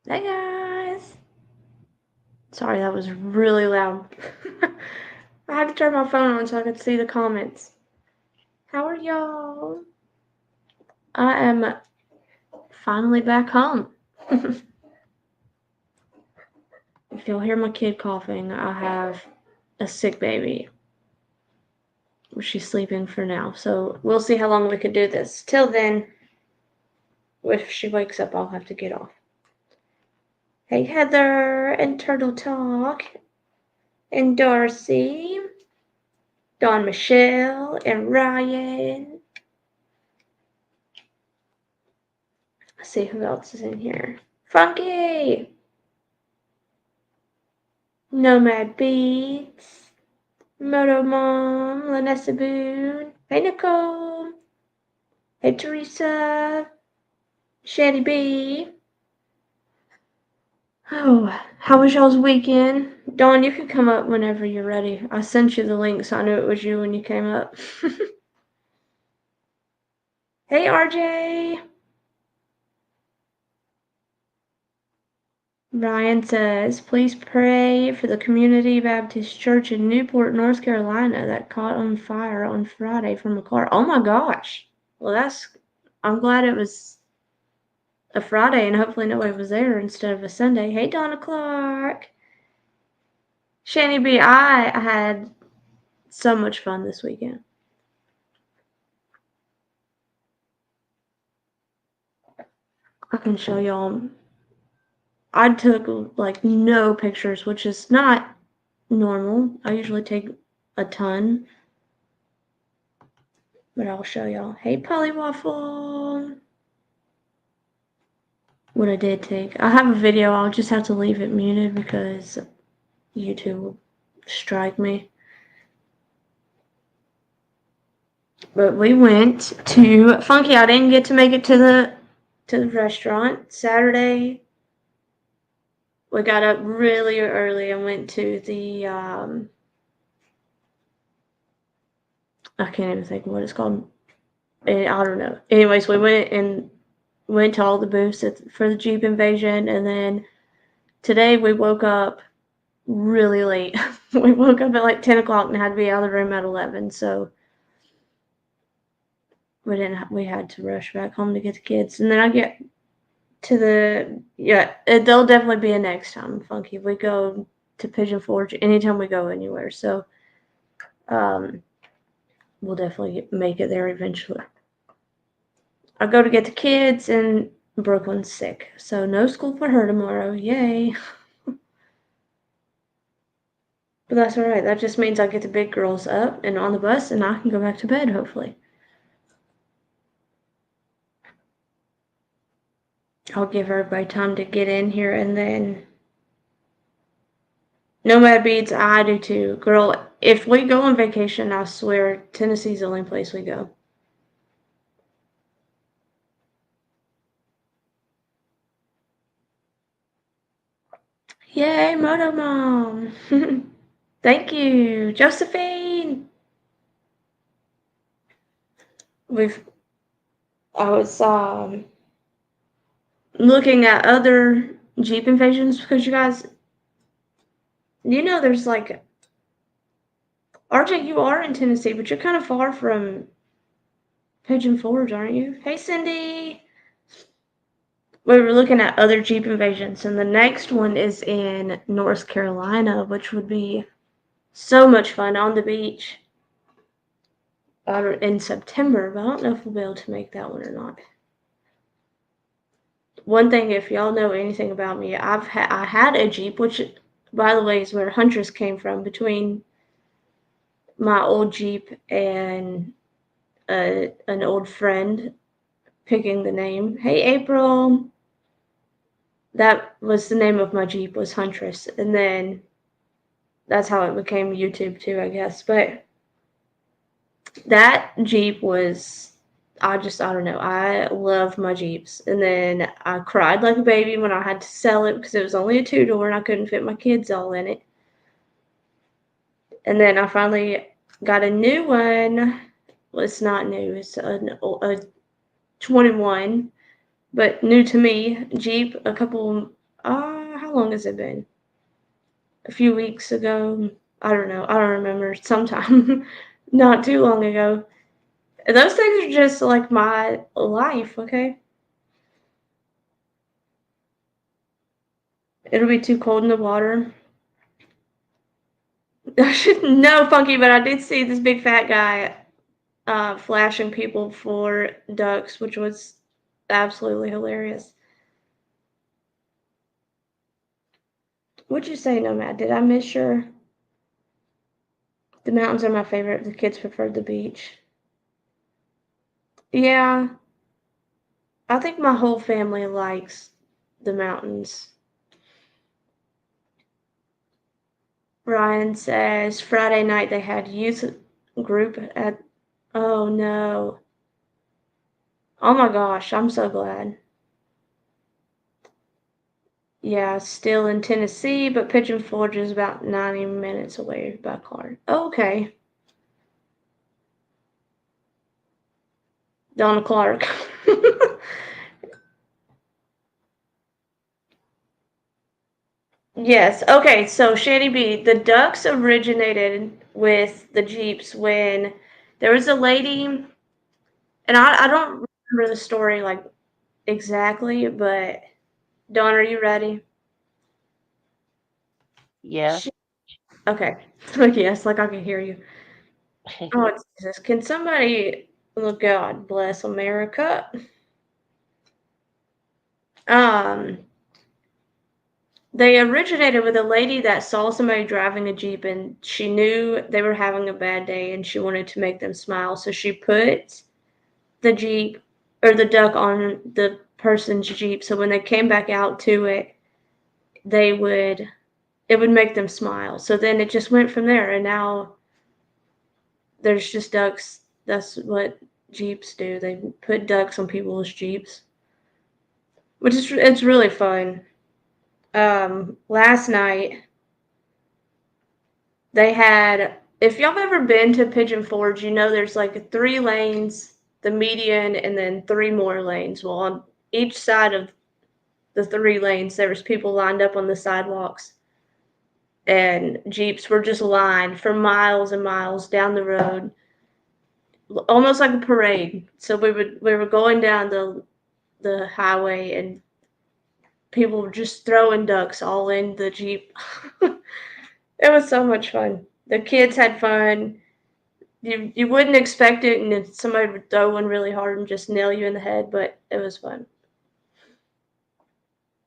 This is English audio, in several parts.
Hey guys! Sorry, that was really loud. I had to turn my phone on so I could see the comments. How are y'all? I am finally back home. If you'll hear my kid coughing, I have a sick baby. She's sleeping for now, so we'll see how long we can do this. Till then, if she wakes up, I'll have to get off. Hey Heather and Turtle Talk and Darcy, Dawn Michelle and Ryan. Let's see who else is in here. Funky! Nomad Beats. Moto Mom. Lanessa Boone. Hey Nicole. Hey Teresa. Shanny B. Oh, how was y'all's weekend? Dawn, you can come up whenever you're ready. I sent you the link so I knew it was you when you came up. Hey RJ. Ryan says, please pray for the Community Baptist Church in Newport, North Carolina that caught on fire on Friday from a car. Oh my gosh. Well, I'm glad it was a Friday and hopefully nobody was there instead of a Sunday. Hey, Donna Clark. Shani B, I had so much fun this weekend. I can show y'all. I took like no pictures, which is not normal. I usually take a ton. But I'll show y'all. Hey, Polywaffle. What I did take. I have a video. I'll just have to leave it muted because YouTube will strike me. But we went to Funky. I didn't get to make it to the restaurant. Saturday, we got up really early and went to the I can't even think of what it's called. I don't know. Anyways, we went to all the booths for the Jeep Invasion, and then today we woke up really late. We woke up at like 10 o'clock and had to be out of the room at 11. So we had to rush back home to get the kids. And then I get to there'll definitely be a next time, Funky. We go to Pigeon Forge anytime we go anywhere. So we'll definitely make it there eventually. I go to get the kids and Brooklyn's sick. So no school for her tomorrow. Yay. But that's alright. That just means I get the big girls up and on the bus and I can go back to bed, hopefully. I'll give everybody time to get in here and then Nomad Beats, I do too. Girl, if we go on vacation, I swear Tennessee's the only place we go. Yay, Moto Mom! Thank you, Josephine! I was looking at other Jeep invasions because you guys, there's like, RJ, you are in Tennessee, but you're kind of far from Pigeon Forge, aren't you? Hey, Cindy! We were looking at other Jeep invasions, and the next one is in North Carolina, which would be so much fun on the beach in September, but I don't know if we'll be able to make that one or not. One thing, if y'all know anything about me, I had a Jeep, which, by the way, is where Huntress came from, between my old Jeep and an old friend picking the name. Hey, April! That was the name of my Jeep, was Huntress, and then that's how it became YouTube too, I guess. But that Jeep was, I don't know. I love my Jeeps. And then I cried like a baby when I had to sell it because it was only a 2-door and I couldn't fit my kids all in it. And then I finally got a new one. Well, it's not new. It's a 21, but new to me, Jeep a couple How long has it been? A few weeks ago? I don't know. I don't remember. Sometime not too long ago. Those things are just like my life, okay? It'll be too cold in the water. No, Funky, but I did see this big fat guy flashing people for ducks, which was absolutely hilarious. What'd you say, Nomad? Did I miss your? The mountains are my favorite. The kids preferred the beach. Yeah, I think my whole family likes the mountains. Ryan says Friday night they had youth group at. Oh no. Oh my gosh, I'm so glad. Yeah, still in Tennessee, but Pigeon Forge is about 90 minutes away by car. Okay. Donna Clark. Yes. Okay. So Shady B, the ducks originated with the Jeeps when there was a lady, and I don't remember the story like exactly, but Dawn, are you ready? Yes. She, okay. Yes, like I can hear you. Oh, Jesus. Can somebody, oh, God bless America. Um, they originated with a lady that saw somebody driving a Jeep and she knew they were having a bad day and she wanted to make them smile. So she put the Jeep or the duck on the person's Jeep. So when they came back out to it, they would, it would make them smile. So then it just went from there. And now there's just ducks. That's what Jeeps do. They put ducks on people's Jeeps, which is, it's really fun. Last night they had, if y'all have ever been to Pigeon Forge, you know there's like 3 lanes, the median, and then 3 more lanes. Well, on each side of the 3 lanes, there was people lined up on the sidewalks, and Jeeps were just lined for miles and miles down the road, almost like a parade. So we were going down the highway, and people were just throwing ducks all in the Jeep. It was so much fun. The kids had fun. You wouldn't expect it, and then somebody would throw one really hard and just nail you in the head, but it was fun.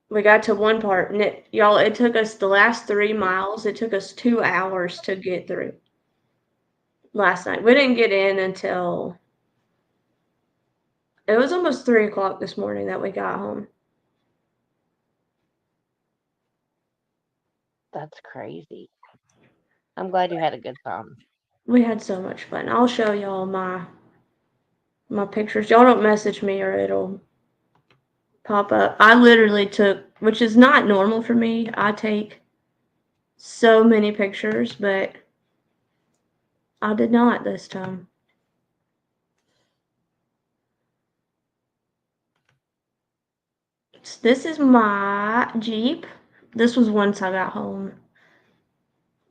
We got to one part, and y'all, it took us the last 3 miles. It took us 2 hours to get through last night. We didn't get in until it was almost 3 o'clock this morning that we got home. That's crazy. I'm glad you had a good time. We had so much fun. I'll show y'all my pictures. Y'all don't message me or it'll pop up. I literally took, which is not normal for me. I take so many pictures, but I did not this time. This is my Jeep. This was once I got home,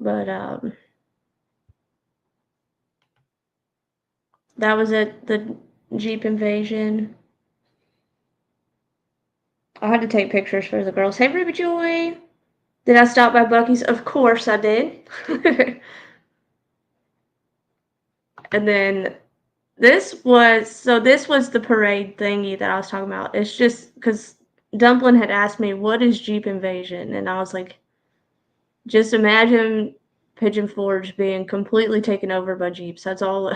but that was at the Jeep invasion. I had to take pictures for the girls. Hey, Ruby Joy. Did I stop by Bucky's? Of course I did. And then this was the parade thingy that I was talking about. It's just because Dumplin had asked me what is Jeep Invasion, and I was like, just imagine Pigeon Forge being completely taken over by Jeeps. That's all.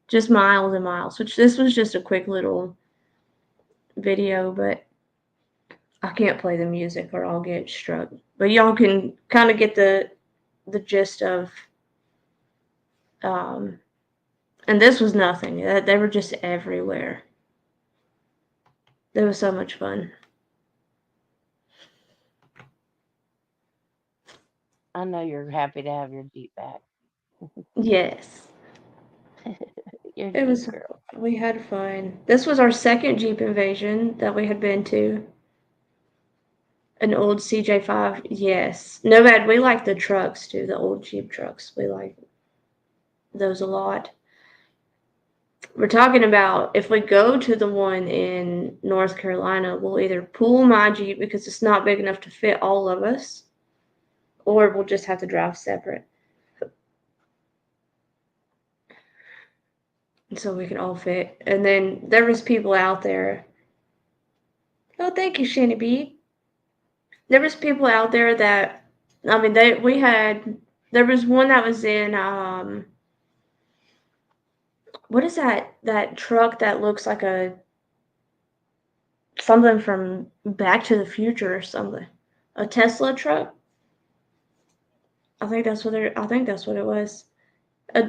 Just miles and miles. Which this was just a quick little video, but I can't play the music or I'll get struck. But y'all can kind of get the gist of. Um, and this was nothing. They were just everywhere. It was so much fun. I know you're happy to have your Jeep back. Yes, Your it Jeep was. girl. We had fun. This was our second Jeep invasion that we had been to. An old CJ5, yes. No bad. We like the trucks too, the old Jeep trucks. We like those a lot. We're talking about if we go to the one in North Carolina, we'll either pool my Jeep because it's not big enough to fit all of us, or we'll just have to drive separate. So we can all fit. And then there was people out there. Oh, thank you, Shanny B. There was people out there that, I mean, there was one that was in, what is that truck that looks like something from Back to the Future or something? A Tesla truck? I think that's what it was.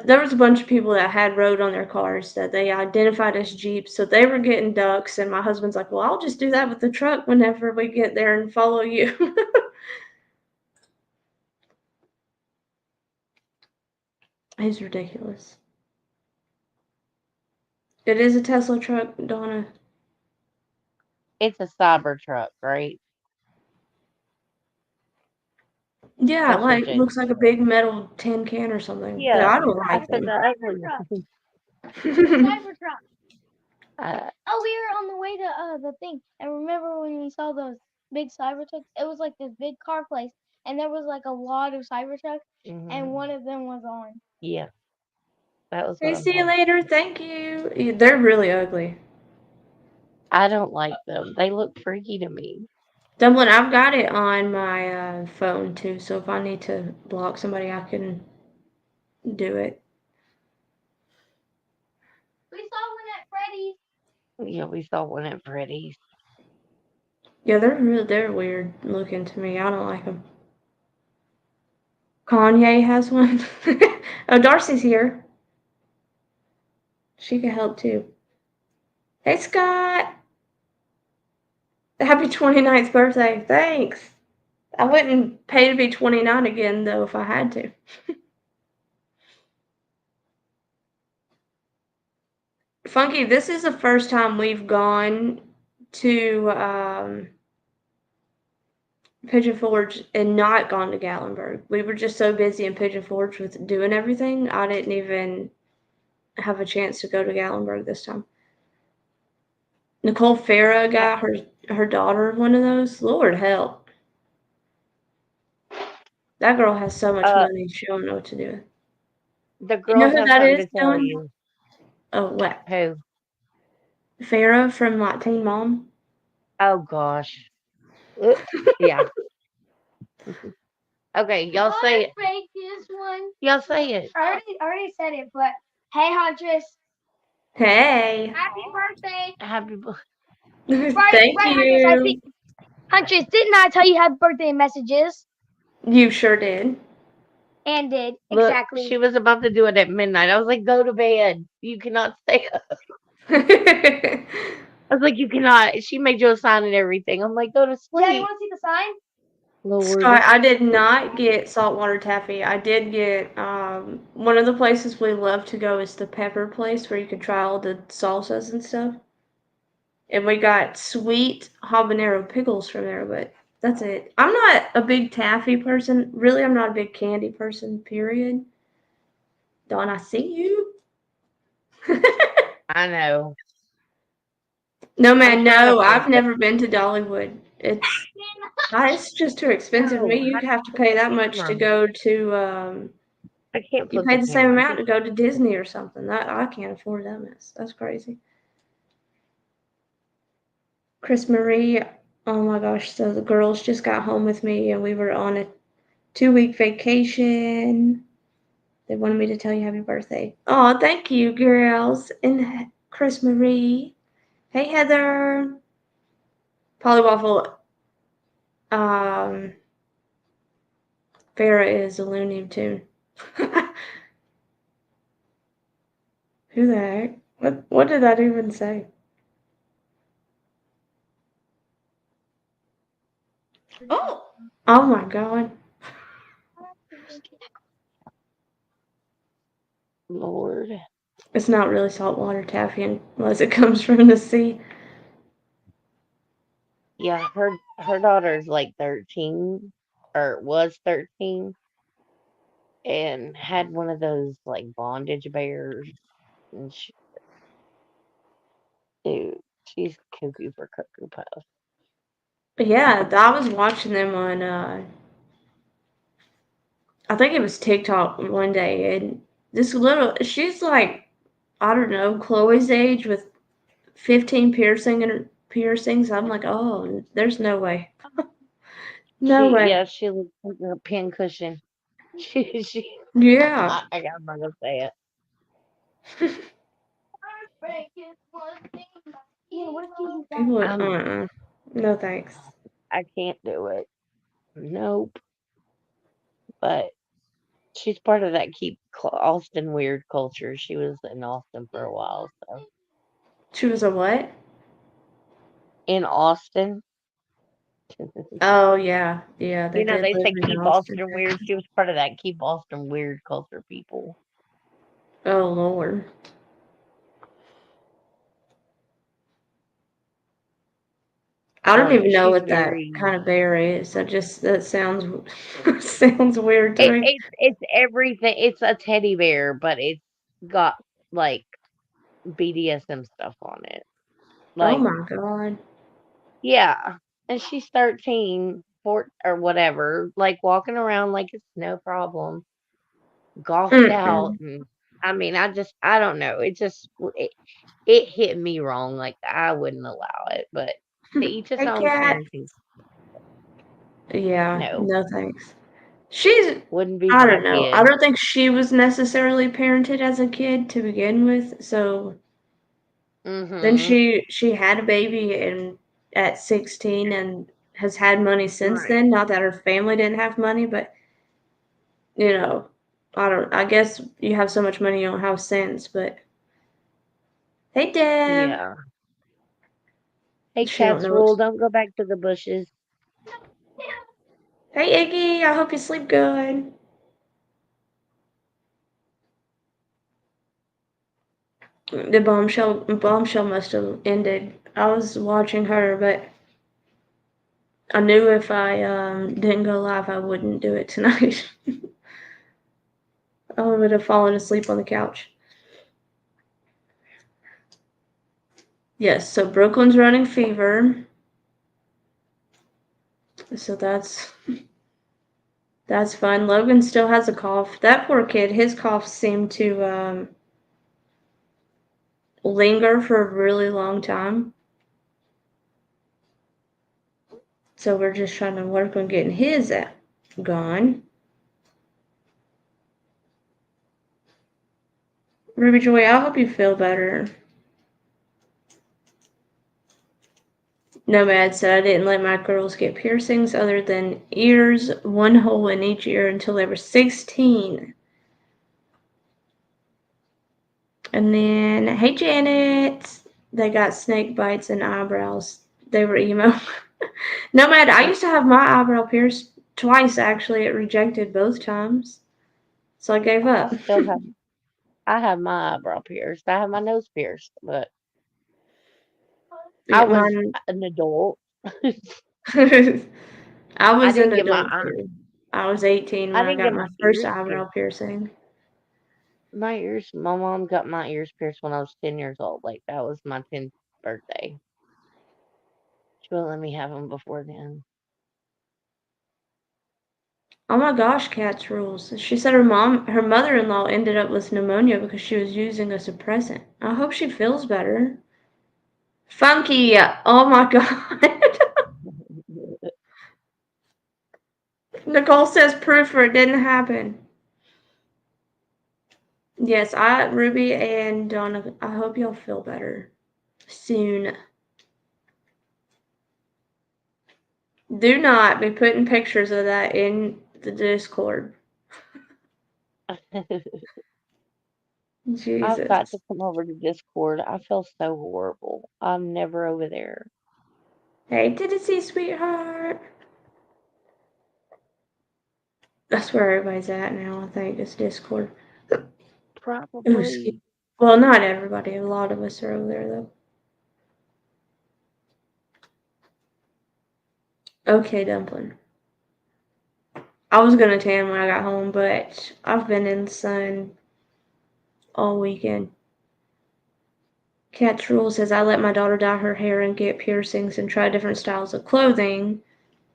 There was a bunch of people that had road on their cars that they identified as Jeeps, so they were getting ducks. And my husband's like, "Well, I'll just do that with the truck whenever we get there and follow you." He's ridiculous. It is a Tesla truck, Donna. It's a cyber truck, right? Yeah, That's what like Jen looks like a big metal tin can or something. Yeah, Yeah, I don't I like said them. the ugly one. Cybertruck. Uh, Oh, we were on the way to the thing. I remember when we saw those big Cybertrucks. It was like this big car place, and there was like a lot of Cybertrucks, and mhm. one of them was on. Yeah, that was what Hey, I'm see you talking. later. Thank you. Yeah, they're really ugly. I don't like them. They look freaky to me. Dublin, I've got it on my phone too, so if I need to block somebody, I can do it. We saw one at Freddy's. Yeah, we saw one at Freddy's. Yeah, they're weird looking to me. I don't like them. Kanye has one. Oh, Darcy's here. She can help too. Hey, Scott. Happy 29th birthday. Thanks. I wouldn't pay to be 29 again, though, if I had to. Funky, this is the first time we've gone to Pigeon Forge and not gone to Gatlinburg. We were just so busy in Pigeon Forge with doing everything, I didn't even have a chance to go to Gatlinburg this time. Nicole Farah got her daughter one of those. Lord help. That girl has so much money, she don't know what to do with. The You know girls who have that something is, to tell Dylan? you. Oh, what? Who? Farah from like Teen Mom? Oh gosh. Yeah. Okay, y'all say it. Break this one. Y'all say it. I already said it, but hey, Huntress. Hey. Happy birthday. Happy. Thank Huntress. I think you. Huntress, didn't I tell you happy birthday messages? You sure did. And did Look, exactly. she was about to do it at midnight. I was like, go to bed. You cannot stay up. I I was like, you cannot. She made you a sign and everything. I'm like, go to sleep. Yeah, you want to see the sign? Lord. Scott, I did not get saltwater taffy. I did get one of the places we love to go is the pepper place where you can try all the salsas and stuff. And we got sweet habanero pickles from there, but that's it. I'm not a big taffy person. Really, I'm not a big candy person, period. Dawn, I see you. I know. No, I'm man, trying to no. flip I've it. never been to Dollywood. It's just too expensive to No, me. You'd have to pay that much to go to I can't you flip pay the the same camera. amount to go to Disney or something. I can't afford that mess. That's crazy. Chris Marie, oh my gosh, so the girls just got home with me and we were on a 2-week vacation. They wanted me to tell you happy birthday. Oh, thank you, girls. And Chris Marie. Hey, Heather. Polly Waffle. Um, Farah is a Looney Tune. Who the heck? What did that even say? Oh! Oh my god. Lord. It's not really saltwater taffy unless it comes from the sea. Yeah, her daughter's like 13 or was 13 and had one of those like bondage bears and dude, she's cuckoo for cuckoo puffs. But yeah, I was watching them on I think it was TikTok one day, and this little she's like I don't know Chloe's age with 15 piercings. I'm like, oh, there's no way, no way. She looks like a pin cushion. She Yeah, I'm not gonna say Yeah, what did you got? people, it. no thanks. I can't do it. Nope. But she's part of that keep Austin weird culture. She was in Austin for a while, so She was a what? in Austin, Oh yeah, yeah, they did they live say in keep Austin. Austin weird. She was part of that keep Austin weird culture people. Oh Lord, I Oh don't no, even know she's what that very. kind of bear is. That sounds sounds weird to me. It's everything. It's a teddy bear, but it's got like BDSM stuff on it. Oh Like, my God. yeah. And she's 13, 4 or whatever, like walking around like it's no problem, golfed out. Mm-mm. And I mean, I don't know. It hit me wrong. Like, I wouldn't allow it, but to each his Hey own cat. parenting. Yeah, No, no thanks. She's, wouldn't be I my don't know. I kid. don't think she was necessarily parented as a kid to begin with. So then Mm-hmm. she had a baby and at 16 and has had money since Right. then. Not that her family didn't have money, but you know, I guess you have so much money you don't have sense, but hey Deb. Yeah. Hey, She don't cats know what rule. Don't go back to the bushes. Hey Iggy, I hope you sleep good. The bombshell must have ended. I was watching her, but I knew if I didn't go live, I wouldn't do it tonight. I would have fallen asleep on the couch. Yes, so Brooklyn's running fever. So that's fun. Logan still has a cough. That poor kid, his cough seemed to linger for a really long time. So we're just trying to work on getting his gone. Ruby Joy, I hope you feel better. Nomad said I didn't let my girls get piercings other than ears, one hole in each ear until they were 16. And then, hey Janet, they got snake bites and eyebrows. They were emo. Nomad, I used to have my eyebrow pierced twice actually. It rejected both times. So I gave I up. still have. I have my eyebrow pierced. I have my nose pierced, but I Yeah, was mine. an adult. I I was an didn't get adult too. I was 18 I when I didn't got get my my first ears eyebrow pierced. piercing. My ears. My mom got my ears pierced when I was 10 years old. Like, that was my 10th birthday. She wouldn't let me have them before then. Oh my gosh, Cat's rules. She said her mother-in-law ended up with pneumonia because she was using a suppressant. I hope she feels better. Funky, oh my god. Nicole says proof for it didn't happen. Yes, Ruby and Donna, I hope y'all feel better soon. Do not be putting pictures of that in the Discord. I've got Jesus. to come over to Discord. I feel so horrible. I'm never over there. Hey, Tennessee, sweetheart. That's where everybody's at now, I think, is Discord. Ooh, excuse Probably. Well, not everybody. A lot of us are over there, though. Okay, dumpling. I was gonna tan when I got home, but I've been in the sun all weekend. Cat's Rule says I let my daughter dye her hair and get piercings and try different styles of clothing.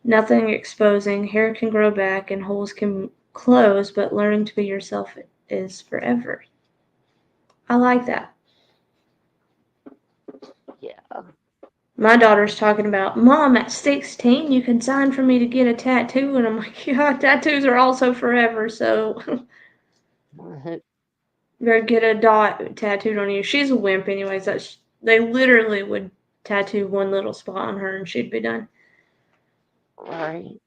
Nothing exposing. Hair can grow back and holes can close, but learning to be yourself is forever. I like that. Yeah. My daughter's talking about, Mom, at 16, you can sign for me to get a tattoo. And I'm like, yeah, tattoos are also forever, so better get a dot tattooed on you. She's a wimp, anyways. They literally would tattoo one little spot on her and she'd be done. Right.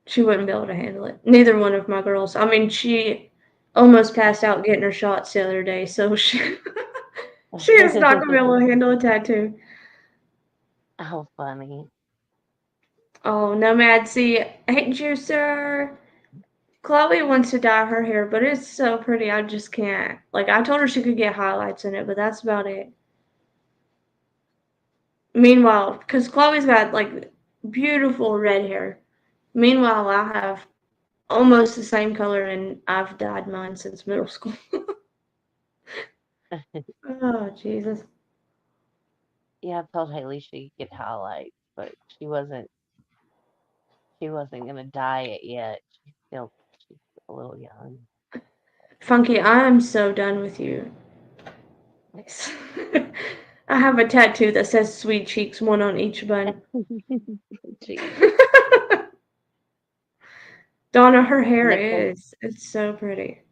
She wouldn't be able to handle it. Neither one of my girls. I mean, she almost passed out getting her shots the other day, so she is not gonna be able to handle a tattoo. How funny. Oh, Nomad, see, hey, Juicer. Chloe wants to dye her hair, but it's so pretty, I just can't. Like, I told her she could get highlights in it, but that's about it. Meanwhile, because Chloe's got, like, beautiful red hair. Meanwhile, I have almost the same color, and I've dyed mine since middle school. Oh, Jesus. Yeah, I told Haley she could get highlights, but she wasn't gonna dye it yet. She's a little young. Funky, I am so done with you. I have a tattoo that says sweet cheeks, one on each bun. Jesus. Donna, her hair Nicole is. It's so pretty.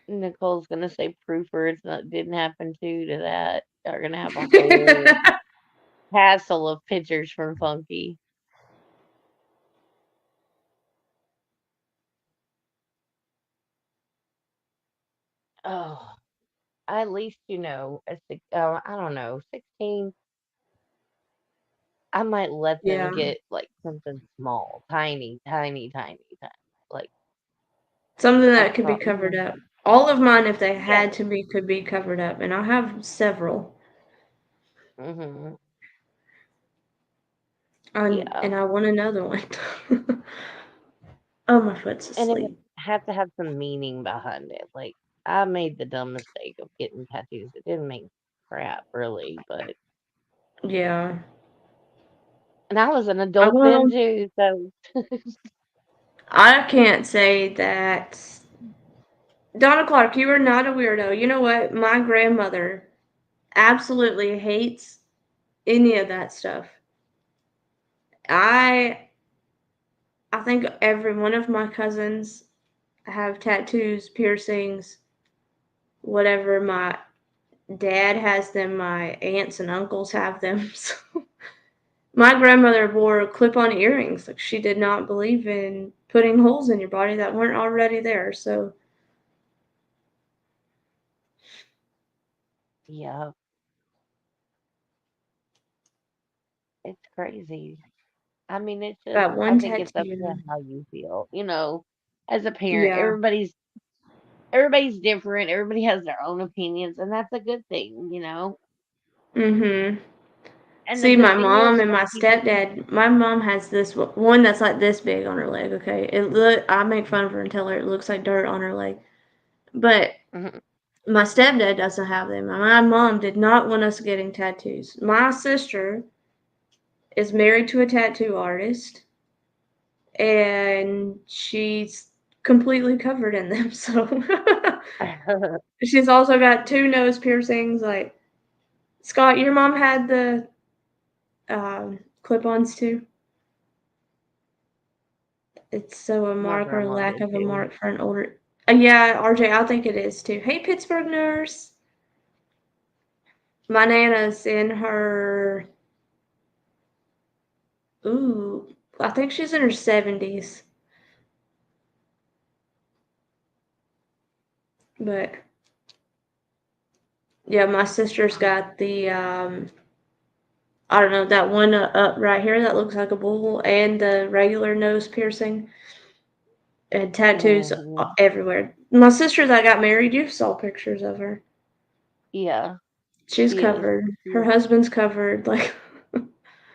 Nicole's gonna say proofers that didn't happen to that are gonna have a whole hassle of pictures from Funky. Oh, at least I don't know, 16. I might let them Yeah. get like something small, tiny, tiny, tiny, tiny, like Something a that could be crop. covered up. All of mine, if they Yeah. had to be, could be covered up. And I have several. Mhm. And Yeah. I want another one. Oh, my foot's And it would asleep. have to have some meaning behind it. Like I made the dumb mistake of getting tattoos. It didn't make crap really, but Yeah. and I was an I adult then will. too, so I can't say that. Donna Clark, you are not a weirdo. You know what? My grandmother absolutely hates any of that stuff. I I think every one of my cousins have tattoos, piercings, whatever. My dad has them, my aunts and uncles have them. So my grandmother wore clip-on earrings. Like she did not believe in putting holes in your body that weren't already there. So yeah, it's crazy. I mean, it's just that I one think it's up to tattoo. how you feel. As a parent, Yeah. everybody's different. Everybody has their own opinions, and that's a good thing. Mhm. And the See, my good thing is mom and some my people. stepdad. My mom has this one that's like this big on her leg. Okay, I make fun of her and tell her it looks like dirt on her leg. But Mhm. my stepdad doesn't have them. My mom did not want us getting tattoos. My sister is married to a tattoo artist, and she's completely covered in them. So she's also got two nose piercings. Like Scott, your mom had the clip-ons too. It's so a My mark or a grandma lack did of a too. mark for an older. Yeah, RJ, I think it is too. Hey, Pittsburgh nurse. My nana's in her. Ooh, I think she's in her 70s. But yeah, my sister's got the. I don't know, that one up right here that looks like a bull, and the regular nose piercing, and tattoos Hmm. everywhere. My sister that got married, you saw pictures of her. Yeah, She's she is. covered. She Her is. husband's covered. Like,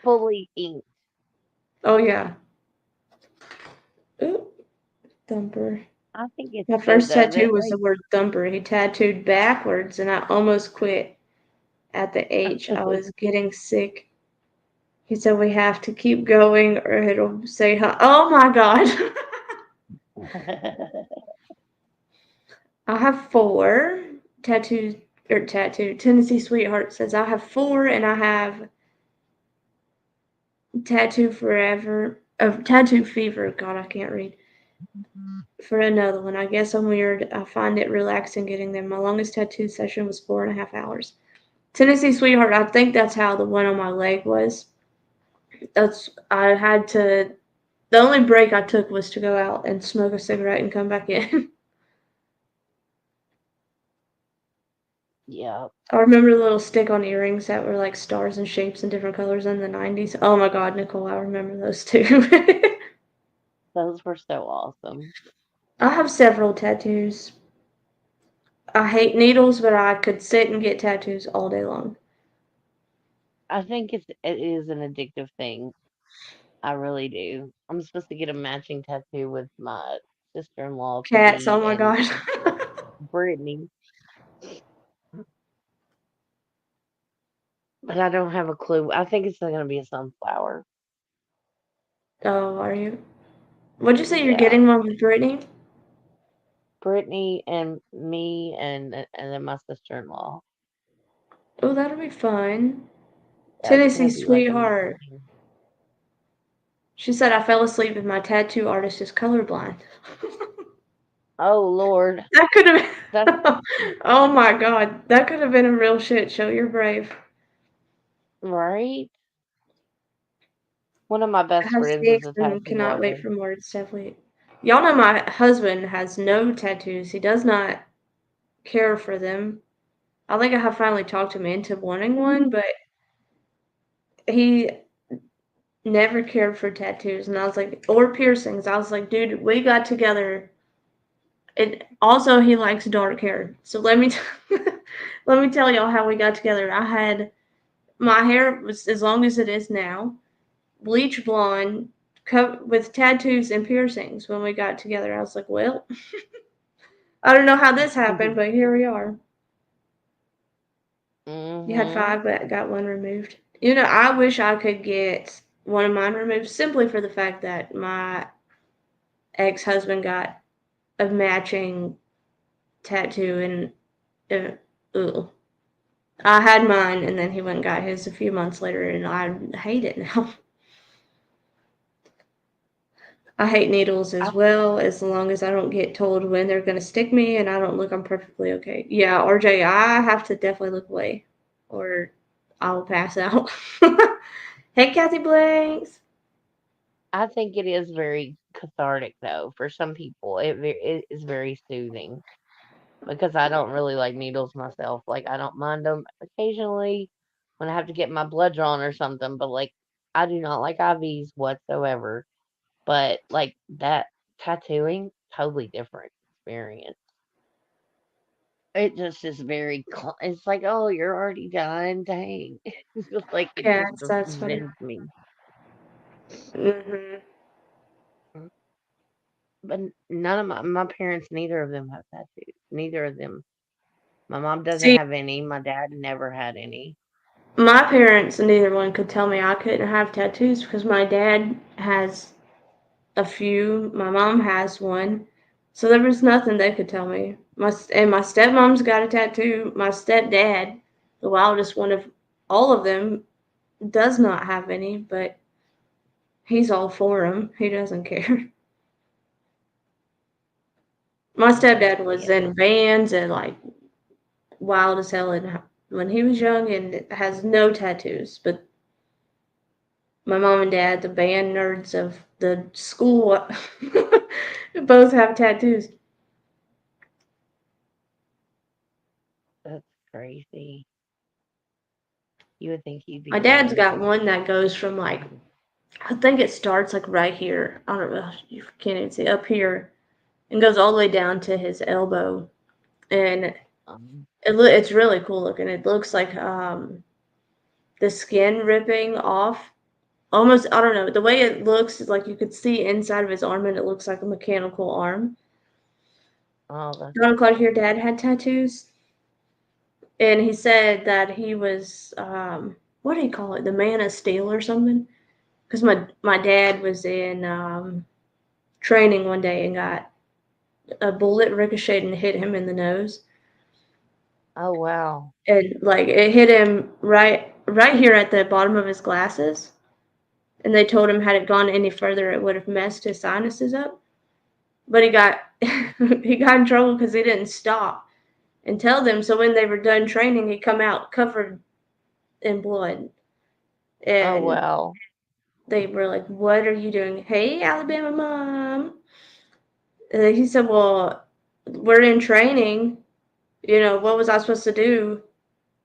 fully inked. Oh yeah. Ooh, thumper. I think it's My good first though tattoo that was the word thumper. He tattooed backwards, and I almost quit at the age I was getting sick. He said we have to keep going, or it'll say, "Oh my God." I have four tattoos, or tattoo. Tennessee Sweetheart says I have four, and I have tattoo forever. Tattoo fever. God, I can't read. For another one, I guess I'm weird. I find it relaxing getting them. My longest tattoo session was 4.5 hours. Tennessee Sweetheart. I think that's how the one on my leg was. That's I had to. The only break I took was to go out and smoke a cigarette and come back in. Yeah, I remember the little stick-on earrings that were like stars and shapes and different colors in the 90s. Oh my God, Nicole, I remember those too. those were so awesome. I have several tattoos. I hate needles, but I could sit and get tattoos all day long. I think it is an addictive thing. I really do. I'm supposed to get a matching tattoo with my sister-in-law, Cats, oh Katie, my and God. Brittany, but I don't have a clue. I think it's going to be a sunflower. Oh, are you? What'd you say you're Yeah, getting one with Brittany? Brittany and me and then my sister-in-law. Oh, that'll be fun. Yeah, it's going Tennessee to be like a Sweetheart. matching. She said I fell asleep and my tattoo artist is colorblind. Oh Lord, That could that's have. Oh my God, that could have been a real shit show. You're brave. right. One of my best Has friends is gigs a and tattoo cannot wait artist. for more. It's definitely. Y'all know my husband has no tattoos. He does not care for them. I think I have finally talked him into wanting one, but he never cared for tattoos. And I was like, or piercings. I was like, dude, we got together. And also, he likes dark hair. So let me tell y'all how we got together. I had my hair was as long as it is now, bleach blonde, with tattoos and piercings. When we got together, I was like, well, I don't know how this happened, but here we are. You had Mhm. five, but got one removed. You know, I wish I could get one of mine removed simply for the fact that my ex husband got a matching tattoo, and ooh. I had mine, and then he went and got his a few months later, and I hate it now. I hate needles I as well, as long as I don't get told when they're going to stick me and I don't look, I'm perfectly okay. Yeah, RJ, I have to definitely look away or I'll pass out. Hey, Kathy Blanks. I think it is very cathartic though for some people. It is very soothing because I don't really like needles myself. Like I don't mind them occasionally when I have to get my blood drawn or something, but like I do not like IVs whatsoever. But like that tattooing, totally different experience. It just is very. It's like, oh, you're already done. Dang, it's just like it just Cats, that's funny. sends me. Hmm. Mm. But none of my parents, neither of them have tattoos. Neither of them. My mom doesn't See, have any. My dad never had any. my parents, neither one could tell me I couldn't have tattoos because my dad has a few. My mom has one. So there was nothing they could tell me. My stepmom's got a tattoo. My stepdad, the wildest one of all of them, does not have any, but he's all for them. He doesn't care. My stepdad was Yeah, in bands and like wild as hell and when he was young and has no tattoos. But my mom and dad, the band nerds of the school, both have tattoos. that's crazy. You would think he'd be My dad's fine. got one that goes from like I think it starts like right here. I don't know. You can't even see up here and goes all the way down to his elbow, and Um, it's really cool looking. It looks like the skin ripping off, almost, I don't know, the way it looks is like you could see inside of his arm and it looks like a mechanical arm. Oh, that's John Claude, your dad had tattoos, and he said that he was, what do you call it, the man of steel or something? Because my dad was in training one day and got a bullet ricocheted and hit him in the nose, oh wow. and like it hit him right here at the bottom of his glasses. And they told him had it gone any further, it would have messed his sinuses up. But he got he got in trouble because he didn't stop and tell them. So when they were done training, he come out covered in blood, Oh and wow. they were like, "What are you doing?" Hey, Alabama mom. And he said, "Well, we're in training. What was I supposed to do?"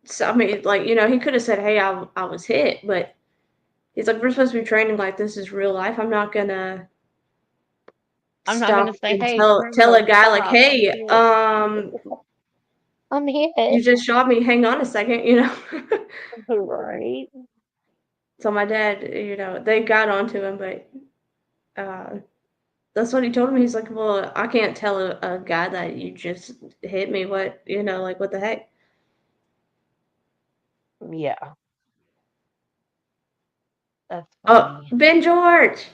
So I mean, like, he could have said, "Hey, I was hit," but he's like, "We're supposed to be training like this is real life. I'm not gonna I'm not stop gonna say, and hey, tell a Grandpa, guy like, stop. I'm hey, hit. I'm you hit. just shot me. Hang on a second." Right. So my dad, they got onto him, but uh, that's what he told me. He's like, well, I can't tell a guy that you just hit me. What, like, what the heck? Yeah, that's Oh, funny. Ben George.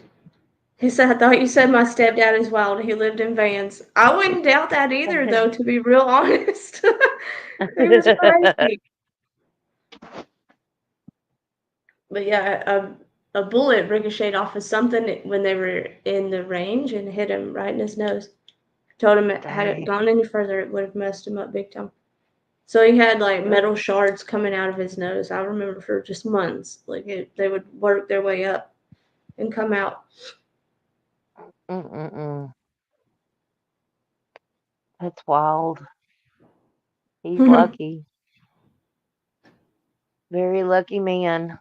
He said, I thought you said my stepdad is wild. He lived in vans. I wouldn't doubt that either, though, to be real honest. He was crazy. But yeah, a bullet ricocheted off of something when they were in the range and hit him right in his nose. Told him had it Dang. gone any further, it would have messed him up big time. So he had like Ugh. metal shards coming out of his nose. I remember for just months, like they would work their way up and come out. Mm-mm-mm. That's wild. He's Yeah, lucky. Very lucky man.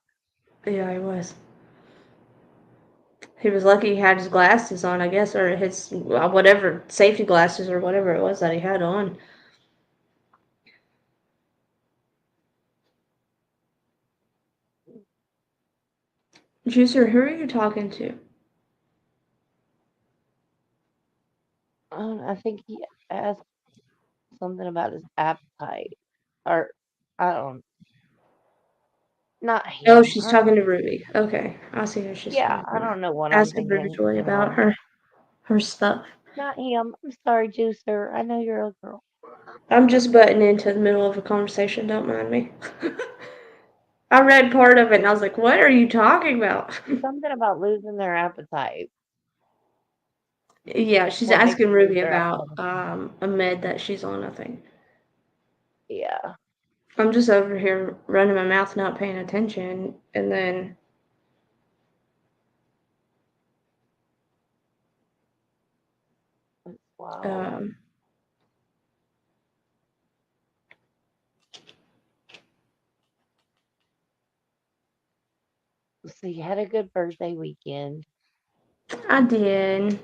he was. He was lucky he had his glasses on, I guess, or his whatever safety glasses or whatever it was that he had on. Juicer, who are you talking to? I think he asked something about his appetite. Or, I don't, not Oh, him. she's talking to Ruby. Okay, I see who she's Yeah, talking I to. don't know what I'm Asking Ruby thinking. Joy about her stuff. Not him. I'm sorry, Juicer. I know you're a girl. I'm just butting into the middle of a conversation. Don't mind me. I read part of it and I was like, "What are you talking about?" Something about losing their appetite. Yeah, she's What makes asking them lose Ruby their about appetite? a med that she's on, I think. Yeah. I'm just over here running my mouth, not paying attention, and then That's wild. um, So you had a good birthday weekend. I did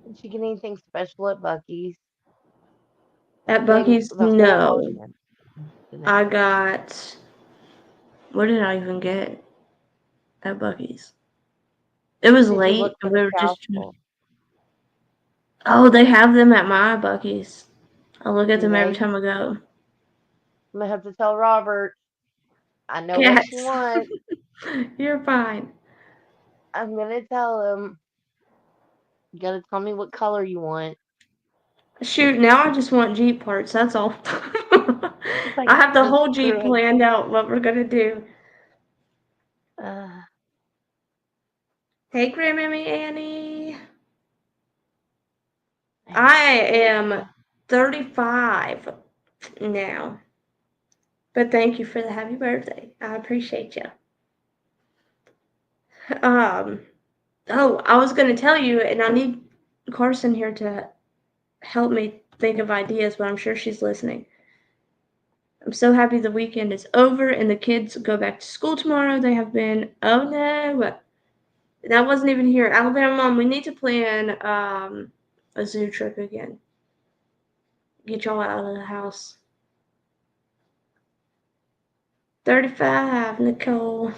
Did you get anything special at Bucky's? at Maybe Bucky's. the whole No, audience to I know. got. What did I even get at Bucky's? It was Did you late, look for and the we were just. council? Oh, they have them at my Bucky's. I look at Do them every they? time I go. I'm gonna have to tell Robert. I know what she Cats, wants. you're fine. I'm gonna tell him. You gotta tell me what color you want. Shoot, now I just want Jeep parts. That's all. I Like, have the just whole screw Jeep it. planned out. What we're gonna do. Uh, Hey, Grandmammy Annie. and I am Sarah. 35 now, but thank you for the happy birthday. I appreciate you. Um. Oh, I was gonna tell you, and I need Carson here to help me think of ideas, but I'm sure she's listening. I'm so happy the weekend is over and the kids go back to school tomorrow. They have been, oh no, that wasn't even here. Alabama mom, we need to plan a zoo trip again. Get y'all out of the house. 35, Nicole.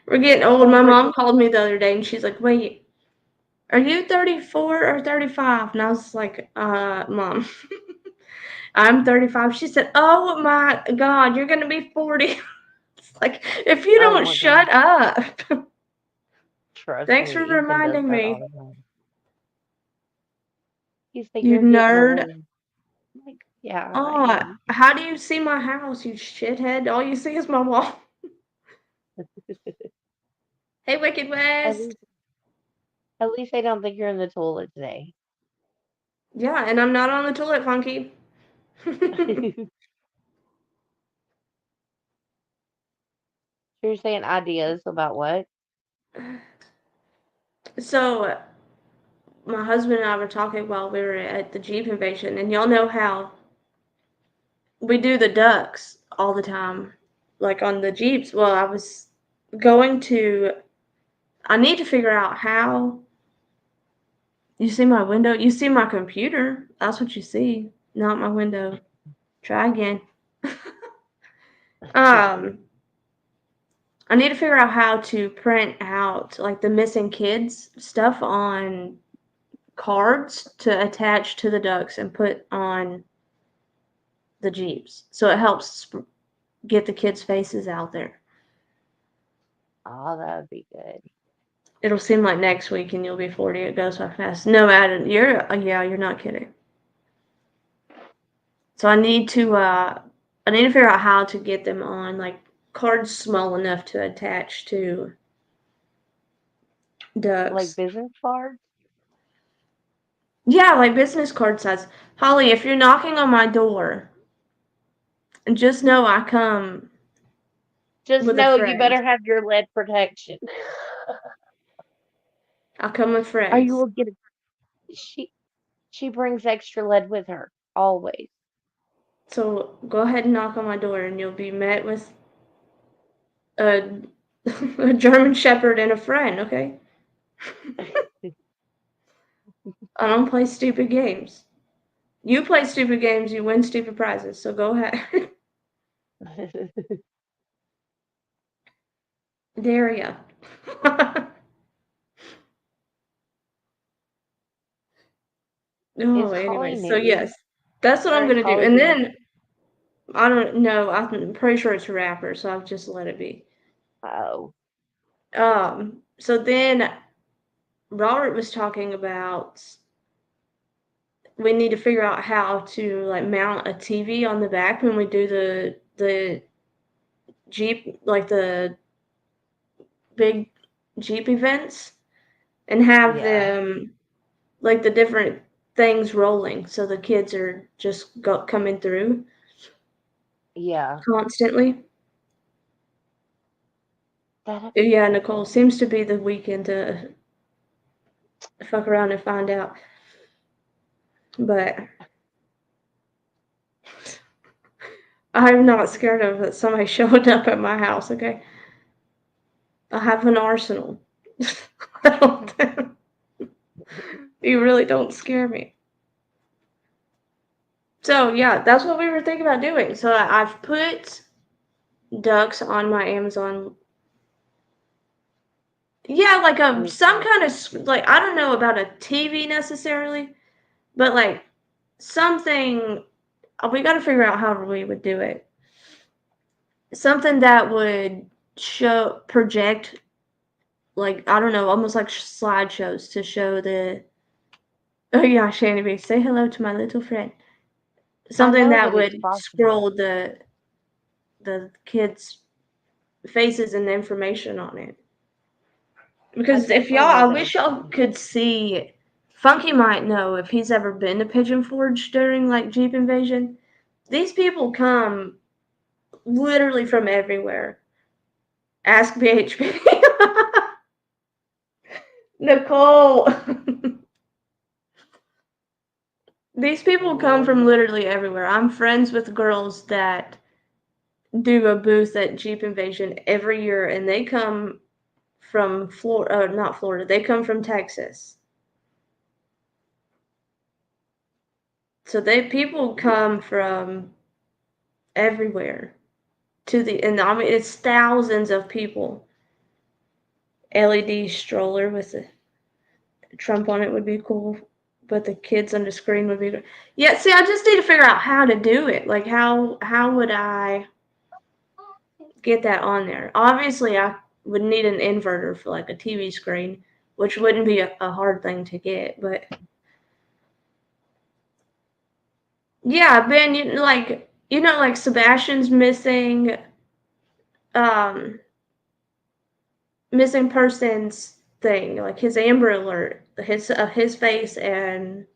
We're getting old. Don't My forget. mom called me the other day and she's like, "Wait, are you 34 or 35?" And I was like, Mom, I'm 35." She said, "Oh my God, you're gonna be 40." It's like, if you Oh don't my god. shut up. Trust Thanks for me, Ethan does reminding that all me. the time. He's like, You you're getting nerd. old. I'm like, yeah, I Oh, am. how do you see my house, you shithead? All you see is my wall. Hey, Wicked At West. least, at least I don't think you're in the toilet today. Yeah, and I'm not on the toilet, Funky. You're saying ideas about what? So, my husband and I were talking while we were at the Jeep invasion, and y'all know how we do the ducks all the time, like on the Jeeps. Well, going to, I need to figure out how. You see my window? You see my computer? That's what you see, not my window. Try again. um, I need to figure out how to print out like the missing kids stuff on cards to attach to the ducks and put on the Jeeps. So it helps get the kids' faces out there. Oh, that would be good. It'll seem like next week and you'll be 40. It goes so fast. No, Adam, you're not kidding. So I need to figure out how to get them on like cards small enough to attach to Like ducks. business cards? Yeah, like business card size. Holly, if you're knocking on my door, just know I come Just with a know you friend. better have your lead protection. I come with Or you friends. will get it. She brings extra lead with her always. So go ahead and knock on my door and you'll be met with a, a German Shepherd and a friend, okay? I don't play stupid games. You play stupid games, you win stupid prizes, so go ahead. Dare ya. Is Oh, Holly anyway, so knitting? yes, that's what Or I'm is gonna do. Holly And doing? then I don't know. I'm pretty sure it's a rapper, so I'll just let it be. Oh, So then Robert was talking about we need to figure out how to like mount a TV on the back when we do the Jeep, like the big Jeep events, and have yeah, them like the different things rolling, so the kids are just coming through yeah. constantly. That'd be Yeah, Nicole, cool. seems to be the weekend to fuck around and find out. But I'm not scared of somebody showing up at my house, okay? I have an arsenal. You really don't scare me. So, yeah, that's what we were thinking about doing. So, I've put ducks on my Amazon. Yeah, like some Okay. kind of like I don't know about a TV necessarily, but like something we got to figure out how we would do it. Something that would project like I don't know, almost like slideshows to show the. Oh yeah, Shanny B, say hello to my little friend. I Something know that that it's would possible. scroll the kids' faces and the information on it. I Because if definitely y'all, know I that wish it's y'all possible. could see. Funky might know if he's ever been to Pigeon Forge during like Jeep Invasion. These people come literally from everywhere. Ask BHP. Nicole. These people come from Lord. literally everywhere. I'm friends with girls that do a booth at Jeep Invasion every year, and they come from Florida, not Florida, they come from Texas. So people come from everywhere to and I mean, it's thousands of people LED stroller with a Trump on it would be cool, but the kids on the screen would be good. Yeah, see, I just need to figure out how to do it. Like how would I get that on there? Obviously, I would need an inverter for like a TV screen, which wouldn't be a hard thing to get. But yeah, Ben, like Sebastian's um missing persons thing, like his Amber Alert, his face and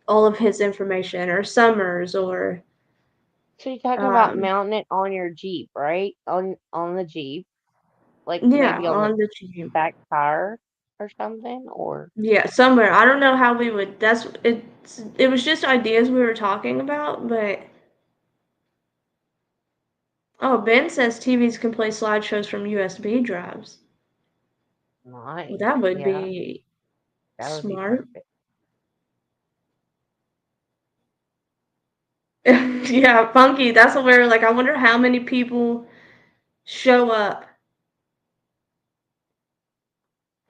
all of his information, or Summers, or So you're talking about um mounting it on your Jeep, right? On the Jeep, like yeah, maybe on the on the team. back tire or something, or Yeah, somewhere. I don't know how we would. It was just ideas we were talking about, but oh, Ben says TVs can play slideshows from USB drives. Well, nice. that would Yeah, be that would be smart. perfect. Yeah, funky. That's what we're like. I wonder how many people show up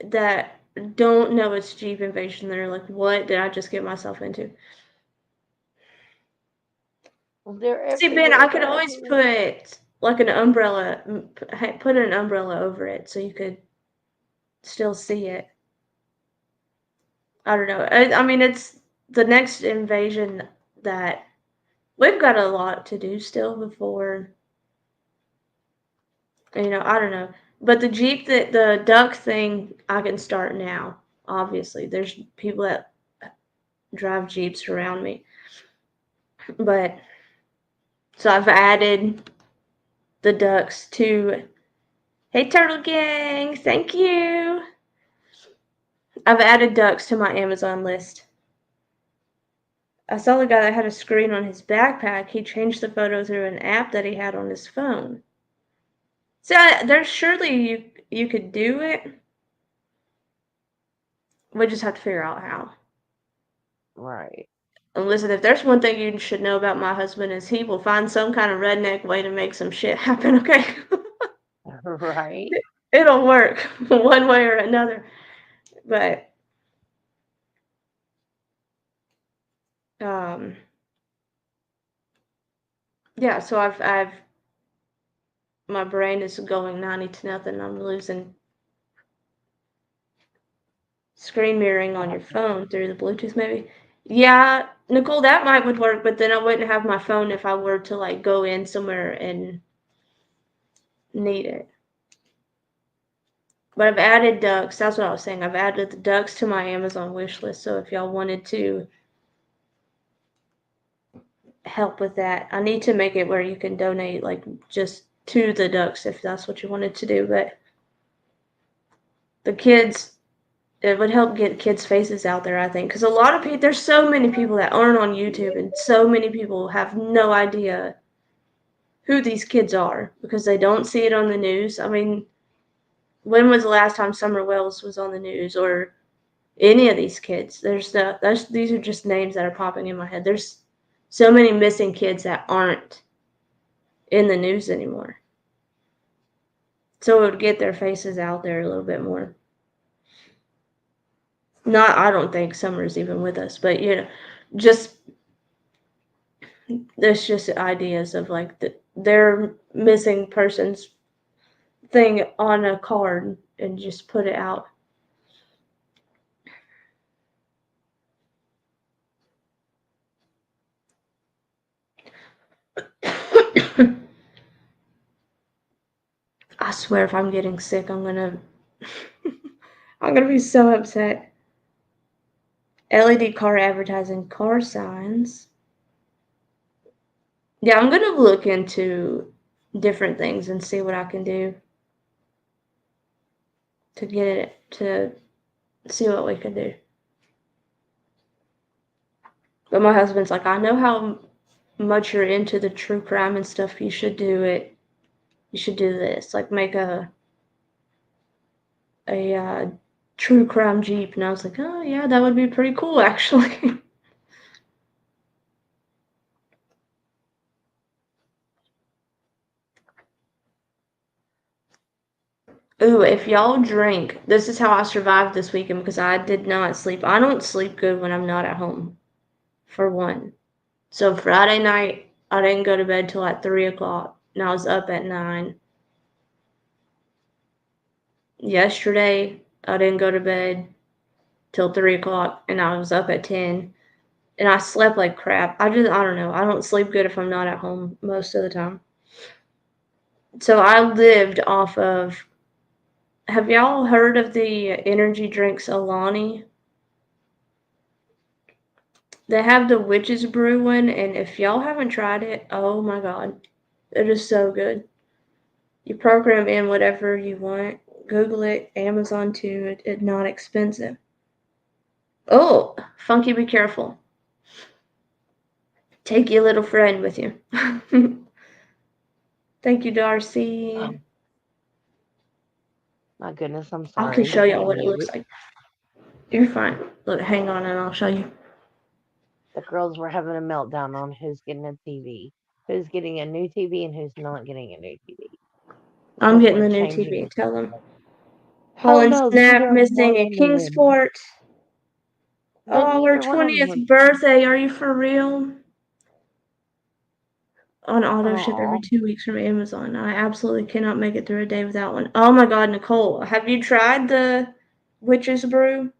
that don't know it's Jeep Invasion. They're like, "What did I just get myself into?" Well, they're See, Ben, I everywhere could now. always put like an umbrella, put an umbrella over it so you could still see it. I don't know. I mean, it's the next invasion that we've got a lot to do still before, I don't know. But the duck thing, I can start now. Obviously, there's people that drive Jeeps around me. But so I've added the ducks to, hey, Turtle Gang, thank you. I've added ducks to my Amazon list. I saw the guy that had a screen on his backpack. He changed the photo through an app that he had on his phone. So there's surely you could do it. We just have to figure out how. Right. And listen, if there's one thing you should know about my husband is he will find some kind of redneck way to make some shit happen. Okay, Right. it'll work one way or another. But um, yeah. So I've my brain is going 90 to nothing. I'm losing screen mirroring on your phone through the Bluetooth, maybe. Yeah, Nicole, that might would work, but then I wouldn't have my phone if I were to like go in somewhere and need it. But I've added ducks. That's what I was saying. I've added the ducks to my Amazon wish list. So if y'all wanted to help with that, I need to make it where you can donate like just to the ducks if that's what you wanted to do. But the kids, it would help get kids' faces out there, I think, because a lot of people, there's so many people that aren't on YouTube, and so many people have no idea who these kids are because they don't see it on the news. I mean, when was the last time Summer Wells was on the news, or any of these kids? These are just names that are popping in my head. There's so many missing kids that aren't in the news anymore. So it would get their faces out there a little bit more. Not, I don't think Summer's even with us, but just there's just ideas of like their missing persons thing on a card and just put it out. I swear if I'm getting sick, I'm gonna be so upset. LED car advertising car signs. Yeah, I'm gonna look into different things and see what I can do to get it to see what we can do. But my husband's like, I know how much you're into the true crime and stuff. You should do it. You should do this. Like make a true crime Jeep. And I was like, oh yeah, that would be pretty cool actually. Ooh, if y'all drink, this is how I survived this weekend because I did not sleep. I don't sleep good when I'm not at home, for one. So Friday night, I didn't go to bed till like 3 o'clock, and I was up at 9. Yesterday, I didn't go to bed till 3 o'clock, and I was up at 10. And I slept like crap. I don't know. I don't sleep good if I'm not at home most of the time. So I lived off of. Have y'all heard of the energy drinks Alani? They have the Witch's Brew one, and if y'all haven't tried it, oh my god, it is so good. You program in whatever you want. Google it, Amazon too. It's not expensive. Oh, Funky, be careful. Take your little friend with you. Thank you, Darcy. My goodness, I'm I can sorry. show y'all I what it looks muted. like. You're fine. Look, hang on and I'll show you. The girls were having a meltdown on who's getting a TV, who's getting a new TV, and who's not getting a new TV I'm because getting we're the new changing. TV. Tell them. Oh Holland no, Snap neither one missing at of them are in. Kingsport. But Oh, her neither one of them 20th are. birthday. Are you for real? On auto ship every Oh, 2 weeks from Amazon. I absolutely cannot make it through a day without one. Oh my god, Nicole. Have you tried the Witch's Brew?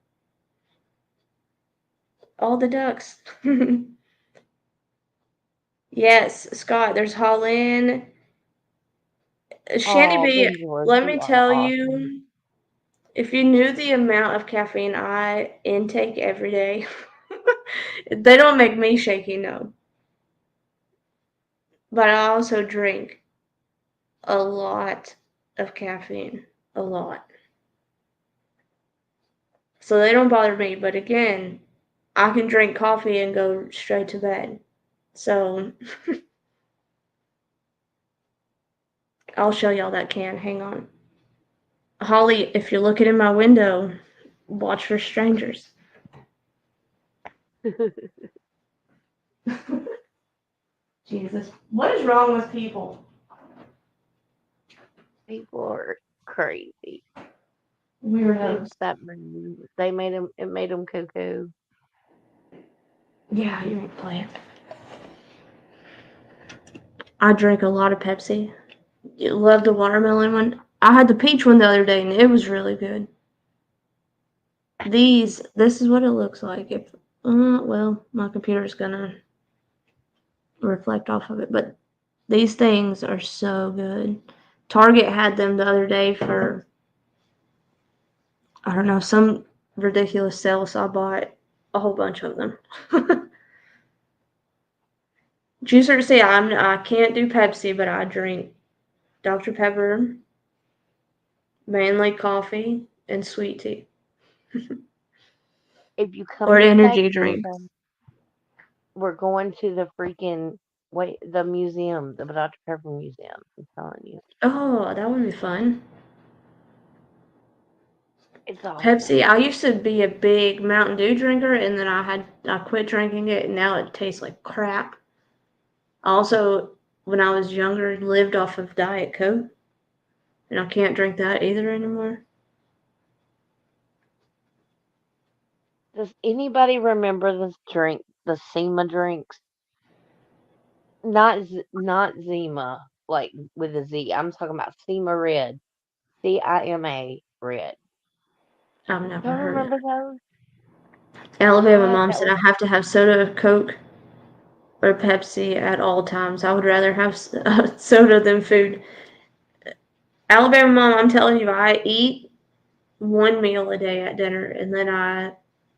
All the ducks. Yes, Scott, there's Holland. Shanny oh, B, Benjors, let you me are tell awesome. you, if you knew the amount of caffeine I intake every day, they don't make me shaky, no. But I also drink a lot of caffeine. A lot. So they don't bother me. But again, I can drink coffee and go straight to bed. So I'll show y'all that can. Hang on. Holly, if you're looking in my window, watch for strangers. Jesus. What is wrong with people? People are crazy. Weirdos. Change that brain. They made them. It made them cuckoo. Yeah, you ain't playing. I drink a lot of Pepsi. You love the watermelon one. I had the peach one the other day and it was really good. This is what it looks like. If, well, my computer's gonna reflect off of it, but these things are so good. Target had them the other day for, I don't know, some ridiculous sale, so I bought a whole bunch of them. Juicer say I can't do Pepsi, but I drink Dr. Pepper, Manly coffee, and sweet tea. If you come Or to energy Texas, drink. we're going to the freaking the museum, the Dr. Pepper Museum. I'm telling you, Oh, that would be fun. it's awesome. Pepsi, I used to be a big Mountain Dew drinker and then I quit drinking it and now it tastes like crap. I also, when I was younger, lived off of Diet Coke and I can't drink that either anymore. Does anybody remember this drink, the SEMA drinks? Not Zima, like with a Z. I'm talking about SEMA Red, CIMA Red. I've never Y'all heard of remember it. those? Alabama What? mom That said was I have to have soda, Coke, or Pepsi at all times. I would rather have soda than food. Alabama mom, I'm telling you, I eat one meal a day at dinner and then I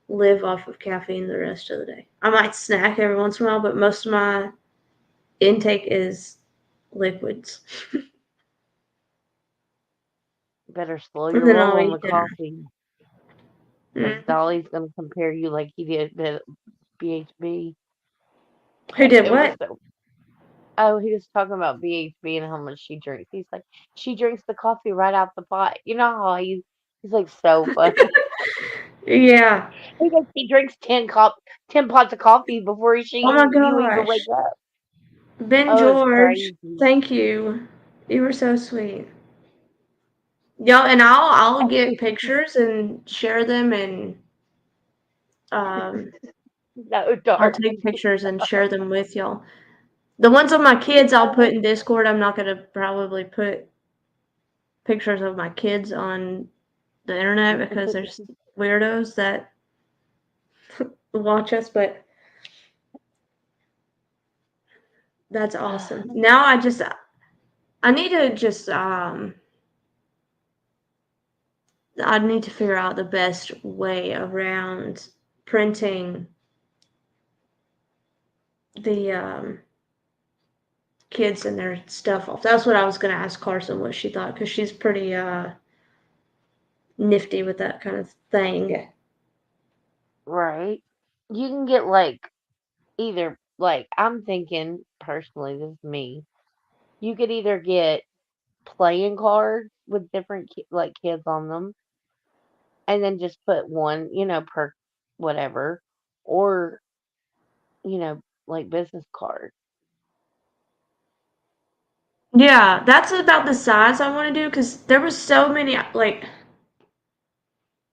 live off of caffeine the rest of the day. I might snack every once in a while, but most of my intake is liquids. better slow And your then roll I'll on the eat dinner. coffee, because Mm. Dolly's gonna compare you like he did with BHB. Who did It was what? so. Oh, he was talking about BHB and how much she drinks. He's like, she drinks the coffee right out the pot. You know how he's like so funny. Yeah. He goes, he drinks 10 pots of coffee before Oh my you even wake gosh. up. Ben Oh, it's George, crazy. thank you. You were so sweet. Yeah, and I'll get pictures and share them, and um, No, I'll take darling. pictures and share them with y'all. The ones of my kids I'll put in Discord. I'm not gonna probably put pictures of my kids on the internet because there's weirdos that watch us, but that's awesome. Now I need to just I need to figure out the best way around printing the kids and their stuff off. That's what I was gonna ask Carson what she thought, because she's pretty nifty with that kind of thing. Right. You can get like either like I'm thinking personally, this is me. You could either get playing cards with different like kids on them, and then just put one, per whatever, or like business card. Yeah, that's about the size I want to do, because there was so many like.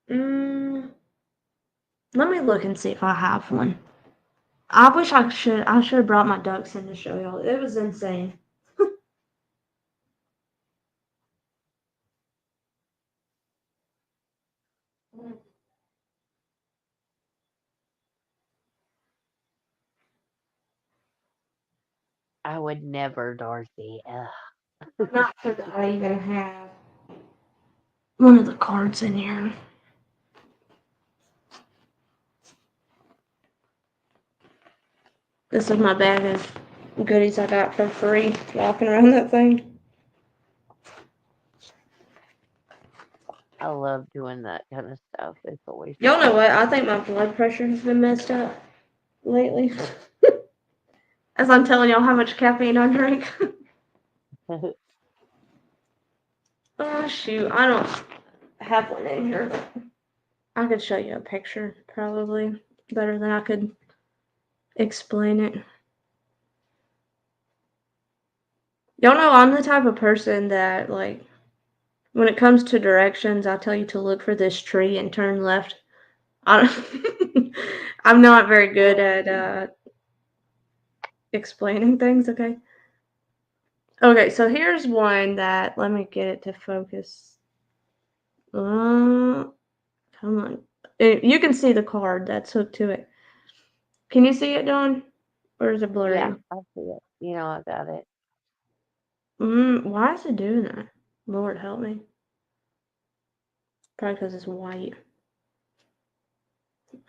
Mm, let me look and see if I have one. I wish I should. I should have brought my ducks in to show y'all. It was insane. I would never, Darcy. I'm not sure that I even have one of the cards in here. This is my bag of goodies I got for free walking around that thing. I love doing that kind of stuff. It's always Y'all know fun. what? I think my blood pressure has been messed up lately. As I'm telling y'all how much caffeine I drink. Oh shoot, I don't have one in here. I could show you a picture, probably better than I could explain it. Y'all know I'm the type of person that, like, when it comes to directions, I tell you to look for this tree and turn left. I don't, I'm not very good at explaining things, okay? Okay, so here's one that, let me get it to focus. Come on. You can see the card that's hooked to it. Can you see it, Dawn? Or is it Yeah, blurry? I see it. I got it. Why is it doing that? Lord help me. Probably because it's white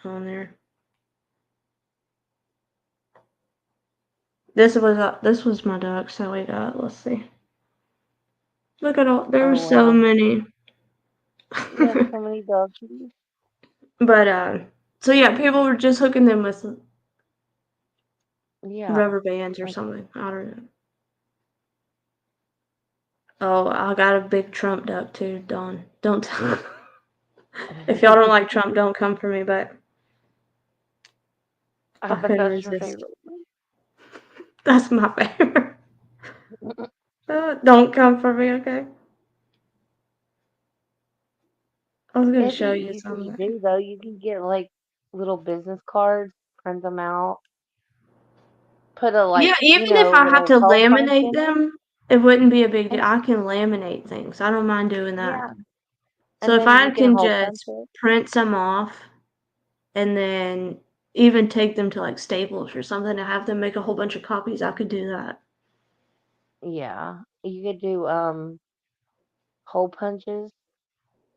on there. This was my duck, so we got, let's see. Look at all, there were Oh so wow. many. You have so many doggies. But so yeah, people were just hooking them with Yeah. rubber bands or Like, something. I don't know. Oh, I got a big Trump duck too, Dawn. Don't tell. If y'all don't like Trump, don't come for me, but I I bet couldn't that's your resist. favorite That's my favorite. one. Don't come for me, okay? I was gonna It'd show be you easy to something. do though. You can get like little business cards, print them out, put a Yeah, like, even if I have little to hole punch laminate in it. them, it wouldn't be a big deal. And I can laminate things. I don't mind doing that. yeah. So And if then I you can can hole punch just it. print some off and then even take them to like Staples or something to have them make a whole bunch of copies, I could do that. Yeah. You could do hole punches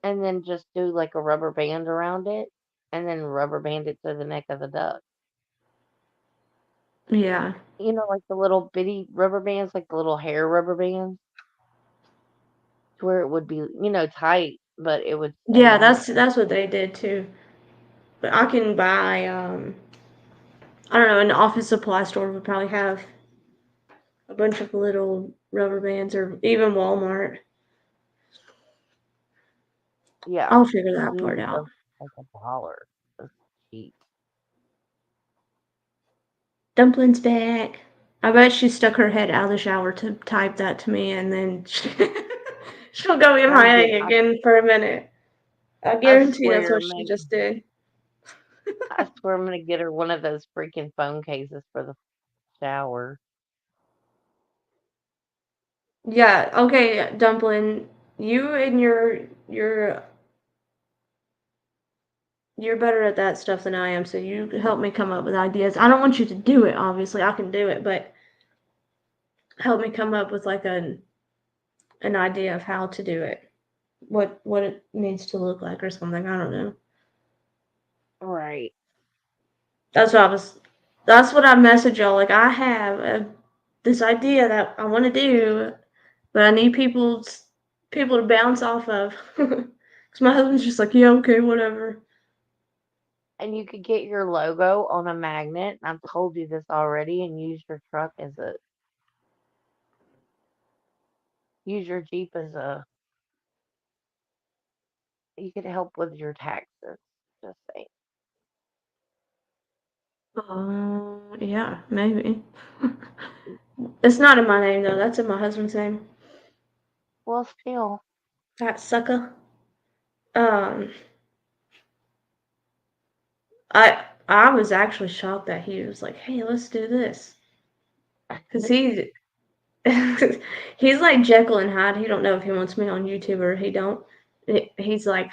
and then just do like a rubber band around it and then rubber band it to the neck of the duck. Yeah. Like the little bitty rubber bands, like the little hair rubber bands, to where it would be, tight, but it would stay Yeah, on that's there. that's what they did too. But I can buy I don't know, an office supply store would probably have a bunch of little rubber bands, or even Walmart. Yeah. I'll figure that You can part get out. those like $1. That's cheap. Dumpling's back. I bet she stuck her head out of the shower to type that to me, and then She'll go I'm getting. MIA again for a minute. I I guarantee that's swear, what she maybe. just did. I swear, I'm gonna get her one of those freaking phone cases for the shower. Yeah, okay, Dumpling. You and you're better at that stuff than I am, so you help me come up with ideas. I don't want you to do it, obviously. I can do it, but help me come up with like an idea of how to do it. What it needs to look like or something. I don't know. Right. That's what I was. That's what I messaged y'all. Like I have this idea that I want to do, but I need people to bounce off of. Because my husband's just like, yeah, okay, whatever. And you could get your logo on a magnet. I've told you this already, and use your Jeep as a. You could help with your taxes. Just saying. Yeah, maybe. It's not in my name though. That's in my husband's name. Well, still. That sucker. Um, I was actually shocked that he was like, "Hey, let's do this," because he's like Jekyll and Hyde. He don't know if he wants me on YouTube or he don't. He's like,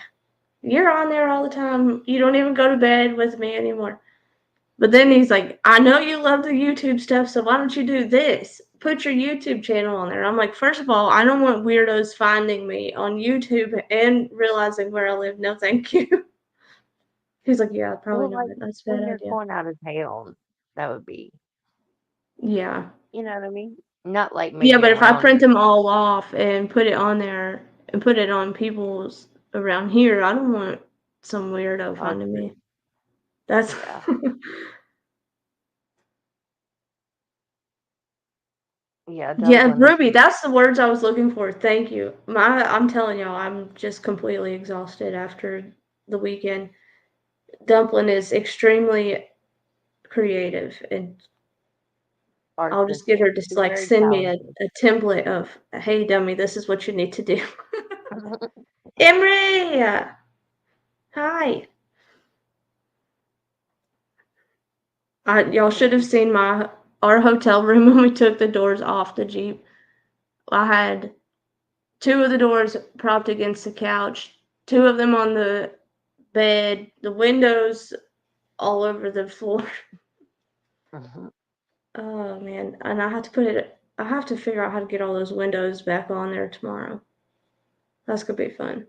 "You're on there all the time. You don't even go to bed with me anymore." But then he's like, "I know you love the YouTube stuff, so why don't you do this? Put your YouTube channel on there." I'm like, first of all, I don't want weirdos finding me on YouTube and realizing where I live. No, thank you. He's like, yeah, probably Well, not. like That's a when bad you're idea. going out of town, that would be. Yeah. You know what I mean? Not like Yeah, maybe but if I around. print them all off and put it on there and put it on people's around here, I don't want some weirdo Oh, finding me. true. That's Yeah. Yeah, yeah, Dumpling is Ruby, that's the words I was looking for. Thank you. I'm telling y'all, I'm just completely exhausted after the weekend. Dumpling is extremely creative, and I'll just get artistic. her to She's like very send me talented. a template of, hey, dummy, this is what you need to do. Emery, hi. Y'all should have seen our hotel room when we took the doors off the Jeep. I had two of the doors propped against the couch, two of them on the bed, the windows all over the floor. Mhm. Oh man, and I have to figure out how to get all those windows back on there tomorrow. That's gonna be fun.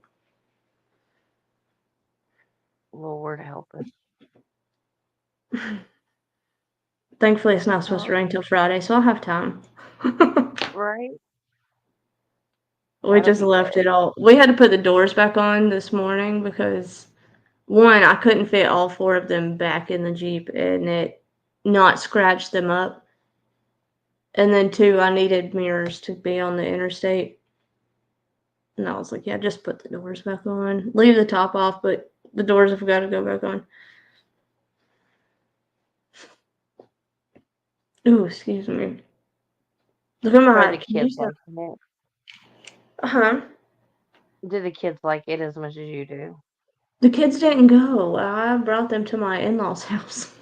Lord help us. Thankfully, it's not supposed to Oh, rain till Friday, so I'll have time. right? We That'll just be left good. it all. We had to put the doors back on this morning because one, I couldn't fit all four of them back in the Jeep and it not scratched them up. And then two, I needed mirrors to be on the interstate. And I was like, yeah, just put the doors back on. Leave the top off, but the doors have got to go back on. Ooh, excuse me. Look at Are the my. You kids said, liking it? huh? Do the kids like it as much as you do? The kids didn't go. I brought them to my in law's house.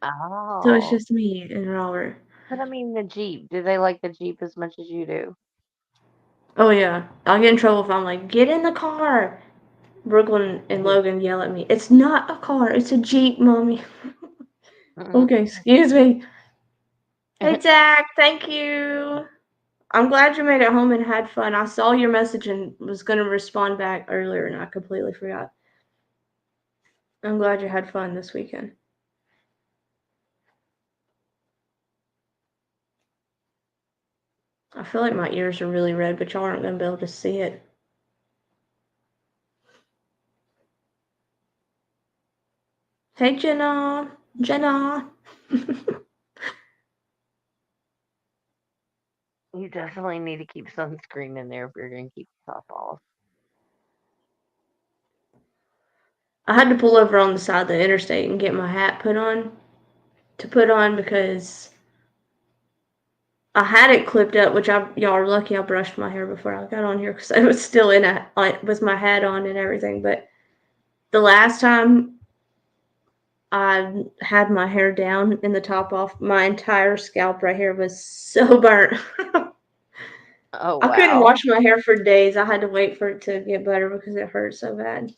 So it's Oh. just me and Robert. But I mean the Jeep. Do they like the Jeep as much as you do? Oh, yeah. I'll get in trouble if I'm like, get in the car. Brooklyn and Logan yell at me. It's not a car. It's a Jeep, mommy. Okay, excuse me. Hey, Zach. Thank you. I'm glad you made it home and had fun. I saw your message and was going to respond back earlier, and I completely forgot. I'm glad you had fun this weekend. I feel like my ears are really red, but y'all aren't going to be able to see it. Hey, Jenna. Jenna. You definitely need to keep sunscreen in there if you're going to keep the top off. I had to pull over on the side of the interstate and get my hat put on because I had it clipped up, which y'all are lucky I brushed my hair before I got on here because I was still in a like with my hat on and everything. But the last time I had my hair down and the top off, my entire scalp right here was so burnt. Oh I couldn't wow. wash my hair for days. I had to wait for it to get better because it hurt so bad.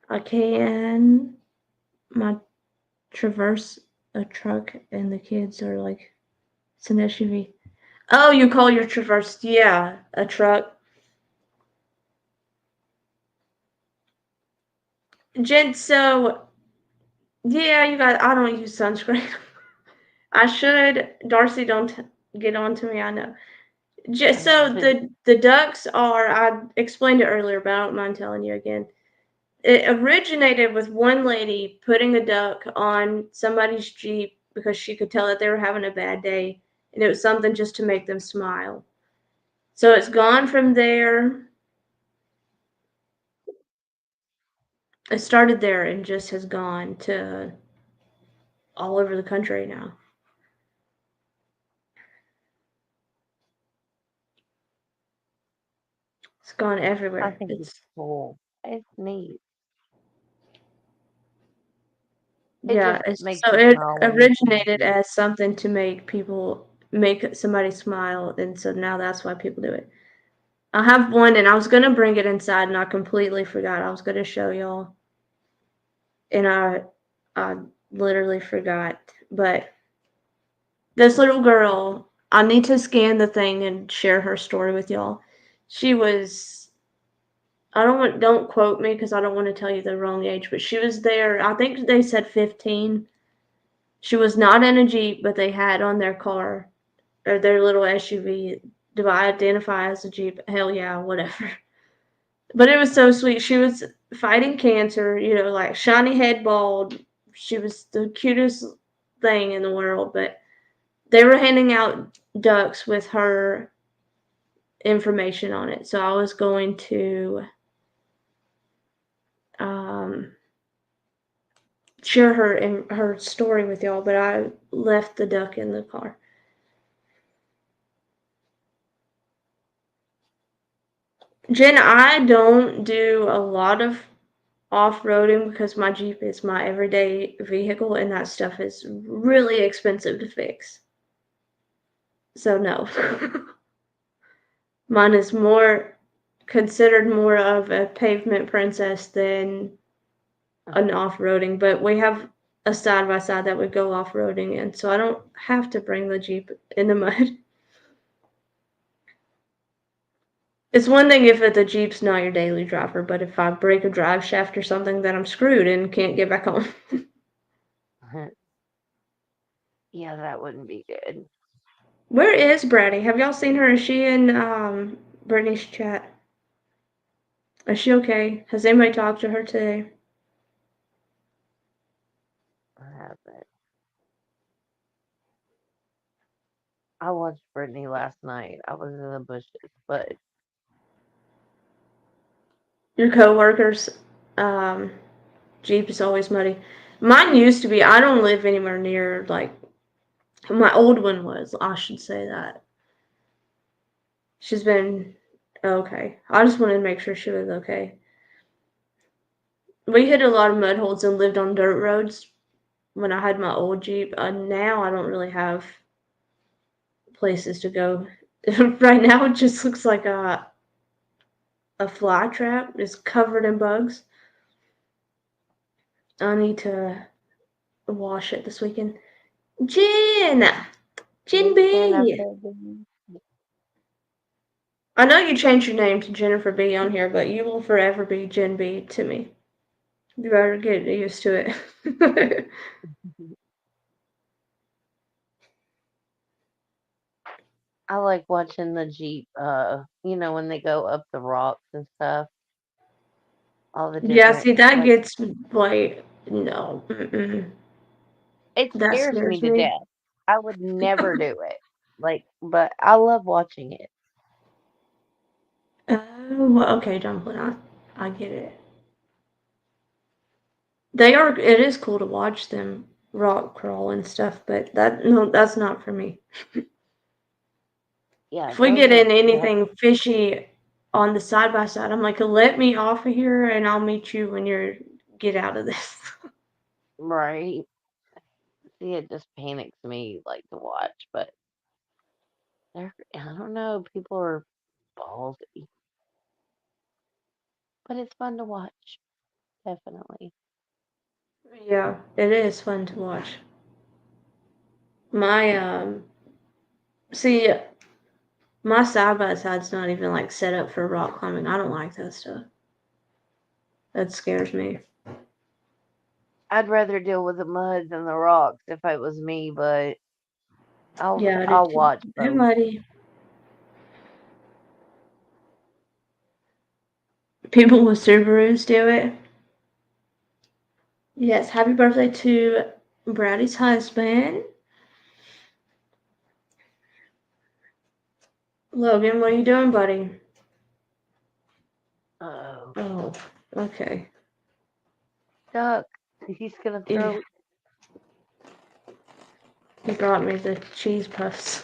I can my traverse a truck and the kids are like, it's an SUV. Oh, you call your traverse, yeah, a truck. Jen, so yeah, you guys, I don't use sunscreen. I should. Darcy, don't get on to me. I know. So the ducks are. I explained it earlier, but I don't mind telling you again. It originated with one lady putting a duck on somebody's Jeep because she could tell that they were having a bad day, and it was something just to make them smile. So it's gone from there. It started there and just has gone to all over the country now. It's gone I everywhere. think it's It's cool. It's neat. It yeah. just makes So you it smile when you see originated it. as something to make somebody smile, and so now that's why people do it. I have one, and I was gonna bring it inside, and I completely forgot. I was gonna show y'all, and I literally forgot. But this little girl, I need to scan the thing and share her story with y'all. She was don't quote me because I don't want to tell you the wrong age, but she was there. I think they said 15. She was not in a Jeep, but they had on their car or their little SUV. Do I identify as a Jeep? Hell yeah, whatever. But it was so sweet. She was fighting cancer, like shiny head bald. She was the cutest thing in the world, but they were handing out ducks with her information on it. So I was going to um, share her story with y'all, but I left the duck in the car. Jen, I don't do a lot of off-roading because my Jeep is my everyday vehicle and that stuff is really expensive to fix. So no. Mine is more considered more of a pavement princess than an off-roading, but we have a side by side that would go off-roading in, so I don't have to bring the Jeep in the mud. It's one thing if the Jeep's not your daily driver, but if I break a drive shaft or something, then I'm screwed and can't get back home. Yeah, that wouldn't be good. Where is Bratty? Have y'all seen her? Is she in Brittany's chat? Is she okay? Has anybody talked to her today? I haven't. I watched Brittany last night. I was in the bushes, but Your coworkers, um, Jeep is always muddy. Mine used to be. I don't live anywhere near like my old one was. I should say that. She's been okay. I just wanted to make sure she was okay. We hit a lot of mud holes and lived on dirt roads when I had my old Jeep. Now I don't really have places to go. Right now it just looks like a fly trap. It's covered in bugs. I need to wash it this weekend. Jen! Jen B! Jennifer. I know you changed your name to Jennifer B on here, but you will forever be Jen B to me. You better get used to it. I like watching the Jeep, when they go up the rocks and stuff, all the Yeah, different, see, that like, gets like, no. Mm-mm. it That scares me scares to me. death. I would never do it. Like, but I love watching it. Oh, okay, Dumpling. I get it. It is cool to watch them. rock crawl and stuff, but that no, that's not for me. Yeah, If we those get are in that's anything fishy on the side by side, I'm like, let me off of here and I'll meet you when you're get out of this. right. See, it just panics me like to watch, but I don't know. People are ballsy, but it's fun to watch. Definitely. Yeah, it is fun to watch. My see, my side by side's not even like set up for rock climbing. I don't like that stuff. That scares me. I'd rather deal with the mud than the rocks if it was me, but Yeah, I do I'll too. watch Hey, both. buddy. People with Subarus do it. Yes, happy birthday to Brady's husband. Logan, what are you doing, buddy? Oh, Oh, okay. duck! He's gonna Yeah, throw. he brought me the cheese puffs.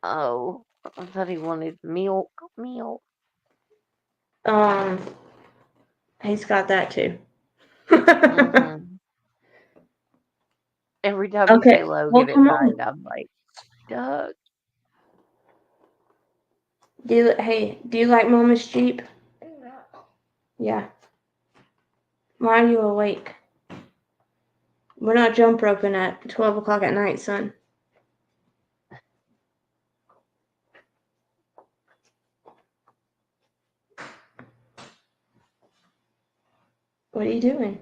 Oh, I thought he wanted milk. Milk. um, he's got that too. Mm-hmm. Every time you say Okay, well, Logan at come on. night, I'm like, duck. Do you like Mama's Jeep? Yeah. Why are you awake? We're not jump roping at 12 o'clock at night, son. What are you doing?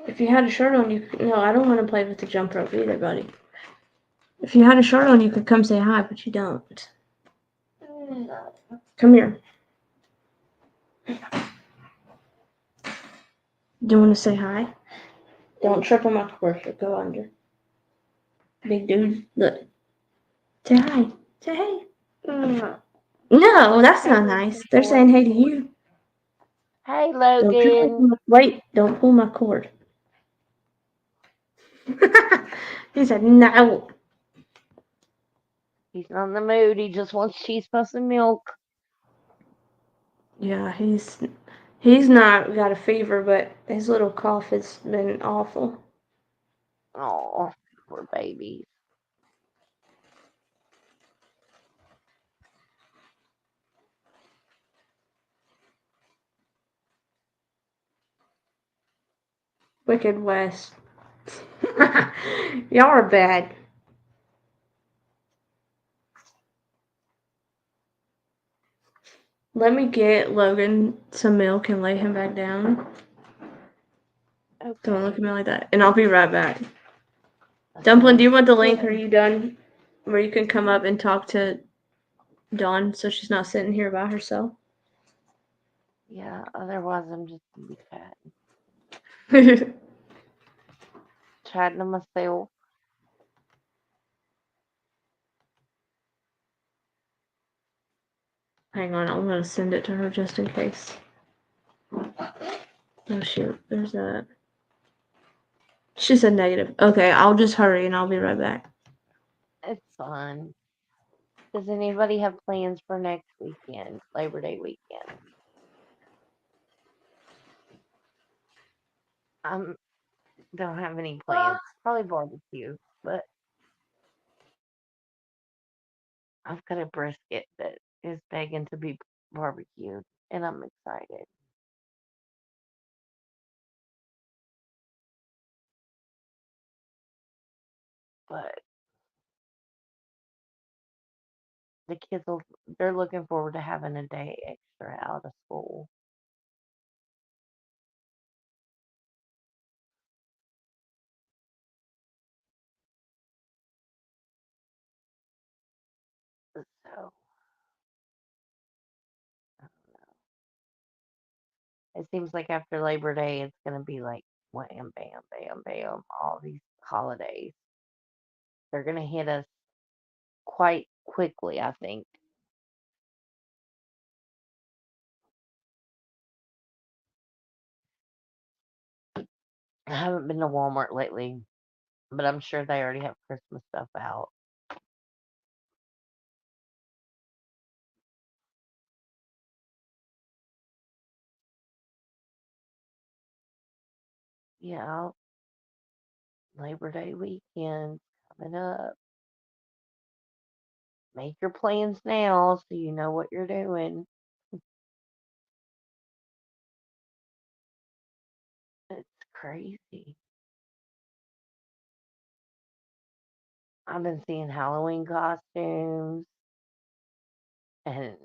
If you had a shirt on, you could, no, I don't want to play with the jump rope either, buddy. If you had a shirt on, you could come say hi, but you don't. Come here. Do you want to say hi? Don't trip on my cord. You'll go under. Big dude, look. Say hi. Say hey. No, that's Hey, not nice. little They're boy. saying hey to you. Hey, Don't trip on Logan. my, wait, don't pull my cord. He said no. He's not in the mood. He just wants cheese puffs and milk. Yeah, he's not got a fever, but his little cough has been awful. Oh, poor baby. Wicked West. Y'all are bad. Let me get Logan some milk and lay him back down. Don't look Okay. at me like that. And I'll be right back. That Dumpling, do sounds you want the link? Or are good. you done? Where you can come up and talk to Dawn so she's not sitting here by herself? Yeah, otherwise I'm just gonna be chatting to myself. Hang on, I'm gonna send it to her just in case. Oh shoot, there's that. She said negative. Okay, I'll just hurry and I'll be right back. It's fun. Does anybody have plans for next weekend, Labor Day weekend? I don't have any plans. Probably barbecue, but I've got a brisket that is begging to be barbecued, and I'm excited. But the kids will, they're looking forward to having a day extra out of school. So it seems like after Labor Day, it's going to be like wham, bam, bam, bam, all these holidays. They're going to hit us quite quickly, I think. I haven't been to Walmart lately, but I'm sure they already have Christmas stuff out. Yeah, Labor Day weekend coming up. Make your plans now so you know what you're doing. It's crazy. I've been seeing Halloween costumes and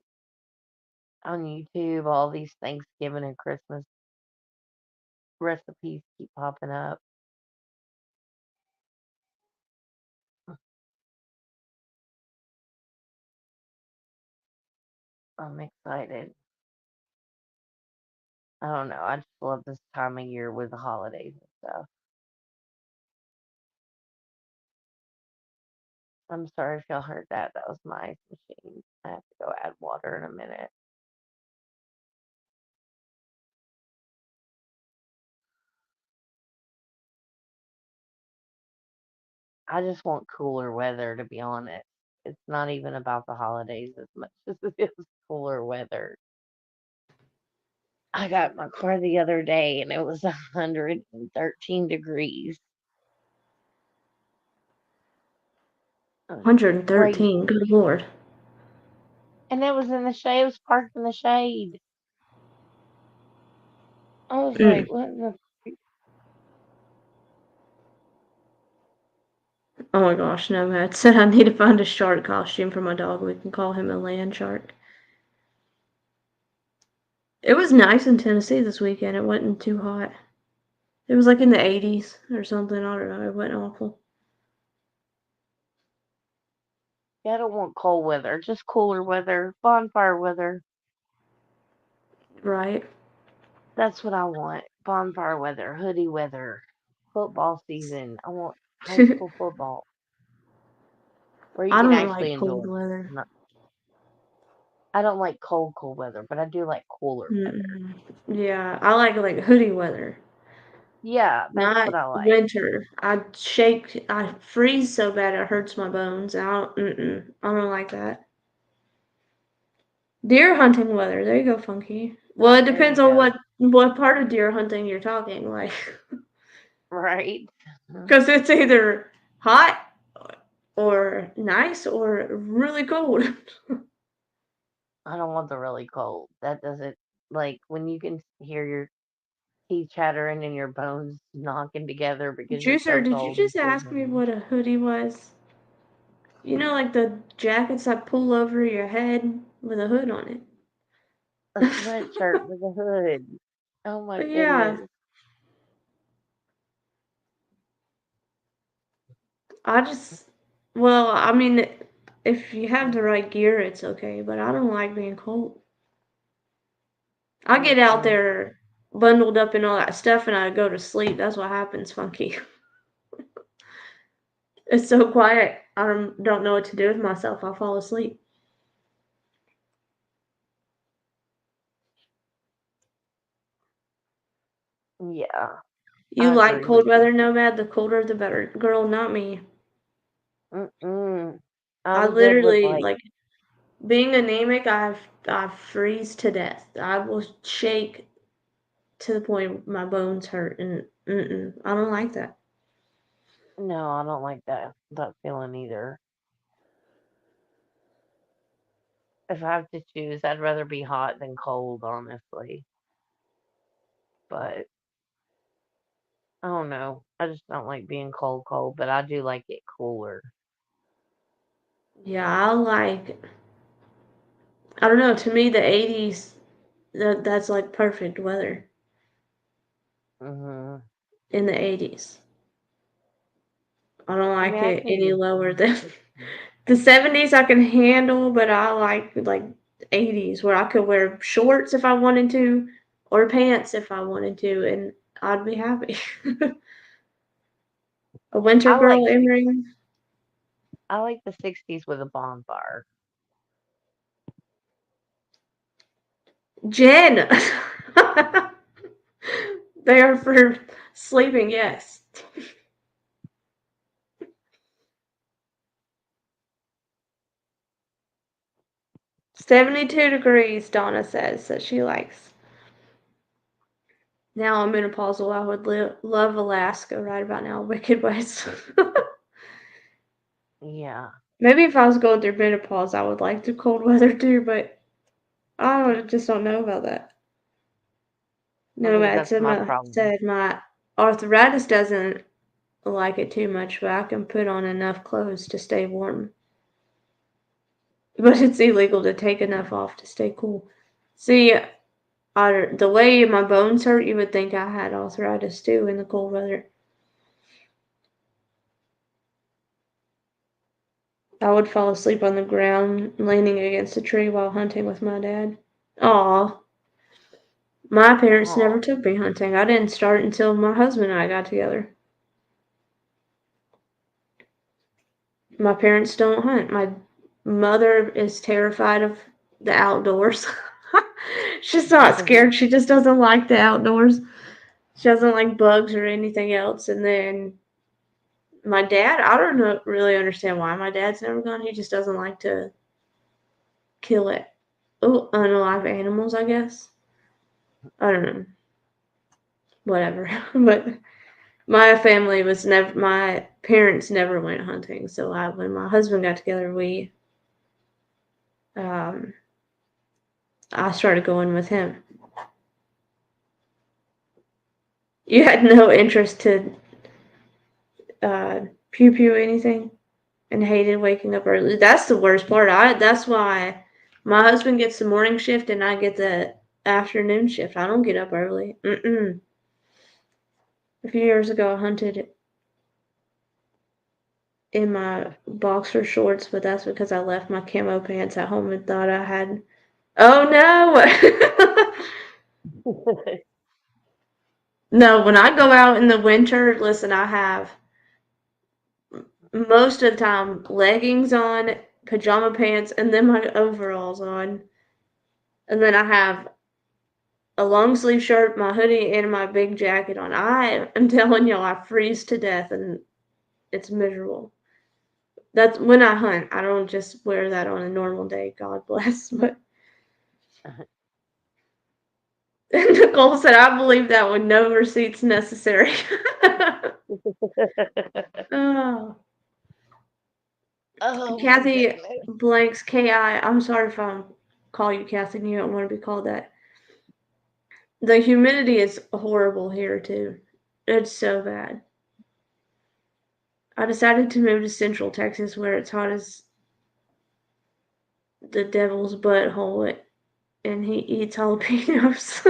on YouTube, all these Thanksgiving and Christmas recipes keep popping up. I'm excited. I don't know. I just love this time of year with the holidays and stuff. I'm sorry if y'all heard that. That was my ice machine. I have to go add water in a minute. I just want cooler weather, to be honest. It's not even about the holidays as much as it is cooler weather. I got my car the other day and it was 113 degrees. It was crazy. 113. Good lord. And it was in the shade. It was parked in the shade. I was like, Mm. what the? Oh my gosh, no, Matt said I need to find a shark costume for my dog. We can call him a land shark. It was nice in Tennessee this weekend. It wasn't too hot. It was like in the 80s or something. I don't know. It wasn't awful. Yeah, I don't want cold weather, just cooler weather, bonfire weather. Right? That's what I want. Bonfire weather, hoodie weather, football season. I want high I school football where you can don't like actually cold enjoy it. weather. Not, I don't like cold weather, but I do like cooler weather. Mm-mm. Yeah, I like hoodie weather, Yeah, that's not what I like. winter. I freeze so bad it hurts my bones. I don't like that. Deer hunting weather. There you go, Funky. Well, it There depends you on go. what part of deer hunting you're talking, like, Right? because it's either hot or nice or really cold. I don't want the really cold. That doesn't like when you can hear your teeth chattering and your bones knocking together because you're Juicer, so did you cold and just ask me shivering. what a hoodie was? You know, like the jackets that pull over your head with a hood on A it. sweatshirt with a hood. Oh my Yeah, goodness. I just, well, I mean, if you have the right gear, it's okay, but I don't like being cold. I get out Mm-mm. there bundled up in all that stuff and I go to sleep. That's what happens, Funky. It's so quiet. I don't know what to do with myself. I fall asleep. Yeah, You I like agree with cold you. weather, Nomad? The colder the better. Girl, not me. Mm-mm. I I'm good with literally, like, like, being anemic, I freeze to death. I will shake to the point my bones hurt, and I don't like that. no, I don't like that feeling either. If I have to choose, I'd rather be hot than cold, honestly. But I don't know. I just don't like being cold, but I do like it cooler. Yeah, I don't know, to me the 80s that's like perfect weather Hmm in the 80s. I don't I mean, like I it any can. lower than the 70s I can handle, but I like 80s where I could wear shorts if I wanted to or pants if I wanted to and I'd be happy. A winter I girl like earring. I like the '60s with a bonfire. Jen. They are for sleeping, yes. 72 degrees, Donna says that she likes. Now I'm menopausal. I would love Alaska right about now. Wicked West. Yeah. Maybe if I was going through menopause, I would like the cold weather too, but just don't know about that. I No, think Matt that's my problem. said my arthritis doesn't like it too much, but I can put on enough clothes to stay warm. But it's illegal to take enough off to stay cool. See, the way my bones hurt, you would think I had arthritis too in the cold weather. I would fall asleep on the ground, leaning against a tree while hunting with my dad. Aw, my parents never Oh, took me hunting. I didn't start until my husband and I got together. My parents don't hunt. My mother is terrified of the outdoors. She's not scared. She just doesn't like the outdoors. She doesn't like bugs or anything else. And then my dad, I don't know, really understand why my dad's never gone. He just doesn't like to kill it. Oh, unalive animals, I guess. I don't know. Whatever. But my family was never. My parents never went hunting. So when my husband got together, um, I started going with him. You had no interest to uh, pew pew anything, and hated waking up early. That's the worst part. That's why my husband gets the morning shift and I get the afternoon shift. I don't get up early. Mm-mm. A few years ago, I hunted in my boxer shorts, but that's because I left my camo pants at home and thought I had. Oh no! No, when I go out in the winter, listen, I have most of the time leggings on, pajama pants, and then my overalls on. And then I have a long sleeve shirt, my hoodie, and my big jacket on. I am telling y'all, I freeze to death and it's miserable. That's when I hunt. I don't just wear that on a normal day, God bless. But Nicole said, I believe that with no receipts necessary. Oh. oh my Kathy goodness. blanks KI. I'm sorry if I call you Kathy and you don't want to be called that. The humidity is horrible here too. It's so bad. I decided to move to Central Texas where it's hot as the devil's butthole and he eats jalapenos.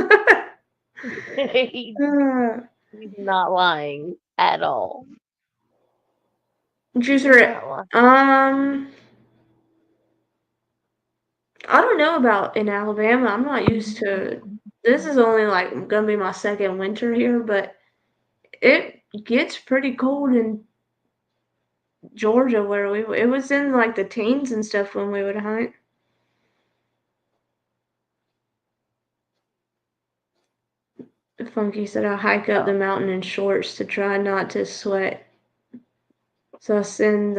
He's not lying at all. He's Juicer, not lying. I don't know about in Alabama. I'm not used to. This is only like gonna be my second winter here, but it gets pretty cold in Georgia where it was in like the teens and stuff when we would hunt. Funky said I hike up the Oh, mountain in shorts to try not to sweat. So I send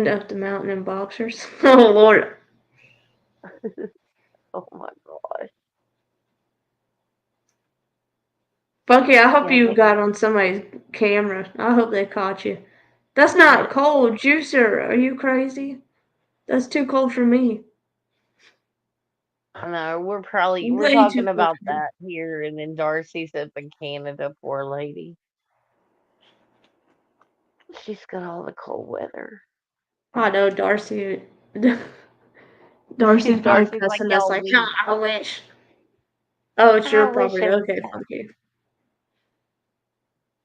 up the mountain in boxers. Oh Lord. oh my gosh. Funky, I hope Yeah, you they, got on somebody's camera. I hope they caught you. That's not cold, Juicer. Are you crazy? That's too cold for me. I know we're Way too talking cold about for me. that here, and then Darcy's up in Canada, poor lady. She's got all the cold weather. I know Darcy. Darcy's probably Darcy's like, cussing us y'all like, weak. I wish. Oh, it's I your wish property. it was Okay, that. Funky.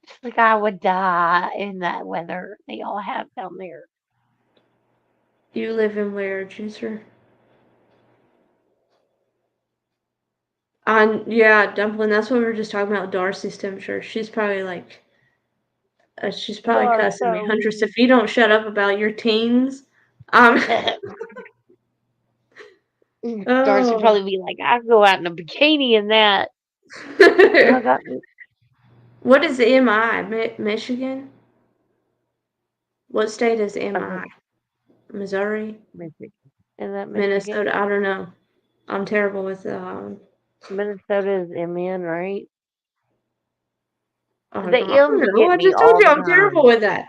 She's like, I would die in that weather they all have down there. You live in where, Juicer? Yeah, Dumpling. That's what we were just talking about. Darcy's temperature. She's probably Dark cussing me, so Huntress. weak. If you don't shut up about your teens, um, Darcy oh, probably be like, I go out in a bikini in that. I got What is MI? Michigan? What state is of MI? Missouri? Michigan. Is that Michigan? Minnesota? I don't know. I'm terrible with Minnesota is MN, right? I The don't M's know. get I me just told all you the I'm terrible time. with that.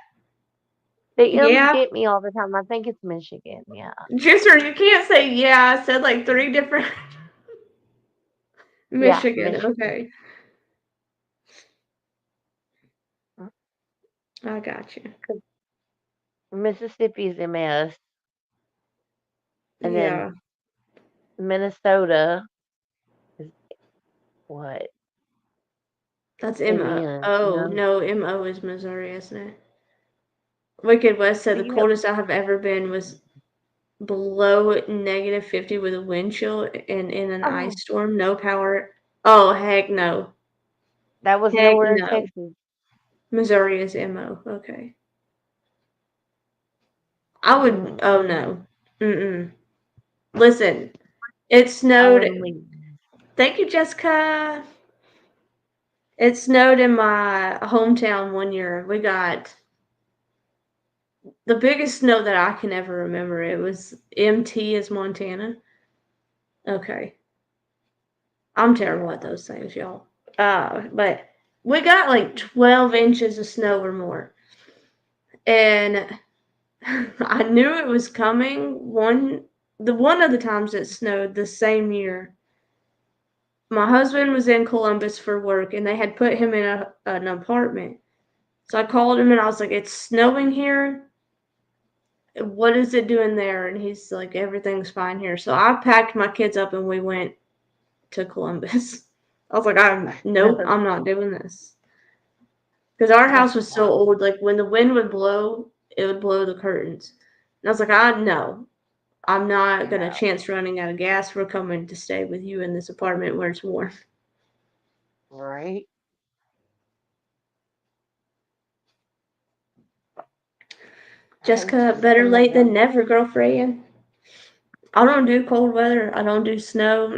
The M's Yeah, get me all the time. I think it's Michigan. Yeah. Jisser, you can't say yeah. I said like three different Yeah, Michigan. Michigan. Okay, I got you. 'Cause Mississippi's MS, and then Yeah, Minnesota is what? that's MO. MN. Oh No. no, MO is Missouri, isn't it? Wicked West said Do the you have? coldest I have ever been was below -50 with a wind chill and in an ice Oh, storm. No power. Oh heck no. that was Heck nowhere in no. Texas. Missouri is MO. Okay. I would. Oh Mm-mm. no. Mm-mm. Listen, it I snowed. wouldn't leave. Thank you, Jessica. It snowed in my hometown one year. We got the biggest snow that I can ever remember. It was MT as Montana. Okay. I'm terrible at Yeah. those things, y'all. But we got like 12 inches of snow or more. And I knew it was coming. One of the times it snowed the same year, my husband was in Columbus for work and they had put him in an apartment. So I called him and I was like, "It's snowing here. What is it doing there?" And he's like, "Everything's fine here." So I packed my kids up and we went to Columbus. I was like, nope, I'm not doing this. Because our house That's was so wild. old, like when the wind would blow, it would blow the curtains. And I was like, no, I'm not gonna No. chance running out of gas. We're coming to stay with you in this apartment where it's warm. Right? It's Jessica, just better some of late than them. never, girlfriend. I don't do cold weather. I don't do snow.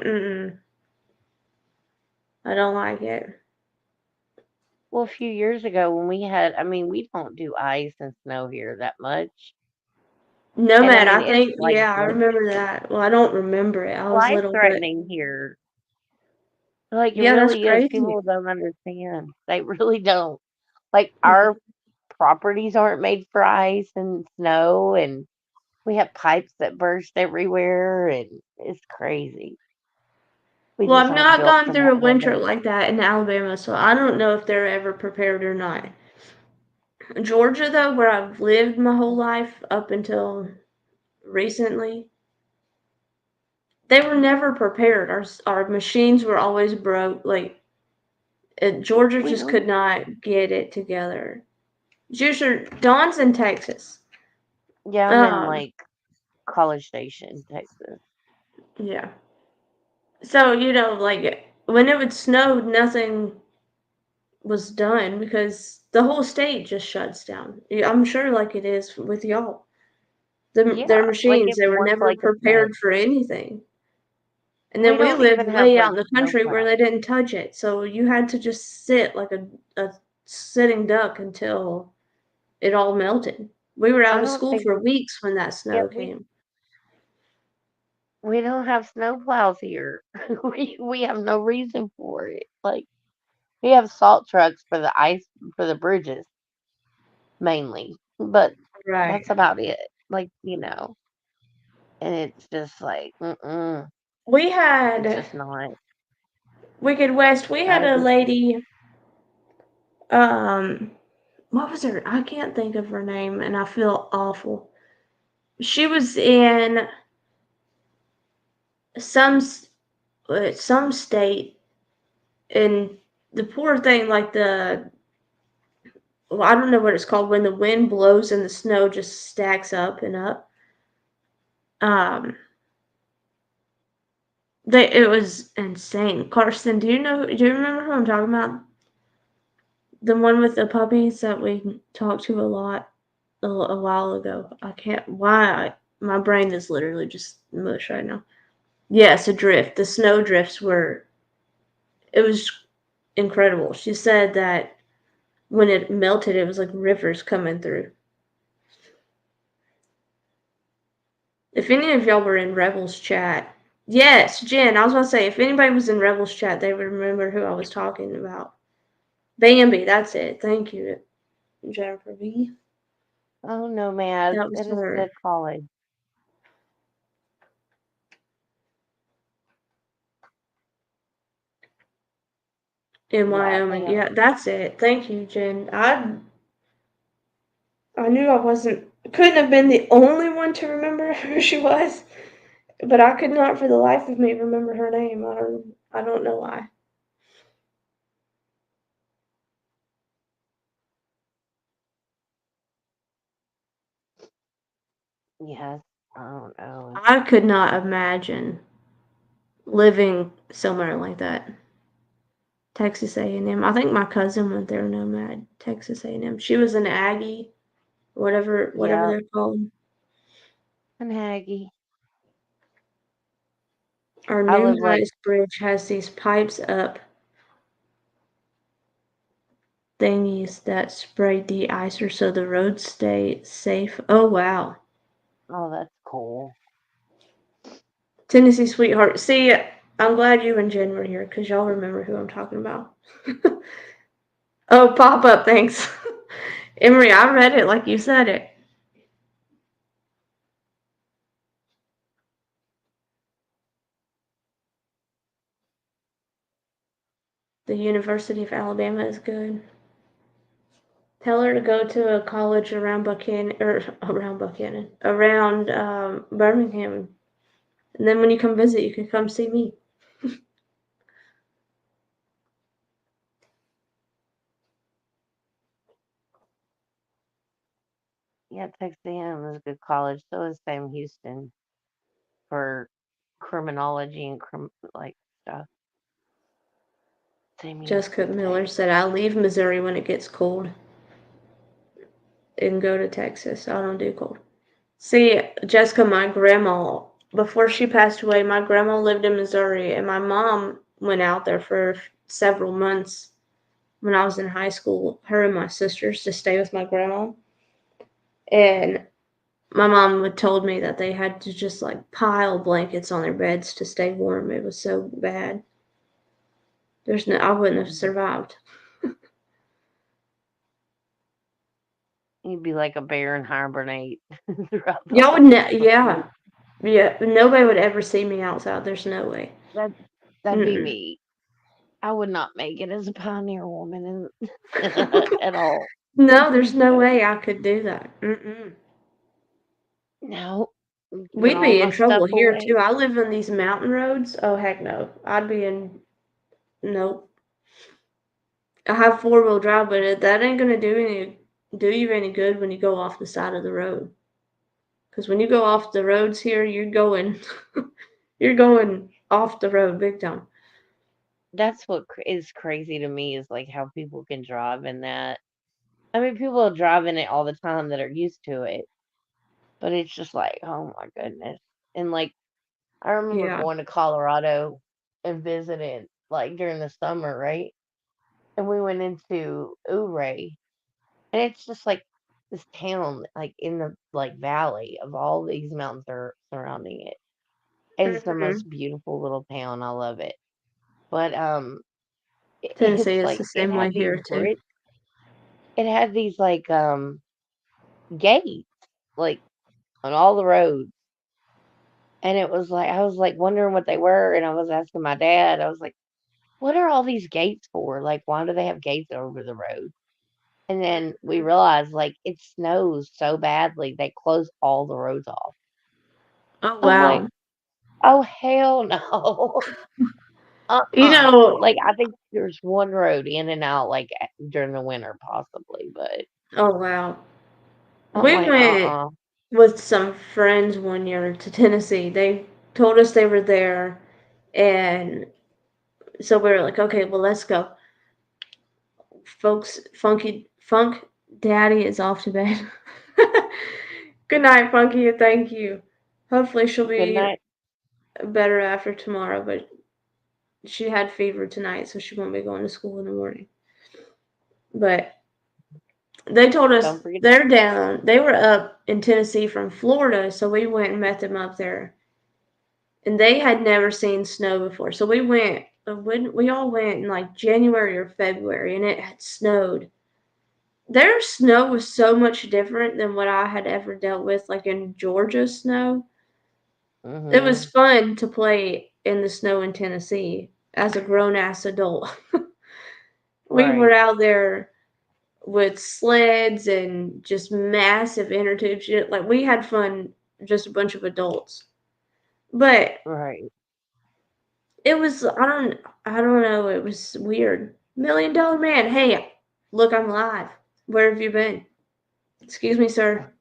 I don't like it. Well, a few years ago when we had, I mean, we don't do ice and snow here that much. And I Nomad, mean, I it's think, like yeah, I remember that. Well, I don't remember it. I was life little, but threatening here. Like, it yeah, that's really is. crazy. People don't understand. They really don't. Like, our properties aren't made for ice and snow, and we have pipes that burst everywhere, and it's crazy. We Well, just I've aren't not built gone for through that a winter weather. like that in Alabama, so I don't know if they're ever prepared or not. Georgia, though, where I've lived my whole life up until recently, they were never prepared. Our machines were always broke. Like Georgia We just don't. could not get it together. Georgia, Dawn's in Texas. Yeah, I'm in Um, like College Station, Texas. yeah. So like when it would snow, nothing was done because the whole state just shuts down. I'm sure, like it is with y'all. Yeah, Their like machines, it's they were worse never like a snake. prepared for anything. And We then we don't lived even have way out like in the snow country where plows. they didn't touch it. So you had to just sit like a sitting duck until it all melted. We were out I of don't school think for weeks when that yeah, snow came. we don't have snow plows here. We have no reason for it. Like we have salt trucks for the ice for the bridges mainly, but Right. that's about it. Like, you know, and it's just like, mm-mm, We it's had just not. Wicked West. We I had a just, lady. Um, what was her? I can't think of her name, and I feel awful. She was in some some state, and the poor thing, like well, I don't know what it's called when the wind blows and the snow just stacks up and up. Um, it was insane. Carson, Do you remember who I'm talking about? The one with the puppies that we talked to a lot a while ago. I can't. My brain is literally just mush right now. Yes, a drift. The snow drifts were It was incredible. She said that when it melted, it was like rivers coming through. If any of y'all were in Rebels chat, yes, Jen, I was going to say, if anybody was in Rebels chat, they would remember who I was talking about. Bambi, that's it. Thank you, Jennifer B. Oh no, man, That was that is a her good college. in Yeah, Wyoming. they Yeah, are. that's it. Thank you, Jen. I knew I wasn't couldn't have been the only one to remember who she was, but I could not for the life of me remember her name. I don't know why. Yes, I don't know. I could not imagine living somewhere like that. Texas A&M. I think my cousin went there. Nomad Texas A&M. She was an Aggie, whatever Yeah, they're called. and Aggie. Our I new live like highest bridge has these pipes up thingies that spray de-icer so the roads stay safe. Oh wow. oh, that's cool. Tennessee sweetheart. See, I'm glad you and Jen were here because y'all remember who I'm talking about. Oh, pop up, thanks. Emery, I read it like you said it. The University of Alabama is good. Tell her to go to a college around around Birmingham. And then when you come visit, you can come see me. Yeah, Texas A&M is a good college. So is Sam Houston for criminology and like stuff. Sam Jessica Houston Miller State. said, I leave Missouri when it gets cold and go to Texas. I don't do cold. See, Jessica, my grandma, before she passed away, my grandma lived in Missouri, and my mom went out there for several months when I was in high school, her and my sisters, to stay with my grandma. And my mom had told me that they had to just like pile blankets on their beds to stay warm. It was so bad. I wouldn't have Mm. survived. You'd be like a bear and hibernate throughout the Y'all would, whole summer. yeah, yeah. Nobody would ever see me outside. There's no way. That that'd be Mm-mm. me. I would not make it as a pioneer woman at all. No, there's no way I could do that. Mm-mm. No, giving We'd all be in my trouble stuff here away. too. I live on these mountain roads. Oh heck no. I'd be in nope. I have 4-wheel drive, but that ain't gonna do you any good when you go off the side of the road. Because when you go off the roads here, you're going you're going off the road big time. That's what is crazy to me is like how people can drive in that. I mean, people are driving it all the time that are used to it, but it's just like, oh my goodness. And like, I remember Yeah. going to Colorado and visiting like during the summer, right? And we went into Ouray, and it's just like this town, like in the like valley of all these mountains are surrounding it. It's the Hmm. most beautiful little town. I love it. But Tennessee it's is the like it same way had these here too. bridge, it had these like gates like on all the roads, and it was like I was like wondering what they were, and I was asking my dad. I was like, "What are all these gates for? Like, why do they have gates over the road?" And then we realized like it snows so badly they close all the roads off. Oh I'm like, wow. oh hell no. You Uh-uh. know, Like I think there's one road in and out like during the winter possibly, but oh wow. I'm We like, went uh-uh. with some friends one year to Tennessee. They told us they were there, and so we were like, okay, well, let's go. Folks, Funk Daddy is off to bed. Good night, Funky, and thank you. Hopefully, she'll Good be night. better after tomorrow, but she had fever tonight, so she won't be going to school in the morning. But they told us Don't forget. they were up in Tennessee from Florida, so we went and met them up there. And they had never seen snow before. So we went, we all went in like January or February, and it had snowed. Their snow was so much different than what I had ever dealt with, like in Georgia snow. It was Mhm. fun to play in the snow in Tennessee as a grown ass adult. We were Right. out there with sleds and just massive inner tube shit. Like we had fun, just a bunch of adults. But Right. it was I don't know, it was weird. $1 million man, hey, look, I'm alive. Where have you been? Excuse me, sir.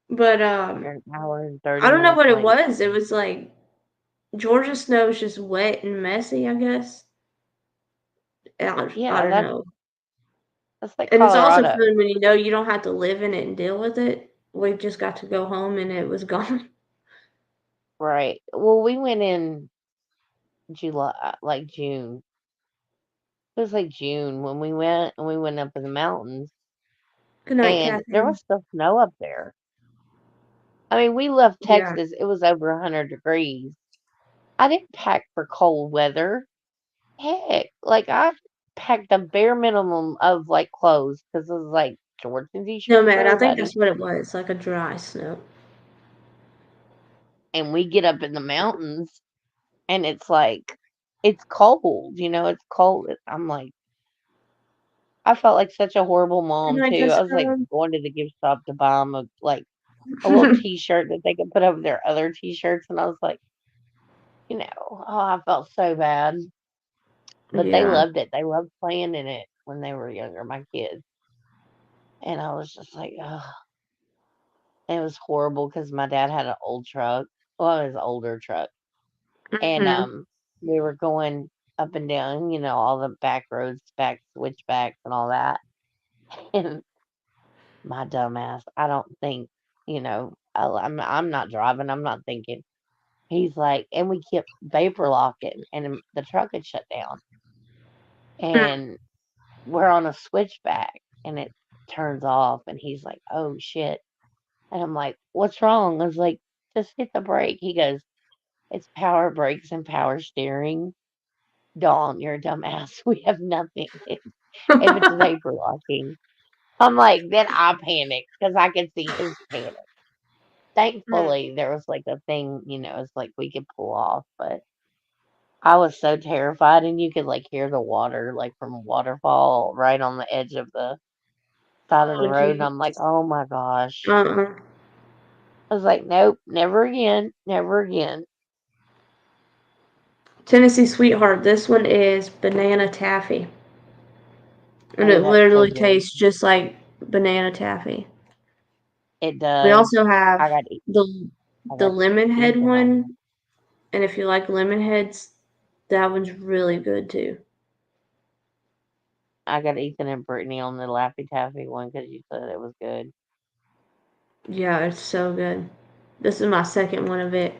But You're an hour and I 30 don't know minutes what it late. was. It was like Georgia snow is just wet and messy, I guess. I Yeah, don't know. that's like And it's also Colorado. fun when you know you don't have to live in it and deal with it. We just got to go home and it was gone. Right. Well, we went in July, like June. It was like June when we went, and we went up in the mountains, Good night, and there Catherine. was still snow up there. I mean, we left Yeah. Texas. It was over 100 degrees. I didn't pack for cold weather. Heck, like I packed a bare minimum of like clothes because it was like shorts and No, t-shirts for man, I think everybody. that's what it was, like a dry snow. And we get up in the mountains, and it's like it's cold. It's cold. I'm like, I felt like such a horrible Good mom night, too. I was like Jessica. going to the gift shop to buy them a little T-shirt that they could put over their other T-shirts, and I was like, I felt so bad. But they Yeah. loved it. They loved playing in it when they were younger, my kids. And I was just like, oh, it was horrible because my dad had an old truck. Well, it was an older truck, and Hmm. we were going up and down, all the back roads, back switchbacks, and all that. And my dumbass, I don't think, I'm not driving. I'm not thinking. He's like, and we kept vapor locking, and the truck had shut down, and we're on a switchback, and it turns off, and he's like, "Oh shit!" And I'm like, "What's wrong?" I was like, "Just hit the brake." He goes, "It's power brakes and power steering." Dawn, you're a dumbass. We have nothing. If it's vapor locking, I'm like, then I panicked because I could see his panic. Thankfully, there was like a thing, it's like we could pull off, but I was so terrified, and you could like hear the water like from a waterfall right on the edge of the side of the Oh, road, and geez. I'm like, "Oh my gosh." Uh-uh. I was like, "Nope, never again, never again." Tennessee Sweetheart. This one is banana taffy. And Oh, it that's so literally good. tastes just like banana taffy. It We does. also have I got to I the got lemon head Ethan on one. that. And if you like lemon heads, that one's really good too. I got Ethan and Brittany on the Laffy Taffy one because you said it was good. Yeah, it's so good. This is my second one of it.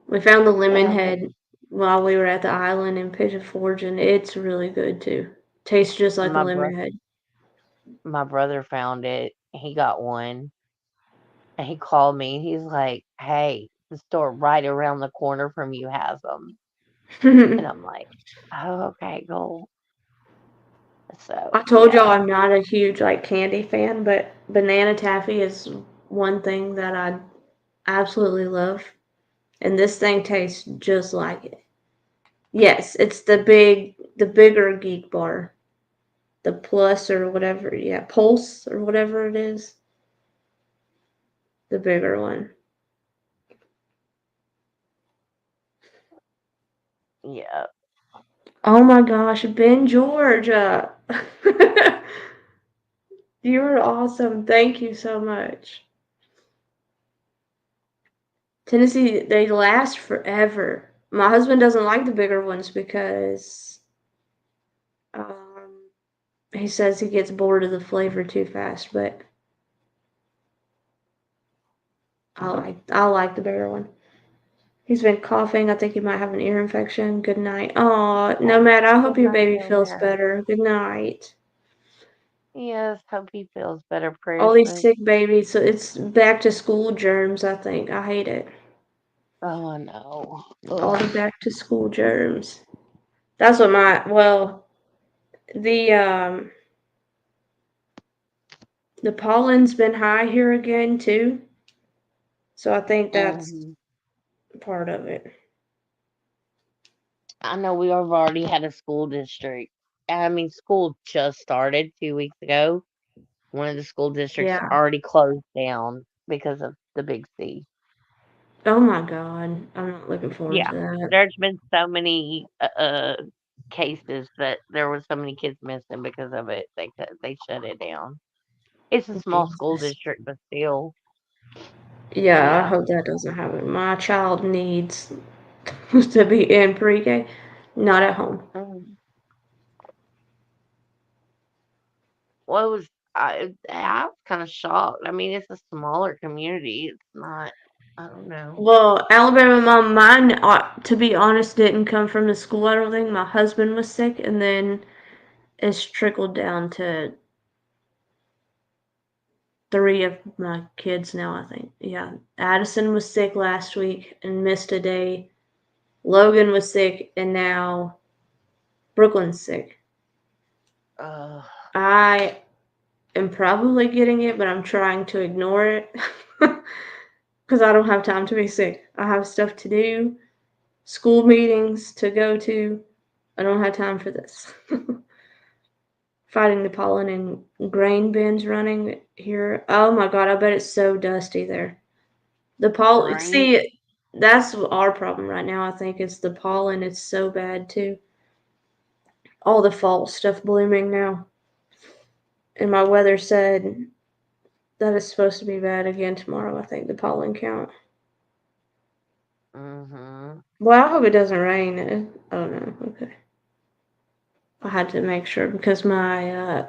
We found the lemon Yeah, head while we were at the island in Pigeon Forge, and it's really good too. Tastes just like a my lemon bro- head. my brother found it. He got one, and he called me. He's like, "Hey, the store right around the corner from you has them," and I'm like, "Oh, okay, cool." I So told y'all yeah, I'm not a huge like candy fan, but banana taffy is one thing that I absolutely love, and this thing tastes just like it. Yes, it's the bigger geek bar, the plus or whatever, yeah, pulse or whatever it is, the bigger one. yeah. Oh my gosh, Ben George, you're awesome. Thank you so much. Tennessee, they last forever. My husband doesn't like the bigger ones because um, he says he gets bored of the flavor too fast, but I like the bigger one. He's been coughing. I think he might have an ear infection. Good night. Oh, no, Matt, I hope Good your night, baby feels Nomad. better. Good night. Yes, hope he feels better. All Prayers these for. sick babies. So it's back to school germs, I think. I hate it. Oh no. All the Ugh. back to school germs. That's what the the pollen's been high here again too. So I think that's Hmm. part of it. I know we have already had a school district. I mean, school just started 2 weeks ago. One of the school districts Yeah. already closed down because of the big C. Oh my God. I'm not looking forward Yeah, to that. there's been so many cases that there was so many kids missing because of it. They shut it down. It's a small school Jesus. district, but still, Yeah, I yeah. hope that doesn't happen. My child needs to be in pre-K, not at home. Mm. Well, it was I was kind of shocked. I mean, it's a smaller community. It's not. I don't know. Well, Alabama mom, mine, to be honest, didn't come from the school. I don't think my husband was sick, and then it's trickled down to three of my kids now. I think. Yeah, Addison was sick last week and missed a day. Logan was sick, and now Brooklyn's sick. Uh, I am probably getting it, but I'm trying to ignore it because I don't have time to be sick. I have stuff to do, school meetings to go to. I don't have time for this. Fighting the pollen and grain bins running here. Oh my God, I bet it's so dusty there. The pollen, right. see, that's our problem right now. I think it's the pollen. It's so bad too. All the fall stuff blooming now. And my weather said that it's supposed to be bad again tomorrow, I think, the pollen count. Mhm. Well, I hope it doesn't rain. I don't know. Okay. I had to make sure because my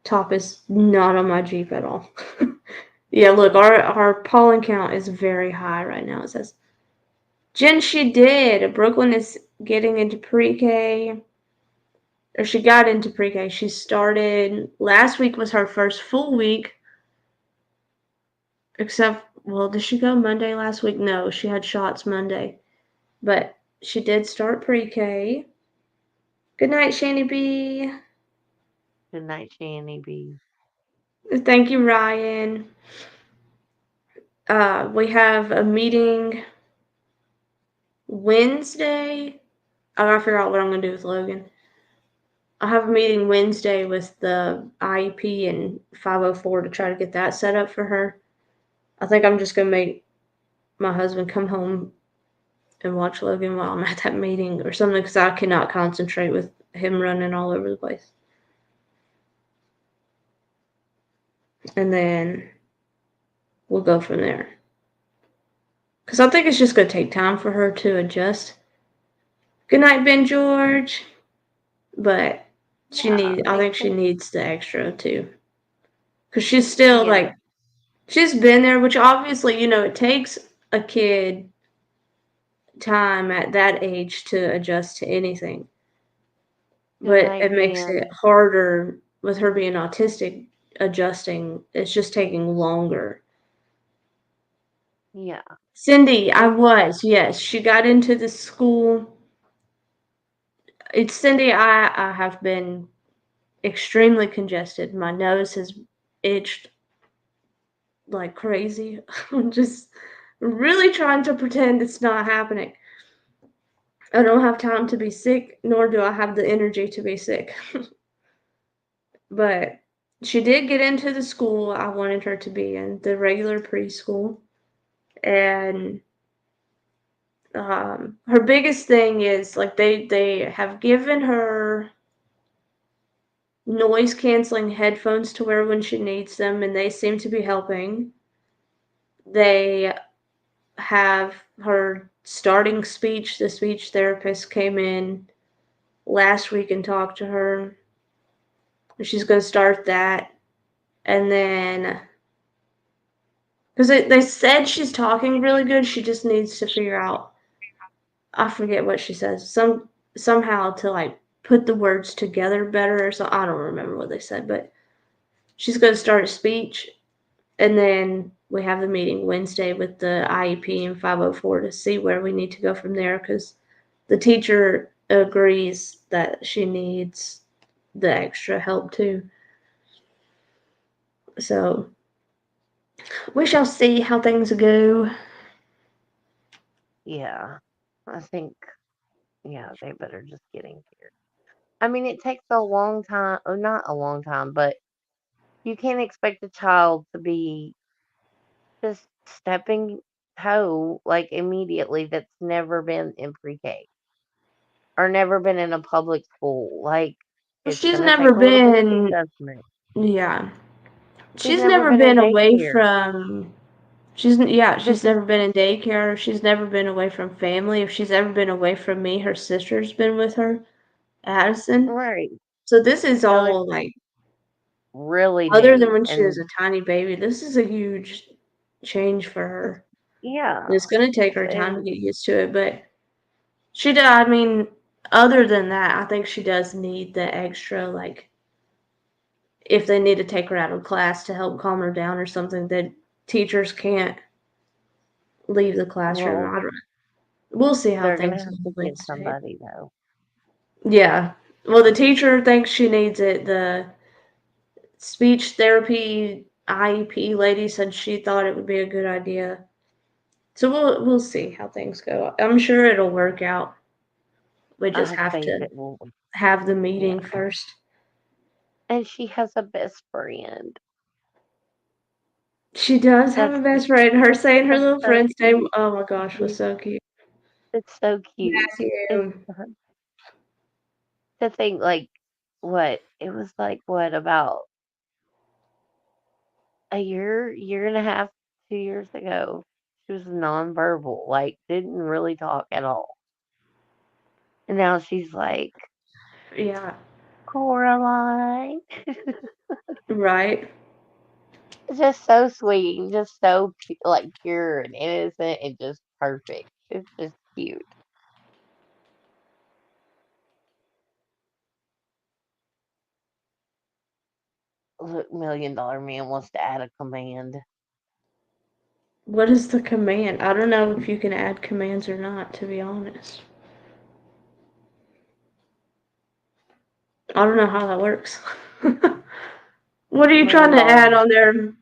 top is not on my Jeep at all. Yeah, look, our pollen count is very high right now. It says Jen, she did. Brooklyn is getting into pre-K, or she got into pre-K. She started last week was her first full week, except well, did she go Monday last week? No, she had shots Monday, but she did start pre-K. Good night, Shani B. Good night, Shanny B. Thank you, Ryan. We have a meeting Wednesday. I gotta figure out what I'm gonna do with Logan. I have a meeting Wednesday with the IEP and 504 to try to get that set up for her. I think I'm just gonna make my husband come home and watch Logan while I'm at that meeting or something because I cannot concentrate with him running all over the place. And then we'll go from there. Because I think it's just gonna take time for her to adjust. Good night, Ben George. But Yeah, I it think she takes. needs the extra too. Because she's still Yeah, like, she's been there, which obviously, it takes a kid time at that age to adjust to anything. good But night, it makes it Ben. harder with her being autistic, adjusting. It's just taking longer. Yeah, Cindy, I it's was, yes. She got into the school. It's Cindy, I have been extremely congested. My nose has itched like crazy. I'm just really trying to pretend it's not happening. I don't have time to be sick, nor do I have the energy to be sick. But she did get into the school I wanted her to be in, the regular preschool. And her biggest thing is like they have given her noise canceling headphones to wear when she needs them, and they seem to be helping. They have her starting speech. The speech therapist came in last week and talked to her. She's going to start that. And then Because they said she's talking really good. She just needs to figure out. I forget what she says. Somehow to like put the words together better or so. I don't remember what they said, but she's going to start a speech, and then we have the meeting Wednesday with the IEP and 504 to see where we need to go from there. Because the teacher agrees that she needs the extra help too. So we shall see how things go. Yeah. I think, yeah, they better just get in here. I mean, it takes a long time, or not a long time, but you can't expect a child to be just stepping toe like immediately that's never been in pre-K or never been in a public school. Like, it's She's gonna take never a little bit of been, adjustment. yeah. She's She's never never been in been away daycare. from. This She's is never been in daycare. She's never been away from family. If she's ever been away from me, her sister's been with her, Addison. right. So this is So it's all like really other than new. when she was And a tiny baby. This is a huge change for it's, her. yeah. And it's gonna take her time to And get used to it, but she does. I mean, other than that, I think she does need the extra like if they need to take her out of class to help calm her down or something that teachers can't leave the classroom. well, We'll see how they're gonna things have go to get Wednesday. somebody though. Yeah. Well, the teacher thinks she needs it. The speech therapy IEP lady said she thought it would be a good idea. So we'll see how things go. I'm sure it'll work out. We I just have have faith to it will. have the Yeah. meeting first. And she has a best friend. She does have That's a best friend. Her saying her that's little so friend's name, cute. oh my gosh, was Mhm. so cute. It's so cute. It's Matthew. to think like what it was like what about a year and a half, 2 years ago. She was nonverbal, like didn't really talk at all. And now she's like Yeah, Coraline. right. Just so sweet and just so like pure and innocent and just perfect. It's just cute. Look, $1 million man wants to add a command. What is the command? I don't know if you can add commands or not, to be honest. I don't know how that works. What are you trying Million to dollar add on there,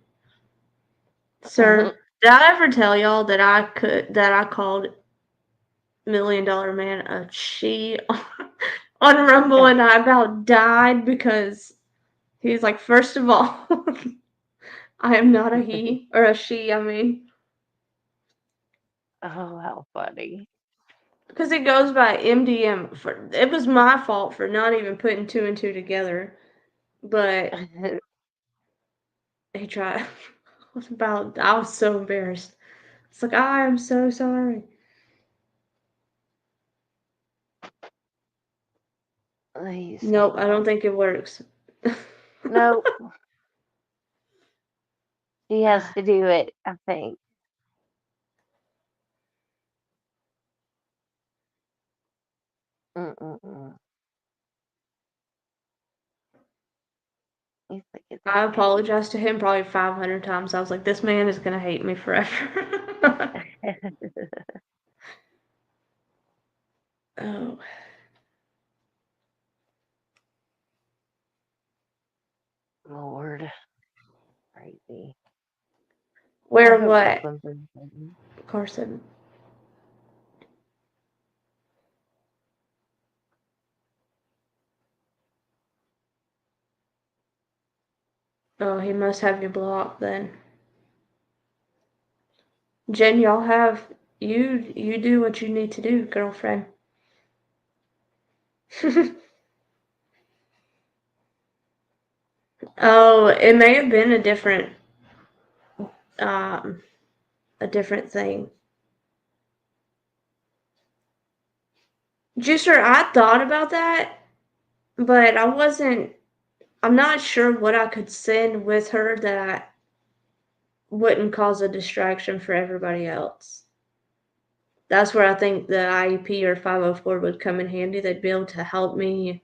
sir? Did I ever tell y'all that I called $1 million Man a she on Rumble and I about died because he's like, first of all, I am not a he or a she, I mean. Oh, how funny. Because it goes by MDM. It was my fault for not even putting two and two together, but he tried. I was so embarrassed. It's like I am so sorry. He's so Nope, I don't dumb. think it works. No, she has to do it, I think. Mm-mm-mm. He's like, it's I okay. apologized to him probably 500 times. I was like, this man is gonna hate me forever. Oh, Lord, crazy. I where hope what? Brooklyn's in heaven. Carson. Oh, he must have you blocked then. Jen, y'all have you do what you need to do, girlfriend. Oh, it may have been um a different thing. Juicer, I thought about that, but I'm not sure what I could send with her that wouldn't cause a distraction for everybody else. That's where I think the IEP or 504 would come in handy. They'd be able to help me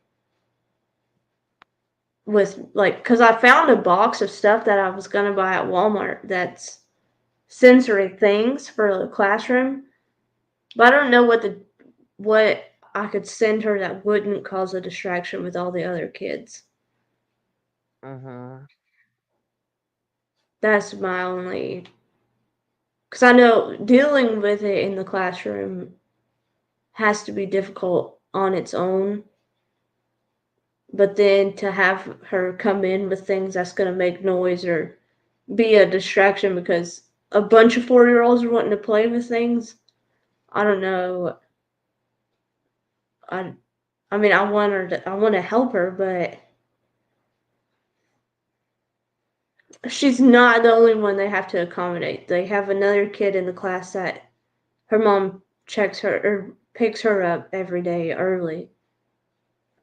with, like, because I found a box of stuff that I was going to buy at Walmart that's sensory things for the classroom, but I don't know what I could send her that wouldn't cause a distraction with all the other kids. Mhm. That's my only, because I know dealing with it in the classroom has to be difficult on its own, but then to have her come in with things that's going to make noise or be a distraction because a bunch of 4-year-olds are wanting to play with things. I don't know. I I mean, I want to help her, but she's not the only one they have to accommodate. They have another kid in the class that her mom checks her or picks her up every day early.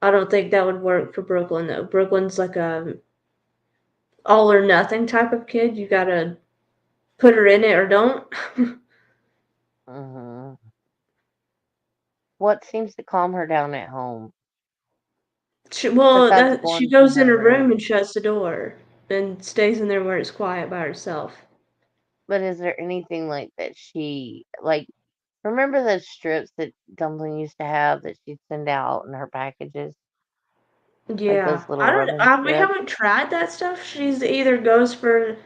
I don't think that would work for Brooklyn though. Brooklyn's like a all or nothing type of kid. You gotta put her in it or don't. Mhm. What seems to calm her down at home besides She going to goes in her her room and room? shuts the door and stays in there where it's quiet by herself. But is there anything like that she like? Remember those strips that Dumpling used to have that she'd send out in her packages, like Yeah, those little rubbing we strips? haven't tried that stuff. She's either goes for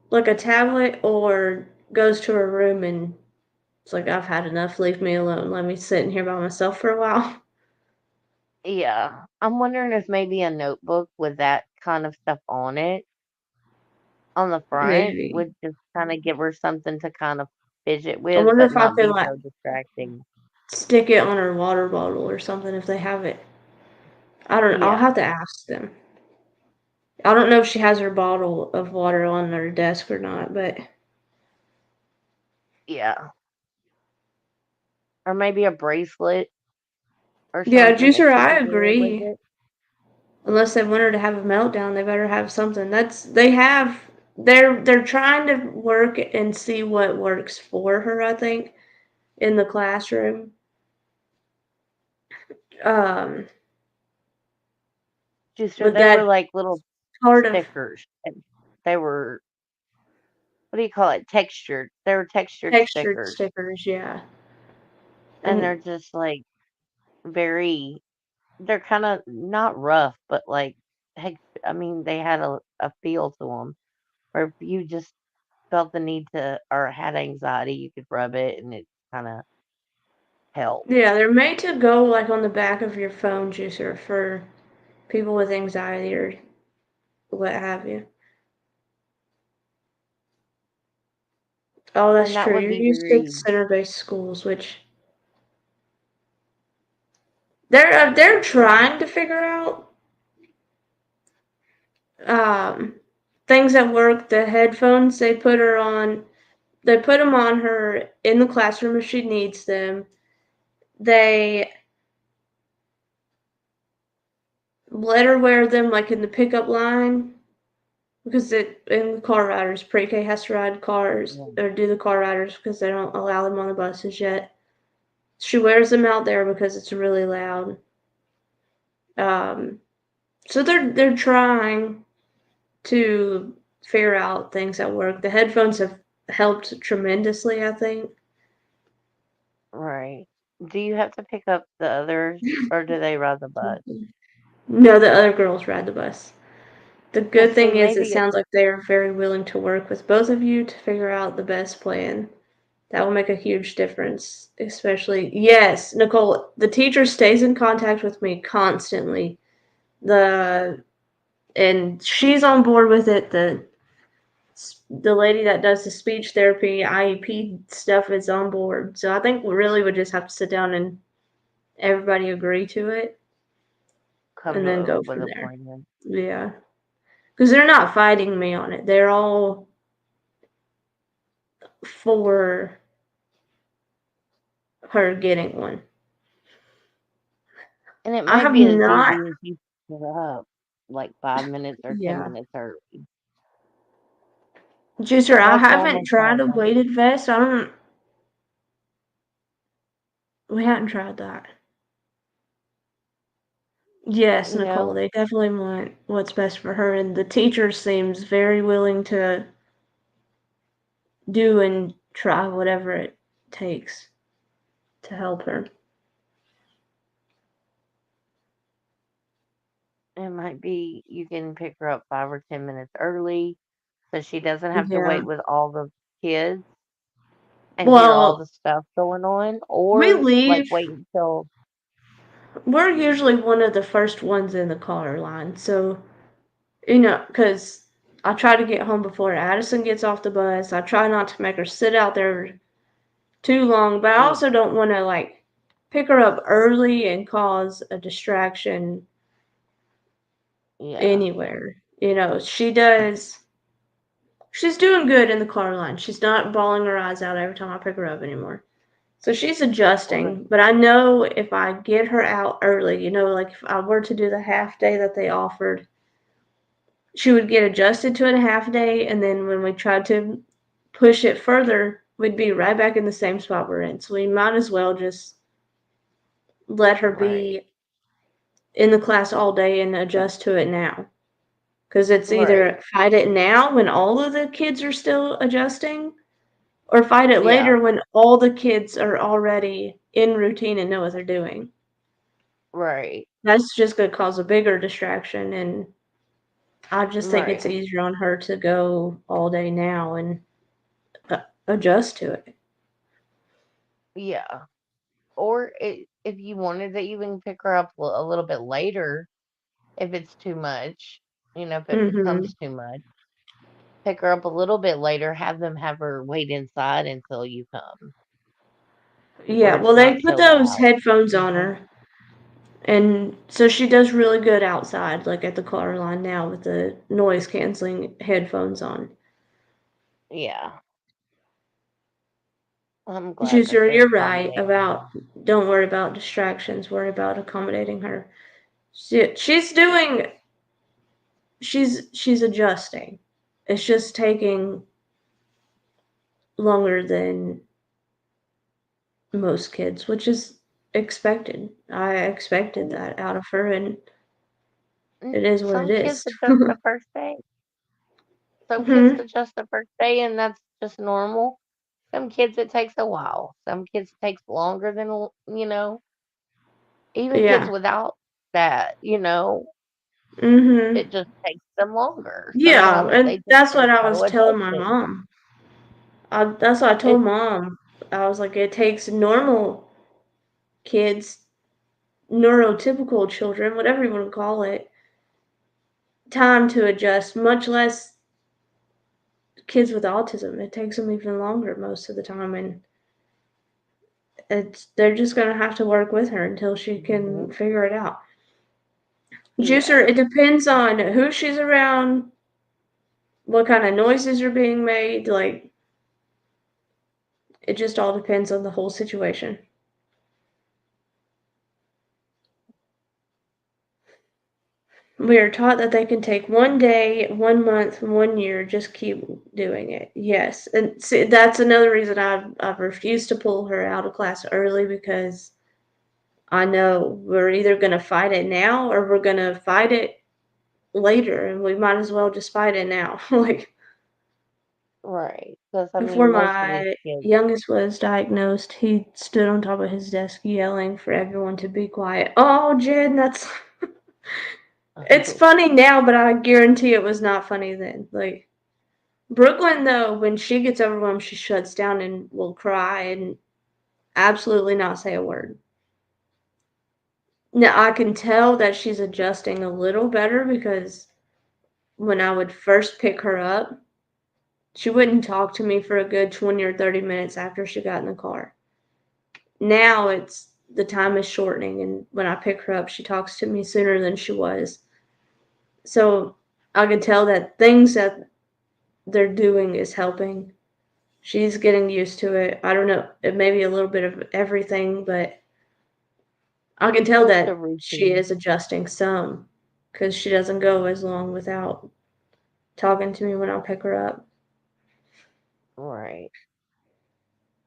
like a tablet or goes to her room and it's like, I've had enough. Leave me alone. Let me sit in here by myself for a while. Yeah, I'm wondering if maybe a notebook with that kind of stuff on it on the front Maybe. would just kind of give her something to kind of fidget I with, wonder but if I not could be like so distracting. stick it on her water bottle or something if they have it. I don't. I'll Yeah, have to ask them. I don't know if she has her bottle of water on her desk or not, but yeah, or maybe a bracelet or yeah, something that Juicer, she I could wear with agree. it. Unless they want her to have a meltdown, they better have something. They're trying to work and see what works for her, I think, in the classroom. Um, Just so but they were that like little part of stickers, and they were, what do you call it? Textured. They were textured textured stickers, stickers, yeah. and And they're just like very. They're kind of not rough, but like, heck, I mean, they had a feel to them. Or if you just felt the need to or had anxiety, you could rub it, and it kind of helped. yeah, they're made to go like on the back of your phone juicer for people with anxiety or what have you. Oh, that's And that true. would You're be used to very. center-based schools, which they're trying to figure out um, things that work. The headphones they put them on her in the classroom if she needs them. They let her wear them like in the pickup line because it in the car riders pre-K has to ride cars Yeah. or do the car riders because they don't allow them on the buses yet. She wears them out there because it's really loud. Um, so they're trying to figure out things that work. The headphones have helped tremendously, I think. Right. Do you have to pick up the others, or do they ride the bus? No, the other girls ride the bus. The Well, good see, thing is it maybe sounds like they are very willing to work with both of you to figure out the best plan. That will make a huge difference, especially yes, Nicole, the teacher stays in contact with me constantly. The and she's on board with it. The lady that does the speech therapy IEP stuff is on board. So I think we really would just have to sit down and everybody agree to it come and to then go with from a there. plan. Yeah. Because they're not fighting me on it. They're all for her getting one. And it I might have be as not, easy as you get up like 5 minutes or 10 yeah. minutes early. Juicer, I That's the haven't only tried a problem. weighted vest. I don't. We hadn't tried that. Yes, Nicole, No, they definitely want what's best for her, and the teacher seems very willing to do and try whatever it takes to help her. it might be you can pick her up 5 or 10 minutes early so she doesn't have to Yeah. wait with all the kids and hear all Well, the stuff going on, we or like leave. wait until, We're usually one of the first ones in the car line, so because I try to get home before Addison gets off the bus. I try not to make her sit out there too long, but I yeah, also don't want to like pick her up early and cause a distraction yeah, anywhere. She's doing good in the car line. She's not bawling her eyes out every time I pick her up anymore. So she's well, adjusting, but I know if I get her out early, like if I were to do the half day that they offered, she would get adjusted to a half day, and then when we tried to push it further, we'd be right back in the same spot we're in. So we might as well just let her right, be in the class all day and adjust to it now. Because it's right, either fight it now when all of the kids are still adjusting, or fight it yeah, later when all the kids are already in routine and know what they're doing. right, That's just going to cause a bigger distraction. And I just think it's right, easier on her to go all day now and adjust to it. yeah. Or if you wanted to even pick her up a little bit later, if it's too much, if it Hmm. becomes too much, pick her up a little bit later, have her wait inside until you come, where Yeah, well, it's they not put so those loud. headphones on her, and so she does really good outside, like at the car line now with the noise canceling headphones on. Yeah, I'm glad that Juicer, they're you're right accommodating about don't worry about distractions, worry about accommodating her. She's doing she's adjusting. It's just taking longer than most kids, which is expected. I expected her. that out of her, and And it is what it some kids is. adjust the first day. Some kids Hmm. adjust the first day, and that's just normal. Some kids it takes a while. Some kids it takes longer than even kids Yeah. without that. Hmm. It just takes them longer. Yeah, Sometimes they and just that's what take I was no telling my adjusting. mom. That's what I It told mom. I was like, it takes normal kids, neurotypical children, whatever you want to call it, time to adjust, much less kids with autism. It takes them even longer most of the time, and they're just gonna have to work with her until she can figure it out. Juicer, yeah, it depends on who she's around, what kind of noises are being made. Like, it just all depends on the whole situation. We are taught that they can take 1 day, 1 month, 1 year, just keep doing it. Yes. And see, that's another reason I've refused to pull her out of class early because I know we're either going to fight it now or we're going to fight it later. And we might as well just fight it now. Like, right. Because I before mean, most of these my kids. youngest was diagnosed, he stood on top of his desk yelling for everyone to be quiet. Oh, Jen, that's. It's funny now, but I guarantee it was not funny then. Like, Brooklyn, though, when she gets overwhelmed, she shuts down and will cry and absolutely not say a word. Now, I can tell that she's adjusting a little better because when I would first pick her up, she wouldn't talk to me for a good 20 or 30 minutes after she got in the car. Now it's the time is shortening, and when I pick her up, she talks to me sooner than she was. So I can tell that things that they're doing is helping. She's getting used to it. I don't know, it may be a little bit of everything, but I can tell Just a that she routine. is adjusting some because she doesn't go as long without talking to me when I pick her up. Right.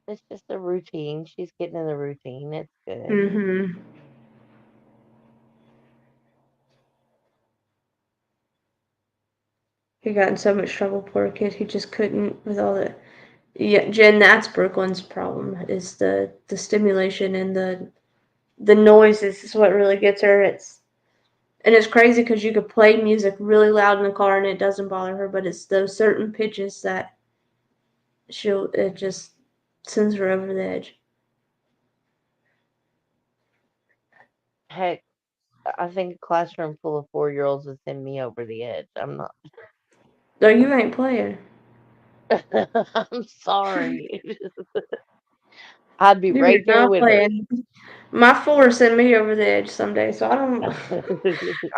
It's just a routine. She's getting in the routine. It's good. Mm-hmm. He got in so much trouble, poor kid. He just couldn't with all the. Yeah, Jen. That's Brooklyn's problem. Is the stimulation and the noises is what really gets her. It's crazy because you could play music really loud in the car and it doesn't bother her, but it's those certain pitches that it just sends her over the edge. Heck, I think a classroom full of 4-year-olds would send me over the edge. I'm not. No, you ain't playing. I'm sorry. I'd be You are right there not with her. playing. My four send me over the edge someday, so I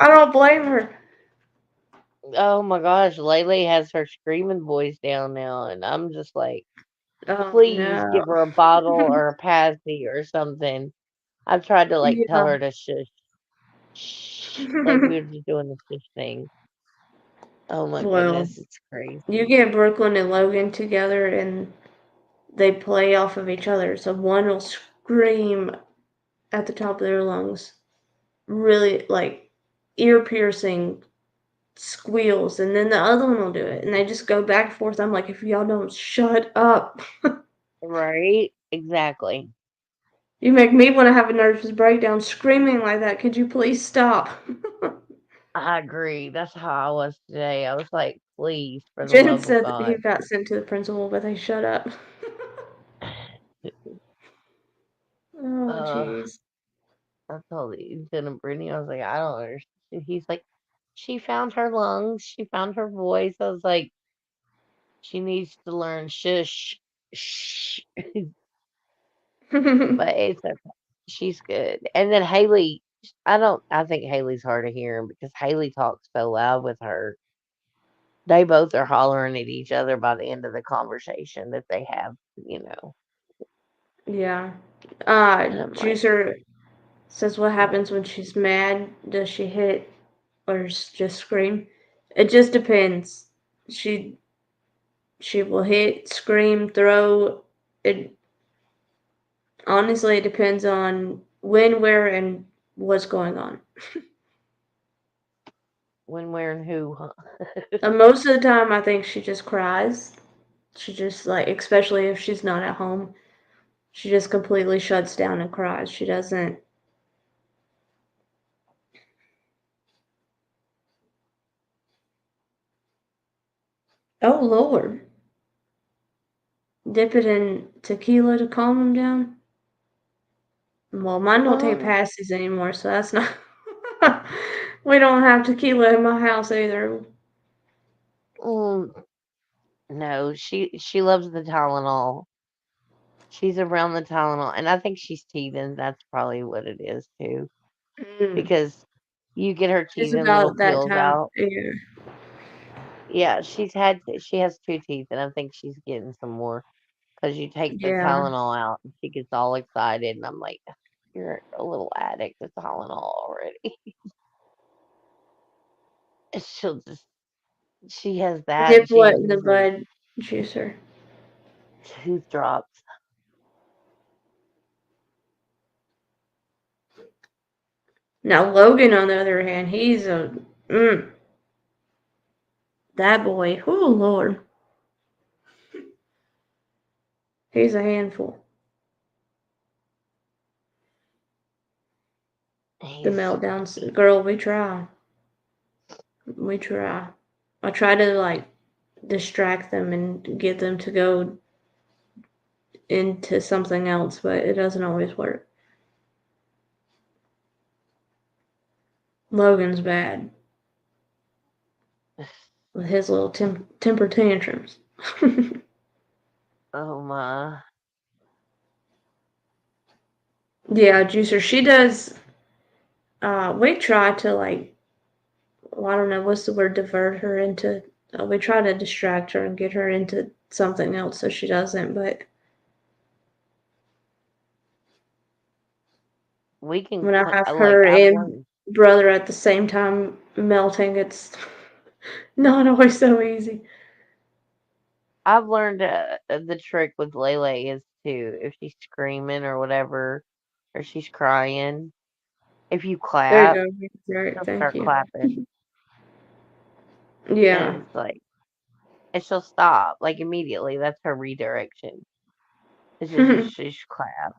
don't blame her. Oh my gosh, Lele has her screaming voice down now, and I'm just like, Oh please no. give her a bottle or a passy or something. I've tried to like tell Yeah. her to shush, shh, like we were just doing the shush thing. Oh my Well, goodness, it's you crazy. get Brooklyn and Logan together and they play off of each other. So one will scream at the top of their lungs, really like ear piercing squeals, and then the other one will do it. And they just go back and forth. I'm like, if y'all don't shut up, Right? Exactly. you make me want to have a nervous breakdown screaming like that. Could you please stop? I agree. That's how I was today. I was like, please, for the Jen love of said he God. got sent to the principal, but they shut up. Oh, Uh, jeez. I told Lieutenant Brittany, I was like, I don't understand. He's like, she found her lungs, she found her voice. I was like, she needs to learn shush, shh. But it's okay. She's good. And then Haley, I think Haley's hard of hearing because Haley talks so loud with her. They both are hollering at each other by the end of the conversation that they have. Yeah. And I'm like, Juicer says what what? happens when she's mad. Does she hit or just scream? It just depends. She she will hit, scream, throw. It honestly it depends on when, where, and what's going on. When, where, and who, huh? And most of the time, I think she just cries. She just like, especially if she's not at home, she just completely shuts down and cries. She doesn't. Oh Lord, dip it in tequila to calm him down. Well, mine don't take Um, passes anymore, so that's not. We don't have tequila in my house either. mm, no, she loves the Tylenol. She's around the Tylenol, and I think she's teething. That's probably what it is too, Mm. because you get her It's teething little about that pills time. out. Yeah. Yeah, she has 2 teeth, and I think she's getting some more because you take the Yeah. Tylenol out, and she gets all excited, and I'm like, you're a little addict to Tylenol already. And she has that, Dip and she what in the uses the bud juicer? tooth drops. Now Logan, on the other hand, he's a that boy. Oh Lord, he's a handful. The He's meltdowns, girl. We try. We try. I try to like distract them and get them to go into something else, but it doesn't always work. Logan's bad with his little temper tantrums. oh my. Yeah, Juicer, she does. We try to like, well, I don't know what's the word, divert her into. We try to distract her and get her into something else so she doesn't. But We can when I have like her I've and learned. brother at the same time melting, it's not always so easy. I've learned the trick with Lele is to, if she's screaming or whatever, or she's crying, if you There you clap, go. Right, she'll thank start you. clapping, Yeah. and it's like, and she'll stop like immediately. That's her redirection. It's just she's clap.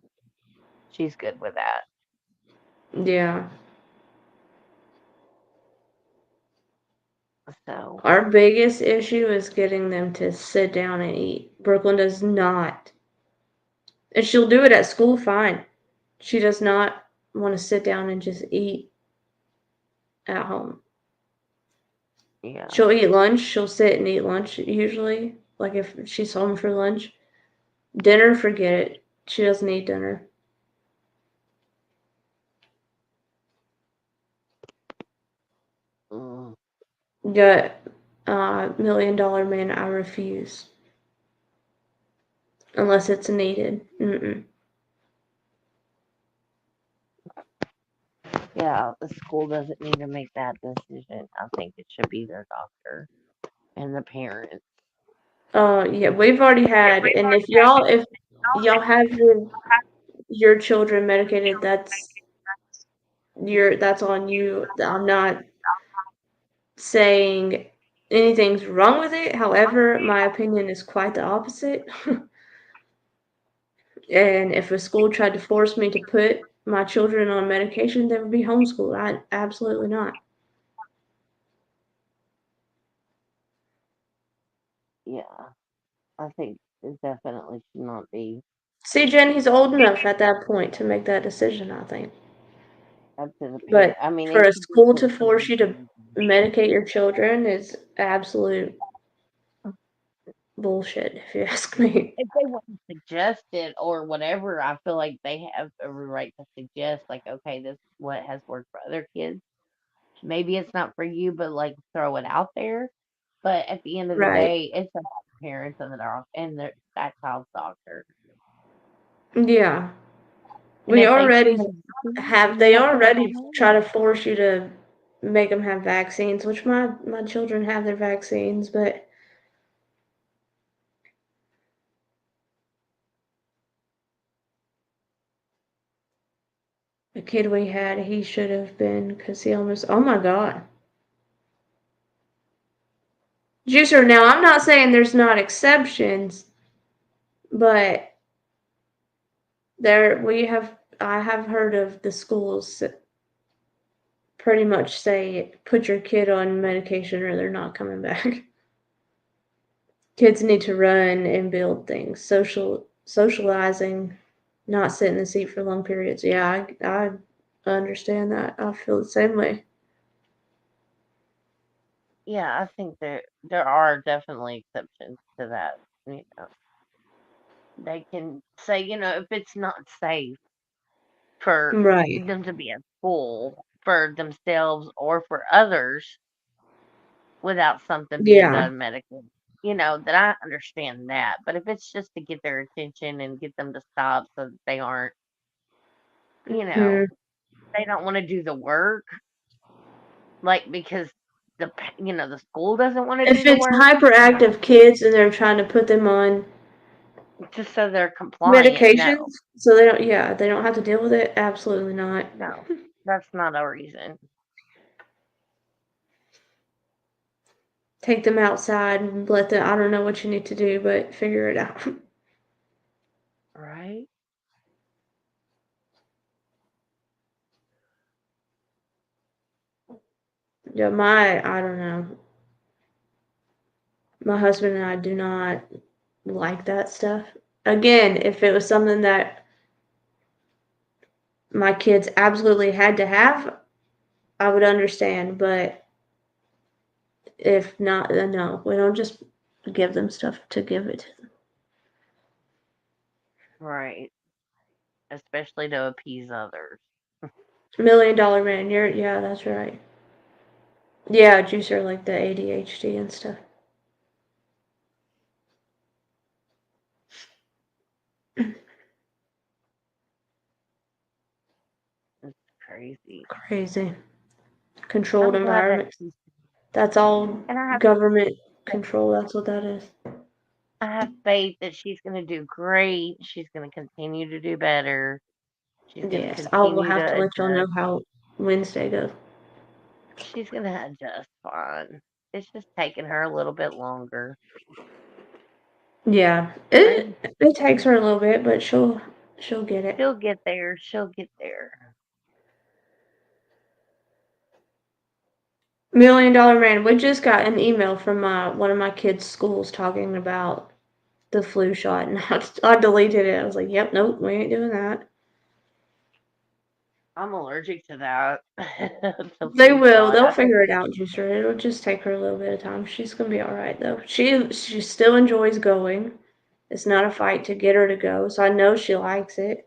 She's good with that. Yeah. So Our biggest issue is getting them to sit down and eat. Brooklyn does not. And she'll do it at school fine. She does not want to sit down and just eat at home. yeah. She'll eat lunch. She'll sit and eat lunch usually. Like if she's home for lunch. Dinner, forget it. She doesn't eat dinner. Mm. Got $1 million man, I refuse. Unless it's needed. Mm-mm. Yeah, the school doesn't need to make that decision. I think it should be their doctor and the parents. Yeah, we've already had, and if y'all have your children medicated, that's on you. I'm not saying anything's wrong with it. However, my opinion is quite the opposite. And if a school tried to force me to put my children on medication, they would be homeschooled. I absolutely not. Yeah, I think it definitely should not be See, Jen, he's old enough at that point to make that decision, I think. up to the parent. But I mean, for it a should be school for to the force parents you to to make the decision. medicate your children is absolute bullshit, if you ask me. If they want to suggest it or whatever, I feel like they have every right to suggest, like, okay, this is what has worked for other kids. Maybe it's not for you, but like throw it out there. But at the end of the Right. day, it's up to the parents and the doc and that child's doctor. Yeah. And We if they choose already not to, have, then they let them go already try home. to force you to make them have vaccines, which my children have their vaccines, but the kid we had, he should have been, because he almost, oh my God. Juicer, now I'm not saying there's not exceptions, but I have heard of the schools that pretty much say put your kid on medication or they're not coming back. Kids need to run and build things, socializing, not sit in the seat for long periods. Yeah, I understand that. I feel the same way. Yeah, I think there are definitely exceptions to that. You know, they can say, if it's not safe for Right. them to be at school for themselves or for others without something being Yeah. done medically. That I understand that. But if it's just to get their attention and get them to stop so that they aren't, you know, Hmm. they don't want to do the work, like because the school doesn't want to do If the it's work, hyperactive kids and they're trying to put them on just so they're compliant. medications No, so they don't have to deal with it, absolutely not. no, that's not a reason, Take them outside and let them, I don't know what you need to do, but figure it out. right? Yeah, I don't know. My husband and I do not like that stuff. Again, if it was something that my kids absolutely had to have, I would understand. But if not, then no. We don't just give them stuff to give it to them. Right. Especially to appease others. $1 million man, yeah, that's right. Yeah, juicer like the ADHD and stuff. It's crazy. Crazy. Controlled I'm glad that environment. she's That's all and I have government to control. That's what that is. I have faith that she's going to do great. She's going to continue to do better. She's going to Yes, I will continue to have to let y'all know adjust. how Wednesday goes. She's going to adjust fine. It's just taking her a little bit longer. Yeah, And it takes her a little bit, but she'll get it. she'll get there. She'll get there. $1 million Man, we just got an email from one of my kids' schools talking about the flu shot, and I deleted it. I was like, "Yep, nope, we ain't doing that." I'm allergic to that. The They flu will. shot. They'll I think figure it out, Juicer. It'll just take her a little bit of time. She's gonna be all right though. She still enjoys going. It's not a fight to get her to go, so I know she likes it.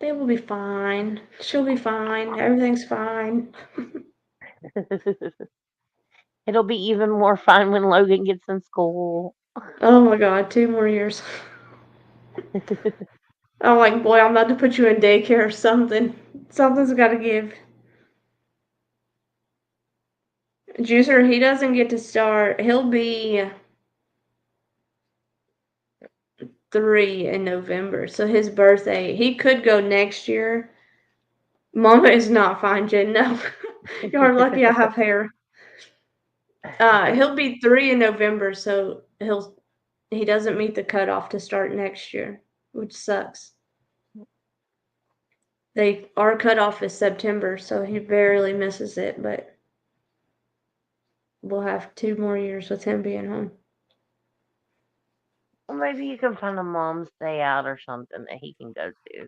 They will be fine. She'll be fine. Everything's fine. it'll be even more fun when Logan gets in school. Oh my God, 2 more years. I'm like, boy, I'm about to put you in daycare or something. Something's got to give. Juicer, he doesn't get to start. He'll be 3 in November, so his birthday. He could go next year. Mama is not fine, Jen. No, you're lucky I have hair. He'll be 3 in November, so he doesn't meet the cutoff to start next year, which sucks. Our cutoff is September, so he barely misses it, but we'll have 2 more years with him being home. Well, maybe you can find a mom's day out or something that he can go to.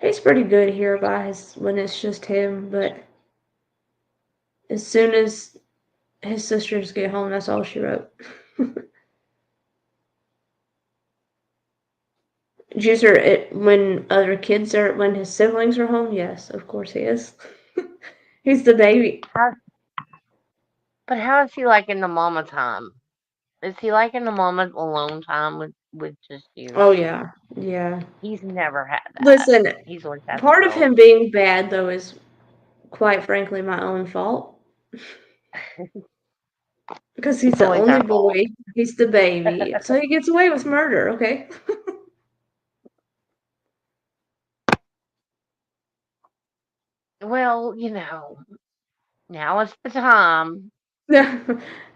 He's pretty good here when it's just him, but as soon as his sisters get home, that's all she wrote. Juicer, when his siblings are home, yes, of course he is. He's the baby. But how is he liking the mama time? Is he liking the mama alone time with just you? Oh yeah, yeah. He's never had that. Listen, He's always had the part of girls. him being bad though is quite frankly my own fault because he's It's the always only our fault. boy. He's the baby, so he gets away with murder. Okay. Well, now is the time. Yeah.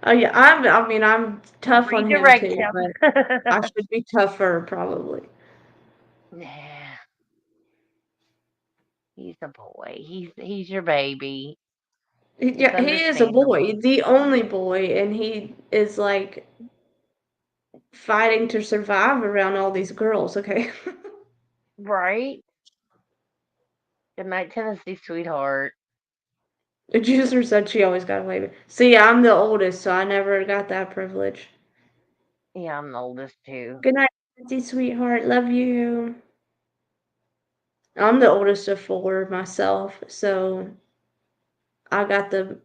Oh yeah. I mean, I'm tough on him Redirect too, but him. I should be tougher probably. Nah, he's a boy. He's your baby. It's Yeah, he is a boy, understandable. the only boy, and he is like fighting to survive around all these girls. Okay. Right? Good night, Tennessee, sweetheart. The juicer said she always got away with. See, I'm the oldest, so I never got that privilege. Yeah, I'm the oldest too. Good night, Nancy, sweetheart. Love you. I'm the oldest of 4 myself, so I got the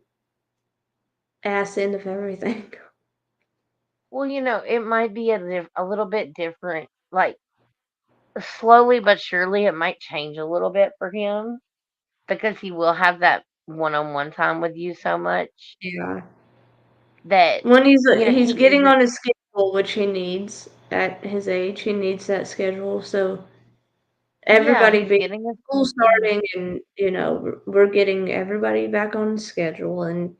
ass end of everything. Well, it might be a little bit different. Like, slowly but surely, it might change a little bit for him because he will have that one-on-one time with you so much Yeah. that, When he's he getting isn't. on his schedule, which he needs at his age, he needs that schedule. So Yeah, everybody he's being getting a school schedule. starting, and we're getting everybody back on schedule, and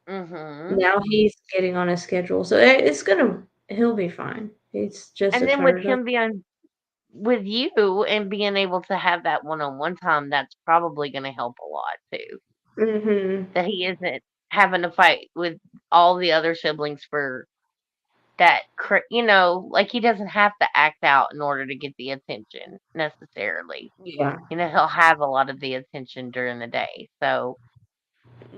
Mm-hmm. now he's getting on a schedule. So he'll be fine. It's just And then with occurred. him being with you and being able to have that one-on-one time, that's probably going to help a lot too. Mhm. That he isn't having to fight with all the other siblings for that, like he doesn't have to act out in order to get the attention necessarily. Yeah. He'll have a lot of the attention during the day. So,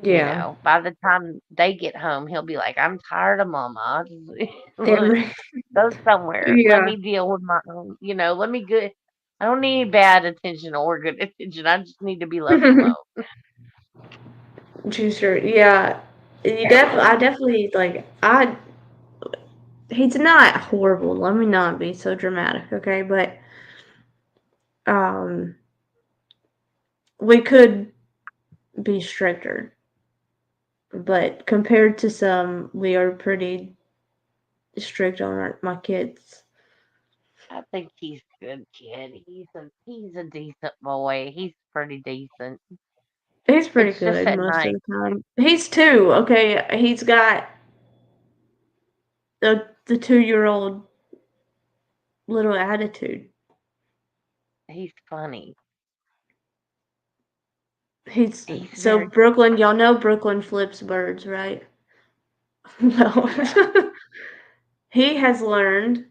Yeah. by the time they get home, he'll be like, I'm tired of mama. I just Every go somewhere. Let yeah. me deal with my own, let me good. I don't need bad attention or good attention. I just need to be left alone. Juicer. Yeah. I definitely like I he's not horrible. Let me not be so dramatic, okay? But um we could be stricter. But compared to some, we are pretty strict on my kids. I think he's a good kid. He's a decent boy. He's pretty decent. He's pretty It's just good at most of night. the time. He's two, okay. He's got the 2-year-old little attitude. He's funny. He's He's so very Brooklyn. Y'all know Brooklyn flips birds, right? Well, yeah. he has learned.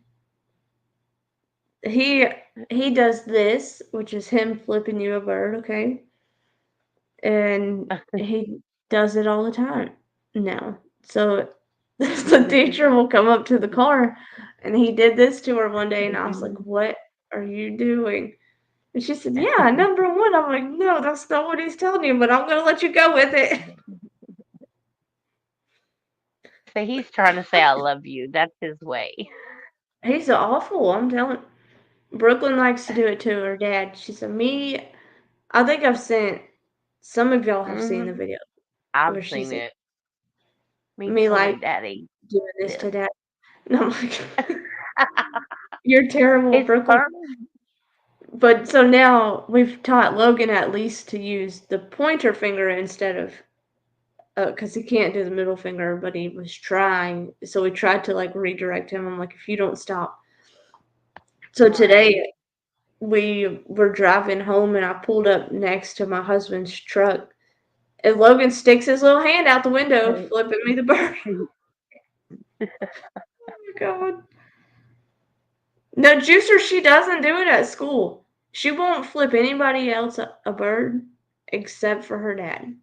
He he does this, which is him flipping you a bird, okay? And he does it all the time now. So the teacher will come up to the car, and he did this to her one day, and I was like, "What are you doing?" And she said, "Yeah, number one." I'm like, "No, that's not what he's telling you, but I'm gonna let you go with it." So he's trying to say I love you. That's his way. He's awful. I'm telling. Brooklyn likes to do it to her dad. She said, "Me." I think I've sent. Some of y'all have seen the Hmm. video I've where she seen said, it. Me "Me like telling Daddy doing this this. to dad." And I'm like, "You're terrible, It's Brooklyn." fun. But so now we've taught Logan at least to use the pointer finger instead of because he can't do the middle finger, but he was trying. So we tried to like redirect him. I'm like, if you don't stop. So Right. today we were driving home and I pulled up next to my husband's truck and Logan sticks his little hand out the window, flipping me the bird. Oh my god. No, Juicer, she doesn't do it at school. She won't flip anybody else a bird except for her dad.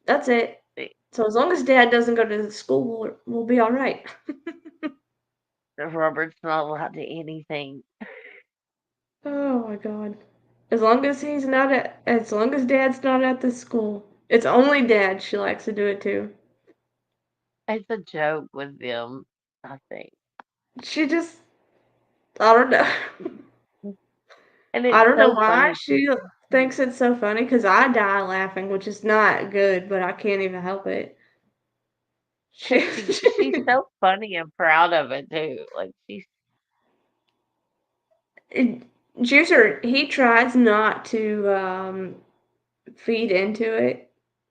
That's it. So as long as dad doesn't go to the school, we'll be all right. Robert's not allowed to anything. Oh my god. As long as dad's not at the school. It's only dad she likes to do it to. It's a joke with them, I think. She just, I don't know. And I it's don't know so why funny. she thinks it's so funny because I die laughing, which is not good, but I can't even help it. Because She, she's so funny and proud of it too. Like she's it- Juicer, he tries not to feed into it.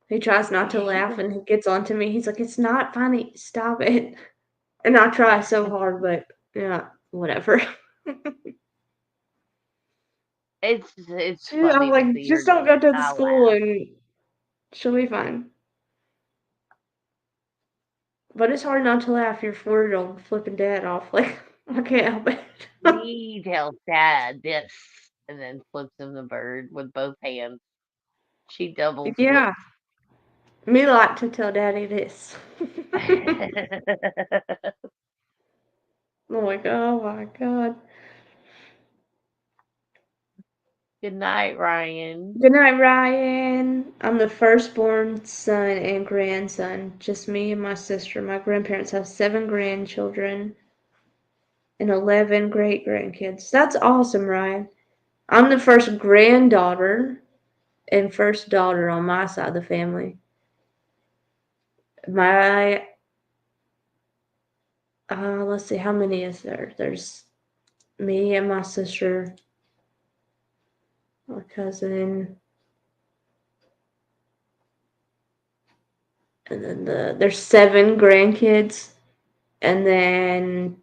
He tries not to he laugh and he gets onto me. He's like, "It's not funny. Stop it." And I try so hard, but yeah, whatever. it's I'm funny to like, see her just don't just go to the I school laugh. and she'll be fine. But it's hard not to laugh. Your 4-year-old flipping dad off. Like, I can't help it. He tells Dad this and then flips him the bird with both hands. She double Yeah, flips. me like to tell daddy this. I'm like, oh my god. Good night, Ryan. Good night, Ryan. I'm the firstborn son and grandson. Just me and my sister. My grandparents have 7 grandchildren and 11 great grandkids. That's awesome, Ryan. I'm the first granddaughter and first daughter on my side of the family. My, let's see, how many is there? There's me and my sister, my cousin, and then there's 7 grandkids, and then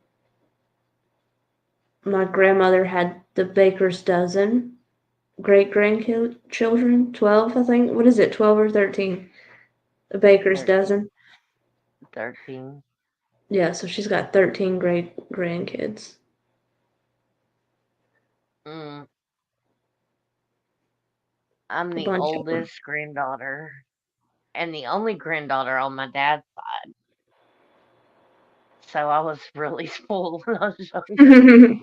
my grandmother had the baker's dozen great grandchildren, 12, I think. What is it, 12 or 13? The baker's 13. dozen. 13. Yeah, so she's got 13 great grandkids. Mm, I'm A the bunch of them. oldest granddaughter and the only granddaughter on my dad's side. So I was really spoiled when I was younger.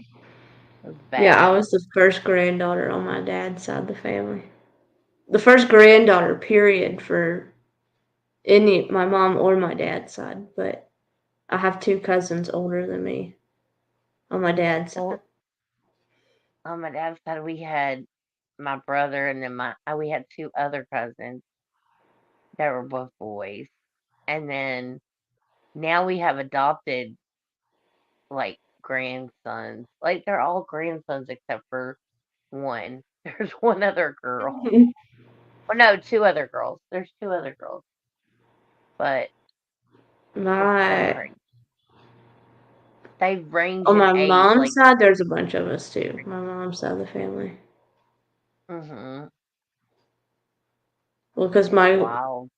It was Yeah, I bad. was the first granddaughter on my dad's side of the family. The first granddaughter, period, for any my mom or my dad's side. But I have 2 cousins older than me on my dad's side. Well, on my dad's side, we had my brother and then we had two other cousins. that were both boys. And then now we have adopted like grandsons. Like they're all grandsons except for one. There's one other girl. Or no, two other girls. There's two other girls. But it's kind of My crazy. They range On in my age mom's like side, there's a bunch of us too. My mom's side of the family. mhm. Well, because It's wild.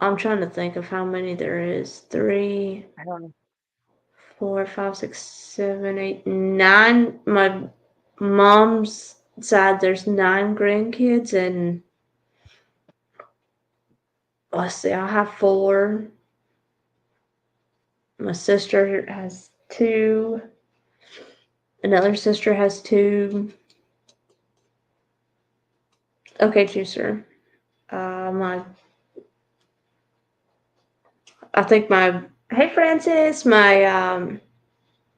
I'm trying to think of how many there is. Three, I don't know. 4, 5, 6, 7, 8, 9. My mom's side, there's 9 grandkids, and let's see, I have 4. My sister has 2. Another sister has 2. Okay, 2, sir. My, I think my, hey Francis,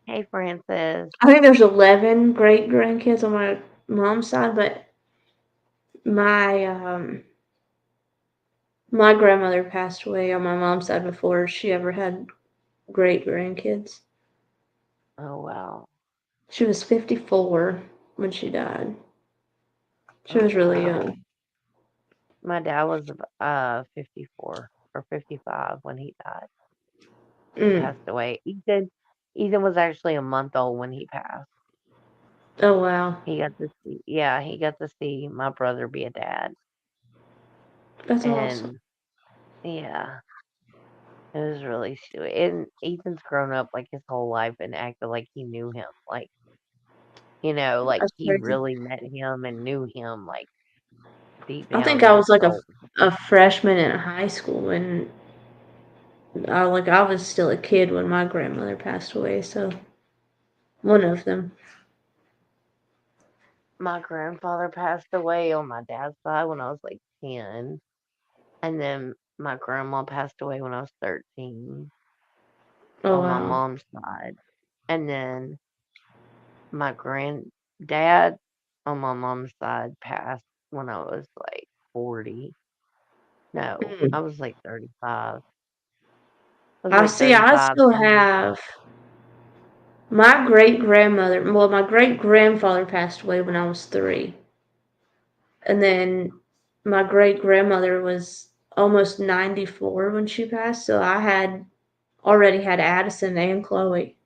Hey Francis. I think there's 11 great grandkids on my mom's side, but my my grandmother passed away on my mom's side before she ever had great grandkids. Oh wow. She was 54 when she died. She Oh was really wow. young. My dad was 54 or 55 when he died. Mm. Passed away. Ethan was actually a month old when he passed. Oh wow, He got to see my brother be a dad. that's awesome. And yeah, it was really sweet. And Ethan's grown up like his whole life and acted like he knew him. Like, like That's he crazy. really met him and knew him like deep I down think in I his was like soul. a freshman in high school when I was still a kid when my grandmother passed away. So one of them. My grandfather passed away on my dad's side when I was like 10. And then my grandma passed away when I was 13 Oh on my wow. mom's side. And then my granddad on my mom's side passed when I was like 40. No, Mm. I was like 35. I was I like see. I 35. still And then have my great grandmother. Well, my great grandfather passed away when I was 3, and then my great grandmother was almost 94 when she passed. So I had already had Addison and Chloe,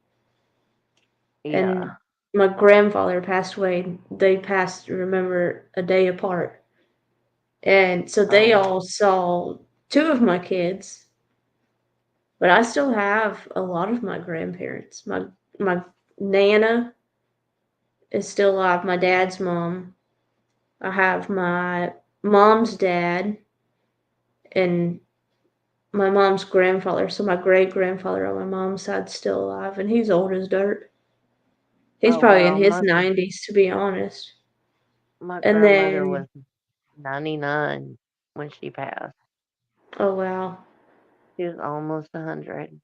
and yeah. my grandfather passed away. They passed, remember, a day apart, and so they Oh, all saw 2 of my kids. But I still have a lot of my grandparents. My nana is still alive. My dad's mom. I have my mom's dad and my mom's grandfather. So my great grandfather on my mom's side's still alive, and he's old as dirt. He's oh probably in wow. his 90s, to be honest. My And grandmother then, was 99 when she passed. oh wow, She was almost 100.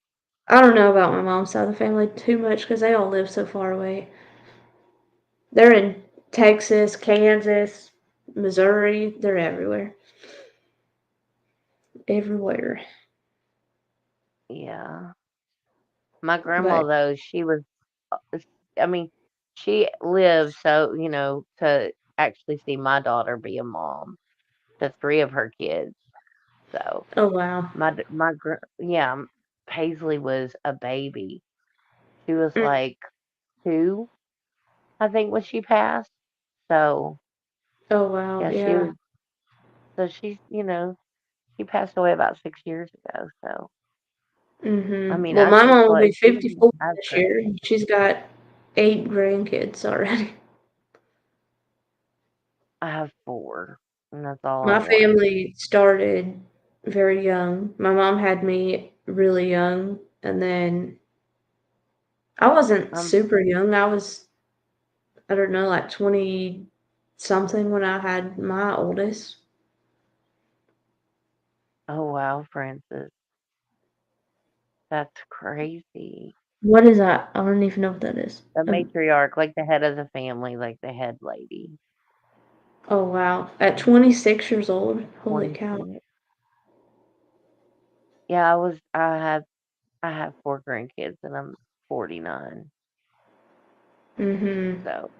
I don't know about my mom's side of the family too much because they all live so far away. They're in Texas, Kansas, Missouri. They're everywhere, everywhere. Yeah. My grandma, But though, I mean, she lived so, to actually see my daughter be a mom to 3 of her kids. So oh wow. yeah, Paisley was a baby. She was Mm. like 2, I think, when she passed. So Oh wow, yeah, yeah. she passed away about 6 years ago. So I Mhm. mean, Well, my mom will be she didn't 54 have this year. grandkids. She's got 8 grandkids already. I have 4, and that's all I My want. family started very young. My mom had me really young, and then I wasn't I'm super young. I don't know, like 20 something when I had my oldest. Oh wow, Francis, that's crazy. What is that? I don't even know what that is. The matriarch, like the head of the family, like the head lady. Oh wow. At 26 years old. Holy cow. 26. Yeah, I have 4 grandkids and I'm 49. Mhm. So,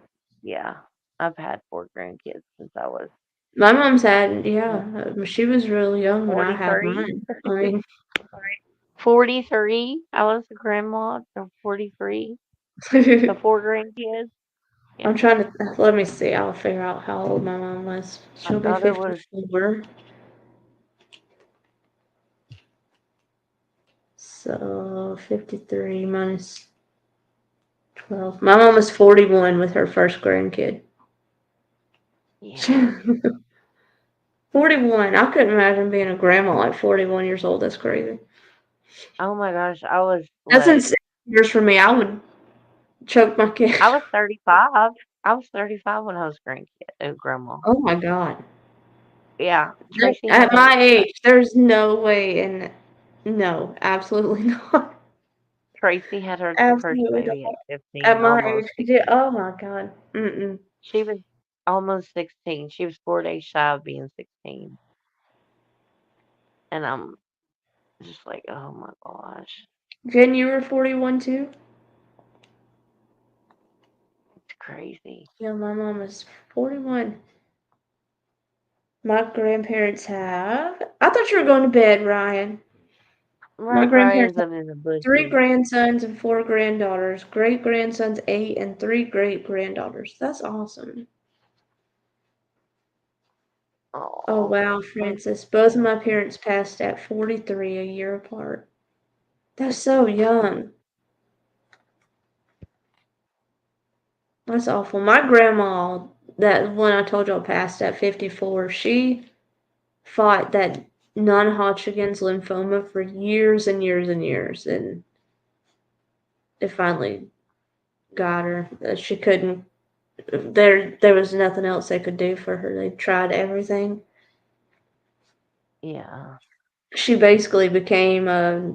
yeah, I've had 4 grandkids since I was My mom's had, what, yeah, she was really young when I had 43. mine. I mean, 43. I was a grandma of 43. So 4 grandkids. I'm Yeah. trying to let me see. I'll figure out how old my mom was. My She'll be daughter was 54. So 53 minus 12. My mom was 41 with her first grandkid. yeah. 41. I couldn't imagine being a grandma at 41 years old. That's crazy. Oh my gosh, I was That's what? insane years for me. I would choke my kid. I was 35. I was 35 when I was grandma. Oh my God. Yeah, Tracy had At her my age, there's no way in. No, absolutely not. Tracy had her first Absolutely baby not. at At 15, my almost age, yeah, 16. oh my God. Mm-mm. She was almost 16. She was 4 days shy of being 16. And I'm just like, oh my gosh, Jen, you were 41 too? it's crazy. Yeah, my mom was 41. My grandparents have. I thought you were going to bed, Ryan. My grandparents Ryan's have up in the three bushes. grandsons and four granddaughters. Great grandsons, eight, and three great granddaughters. That's awesome. Oh, Oh, wow, Francis. Both of my parents passed at 43, a year apart. That's so young. That's awful. My grandma, that one I told y'all passed at 54, she fought that non-Hodgkin's lymphoma for years and years and years, and it finally got her. She couldn't. There was nothing else they could do for her. They tried everything. yeah. She basically became a.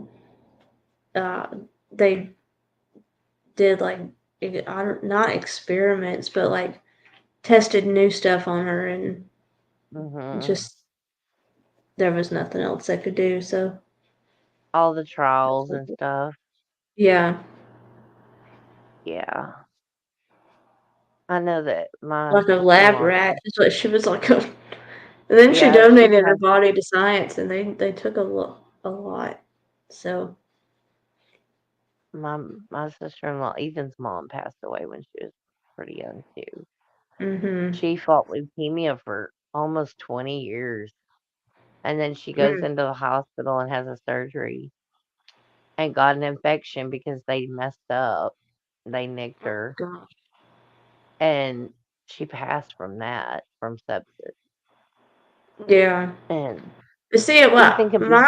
Uh, they did like I don't not experiments, but like tested new stuff on her, and Hmm. just there was nothing else they could do. So All the trials and stuff. yeah, Yeah. I know that my like a lab sister-in-law, rat is what she was like. And then she yeah, she donated her passed. body to science, and they took a lot. So My sister-in-law, Ethan's mom, passed away when she was pretty young too. mhm. She fought leukemia for almost 20 years. And then she goes Mm, into the hospital and has a surgery and got an infection because they messed up. They nicked her God. and she passed from that, from sepsis. Yeah. And But see, it Ethan could be,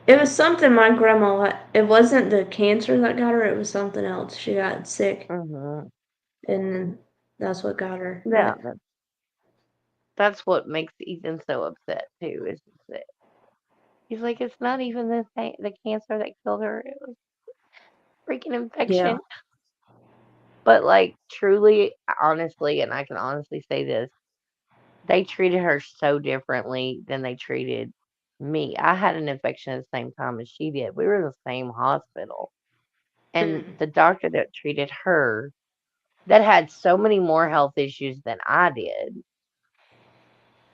it was something my grandma had. It wasn't the cancer that got her. It was something else. She got sick, hmm and that's what got her. yeah, But that's what makes Ethan so upset too, is that he's like, it's not even the cancer that killed her. It was freaking yeah. infection. But like truly, honestly, and I can honestly say this, they treated her so differently than they treated me. I had an infection at the same time as she did. We were in the same hospital. And Mm, the doctor that treated her, that had so many more health issues than I did,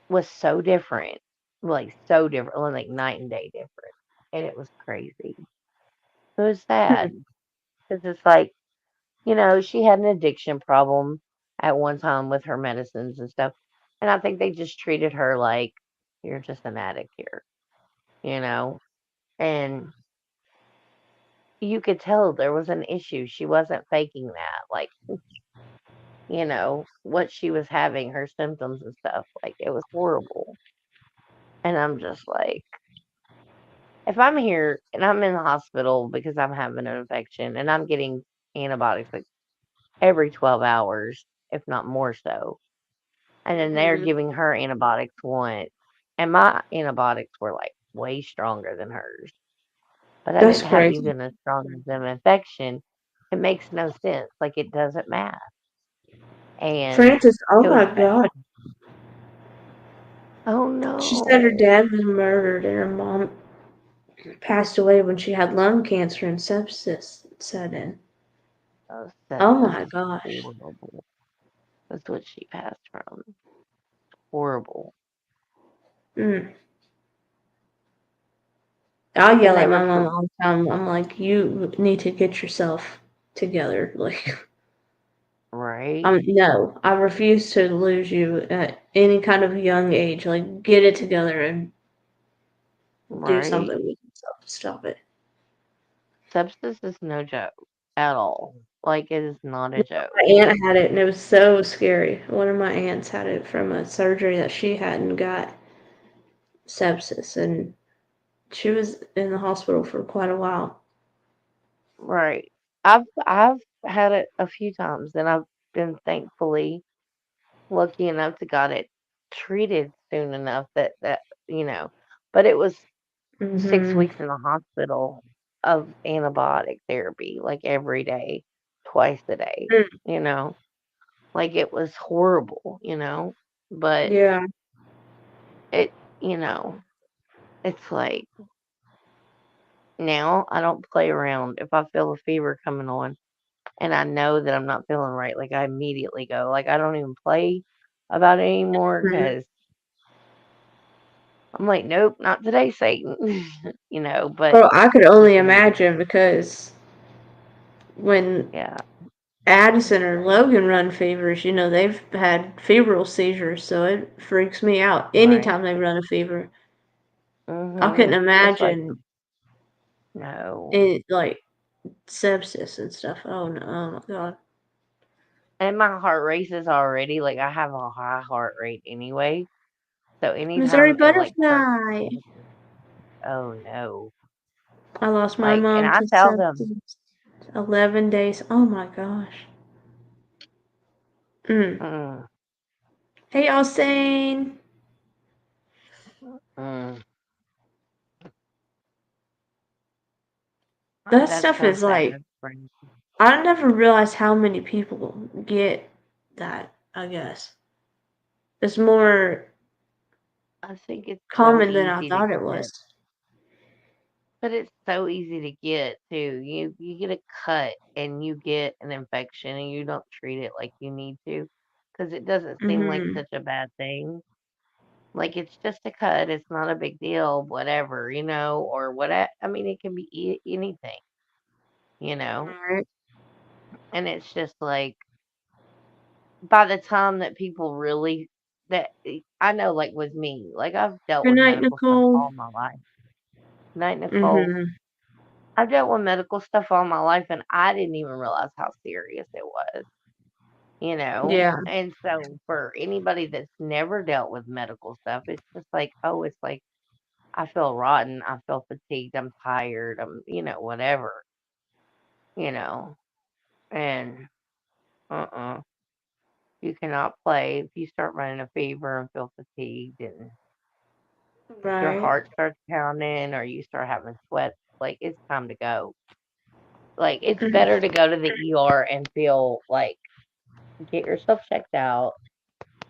was so different. Like so different, like night and day different. And it was crazy. It was sad because it's like, she had an addiction problem at one time with her medicines and stuff. And I think they just treated her like, you're just an addict here, you know? And you could tell there was an issue. She wasn't faking that. Like, what she was having, her symptoms and stuff. Like, it was horrible. And I'm just like, if I'm here and I'm in the hospital because I'm having an infection and I'm getting antibiotics like every 12 hours, if not more so, and then they're mhm. giving her antibiotics once, and my antibiotics were like way stronger than hers, but I That's didn't have crazy. even as strong as an infection. It makes no sense. Like it doesn't matter. And Francis, oh it was my bad. God. Oh She said her no. dad was murdered and her mom passed away when she had lung cancer and sepsis set in. Oh, Oh sepsis my is gosh. horrible. That's what she passed from. Horrible. Mm. I And yell they at my were mom all the time. I'm like, you need to get yourself together. Like, right, no, I refuse to lose you at any kind of young age. Like, get it together and do right. something with yourself to stop it. Sepsis is no joke at all. Like it is not a joke. My aunt had it, and it was so scary. One of my aunts had it from a surgery that she had and got sepsis, and she was in the hospital for quite a while. Right. I've had it a few times and I've been thankfully lucky enough to got it treated soon enough that you know, but it was 6 weeks Mm-hmm. in the hospital of antibiotic therapy, like every day, twice a day, you know. Like it was horrible. But Yeah, it you know, it's like now I don't play around. If I feel a fever coming on and I know that I'm not feeling right, like I immediately go. Like I don't even play about it anymore mhm. because I'm like, nope, not today, Satan. But Well, I could it's only weird. imagine because when Yeah, Addison or Logan run fevers, they've had febrile seizures, so it freaks me out right. anytime they run a fever. I couldn't It's like imagine no. it like sepsis and stuff. Oh no, oh my god. And my heart races already. Like I have a high heart rate anyway. So Missouri anytime it like starts butterfly. oh no. I lost my Like and mom I to tell them, sepsis. 11 days. Oh my gosh. Mm. mm, Hey, Austin. mm, That that's stuff so is sad, like, friend. I never realized how many people get that, I guess. It's more I think it's so common than I easy to thought it get. was. But it's so easy to get too. You get a cut and you get an infection and you don't treat it like you need to because it doesn't seem like Mm-hmm. such a bad thing. Like it's just a cut. It's not a big deal, whatever, or what I mean it can be anything, you know. Alright. And it's just like by the time that people really that I know like with me, like I've dealt Good with night, medical stuff Nicole. all my life. Night, Nicole. Mm-hmm. I've dealt with medical stuff all my life and I didn't even realize how serious it was. Yeah, And so for anybody that's never dealt with medical stuff, it's just like, oh, it's like I feel rotten, I feel fatigued, I'm tired, whatever, you know. And uh-uh. You cannot play if you start running a fever and feel fatigued and your right. heart starts pounding or you start having sweat, like it's time to go. Like it's Mhm. better to go to the ER and feel like get yourself checked out.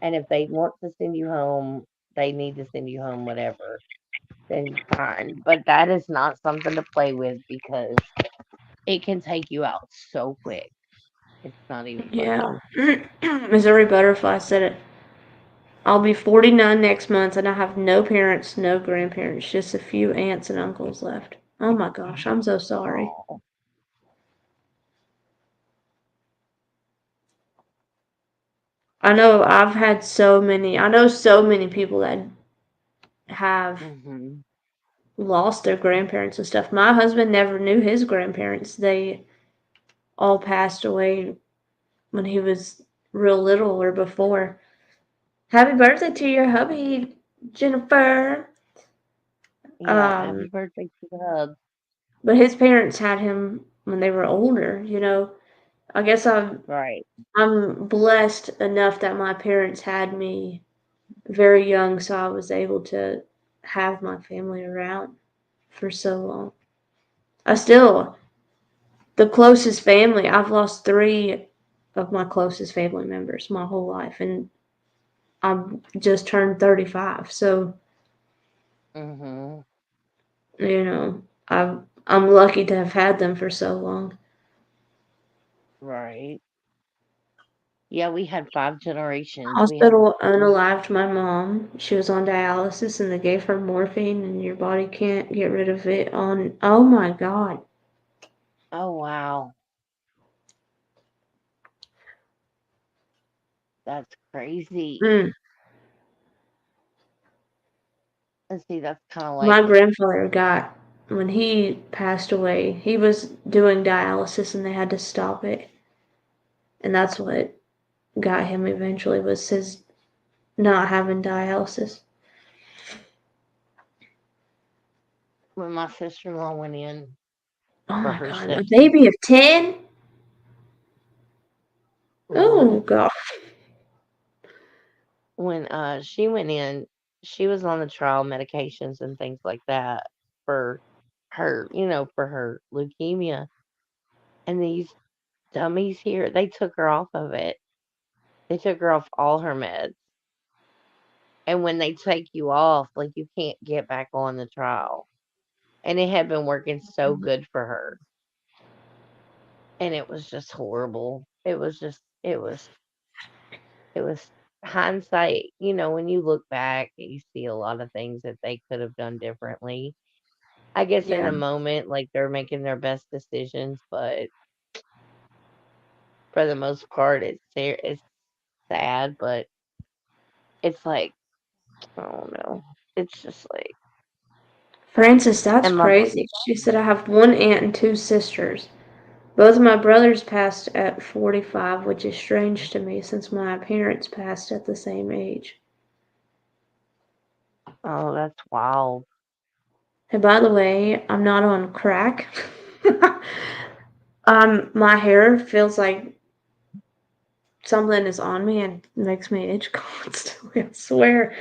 And if they want to send you home, they need to send you home, whatever, then fine. But that is not something to play with because it can take you out so quick. It's not even Yeah. funny. Missouri Butterfly said it. I'll be 49 next month, and I have no parents, no grandparents, just a few aunts and uncles left. Oh my gosh, I'm so sorry. Oh, I know so many people that have hmm lost their grandparents and stuff. My husband never knew his grandparents. They all passed away when he was real little or before. Happy birthday to your hubby, Jennifer. yeah. Happy Um, birthday to the hub. but his parents had him when they were older. I guess Right. I'm blessed enough that my parents had me very young, so I was able to have my family around for so long. I still, the closest family, I've lost three of my closest family members my whole life, and I'm just turned 35. So hmm You know, I'm lucky to have had them for so long. Right. Yeah, we had 5 generations. We had Hospital unalived my mom. She was on dialysis and they gave her morphine and your body can't get rid of it on, oh my God. oh wow, that's crazy. Mm. And see, that's kind of like, My grandfather got, when he passed away, he was doing dialysis and they had to stop it. And that's what got him eventually was his not having dialysis. when my sister-in-law went in Oh for my her God, a sepsis. baby of 10? Oh Lord, God. when she went in, she was on the trial medications and things like that for her, for her leukemia. And these dummies here, they took her off of it. They took her off all her meds. And when they take you off, like you can't get back on the trial. And it had been working so good for her. And it was just horrible. It was hindsight, when you look back, you see a lot of things that they could have done differently. I guess in Yeah. the moment, like they're making their best decisions, but for the most part, it's sad, but it's like, I don't know. It's just like, Francis, that's and my, crazy. She said, I have one aunt and two sisters. Both of my brothers passed at 45, which is strange to me since my parents passed at the same age. oh, that's wild. Hey, by the way, I'm not on crack. My hair feels like something is on me and makes me itch constantly. I swear.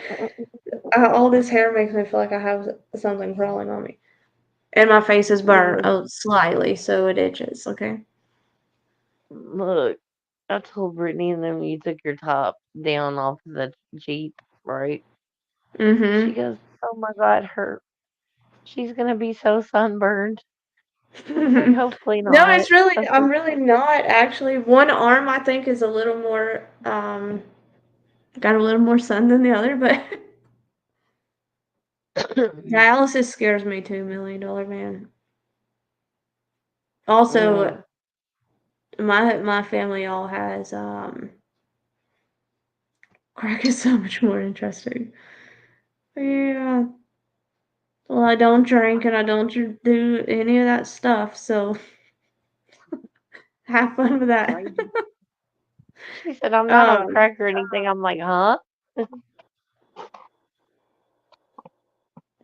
All this hair makes me feel like I have something crawling on me. And my face is burnt, Look, oh, slightly, so it itches, okay? look, I told Brittany and them you took your top down off the Jeep, right? She Mm-hmm. goes, oh my God, she's gonna be so sunburned. I was like, hopefully No, not. it's really, I I'm really not actually. One arm I think is a little more, got a little more sun than the other, but said, dialysis scares me too, $1 million man. Also, mm, my family all has, crack is so much more interesting. Yeah. Well, I don't drink and I don't do any of that stuff, so have fun with that. crazy. She said, I'm not on Um, crack or anything. I'm like, huh?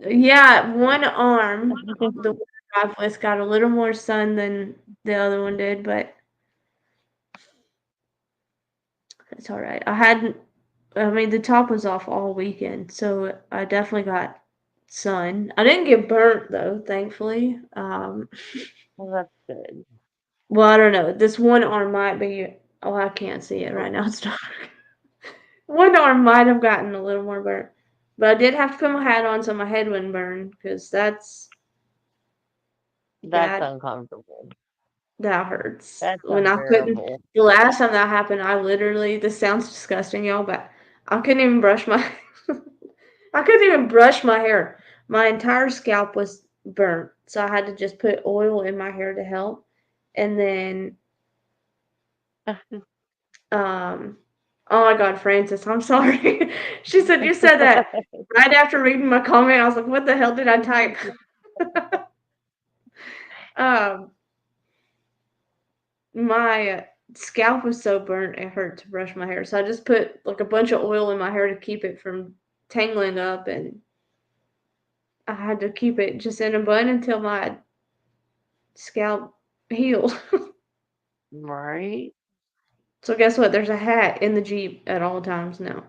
yeah, one arm, the one I drive with, got a little more sun than the other one did, but it's all right. I mean, the top was off all weekend, so I definitely got sun. I didn't get burnt though, thankfully. Well, that's good. Well, I don't know. This one arm might be. Oh, I can't see it right now. It's dark. One arm might have gotten a little more burnt, but I did have to put my hat on so my head wouldn't burn because That's that uncomfortable. that hurts. That's When I couldn't, unbearable. the last time that happened, I literally. This sounds disgusting, y'all, but I couldn't even brush my. I couldn't even brush my hair. My entire scalp was burnt, so I had to just put oil in my hair to help, and then um. Oh my God, Francis, I'm sorry. She said you said that right after reading my comment. I was like, what the hell did I type? um, my scalp was so burnt it hurt to brush my hair, so I just put like a bunch of oil in my hair to keep it from tangling up, and I had to keep it just in a bun until my scalp healed. Right? So guess what? There's a hat in the Jeep at all times now,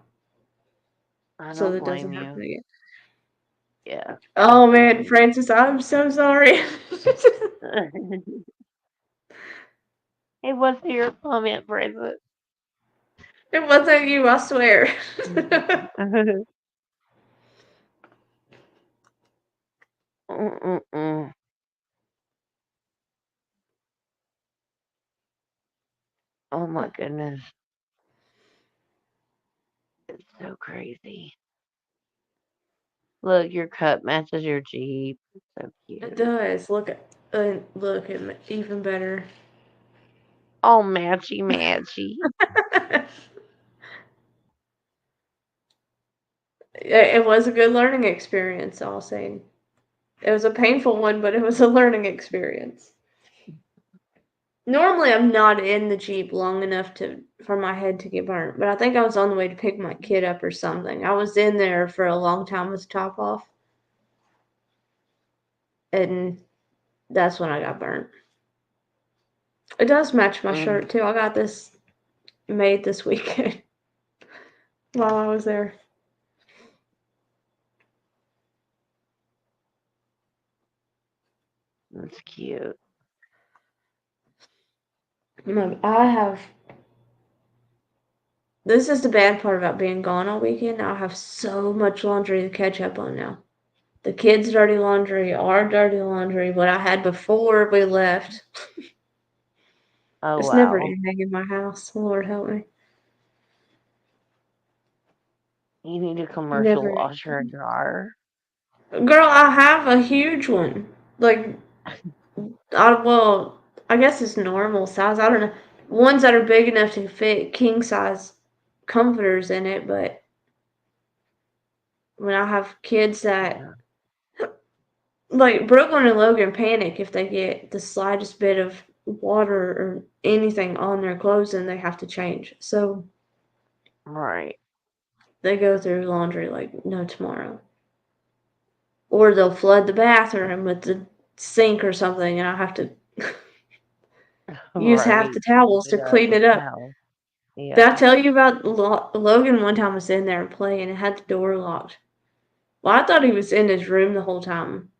I so don't that blame doesn't you. happen again. Yeah, I Oh feel man, you. Francis, I'm so sorry. It wasn't your comment, Bridget. It wasn't you, I swear. Oh Mm-mm-mm. Oh my goodness. It's so crazy. Look, your cup matches your Jeep. So It cute. does. Look, even better. Oh, matchy matchy. It was a good learning experience, I'll say. It was a painful one, but it was a learning experience. Normally, I'm not in the Jeep long enough for my head to get burnt, but I think I was on the way to pick my kid up or something. I was in there for a long time with the top off, and that's when I got burnt. It does match my Mm, shirt too. I got this made this weekend while I was there. that's cute. I have. This is the bad part about being gone all weekend. I have so much laundry to catch up on now. The kids' dirty laundry, our dirty laundry, what I had before we left. Oh It's never wow. ending in my house. Lord help me. You need a commercial Never. washer and dryer. Girl, I have a huge one. Like, well, I guess it's normal size. I don't know. Ones that are big enough to fit king size comforters in it, but when I have kids that Yeah. like Brooklyn and Logan panic if they get the slightest bit of water or anything on their clothes and they have to change. So Right. they go through laundry like no tomorrow. Or they'll flood the bathroom with the sink or something and I have to use half Right. the towels It to up clean with it up. towel. Did I Yeah. tell you about Logan one time was in there playing and had the door locked? Well, I thought he was in his room the whole time.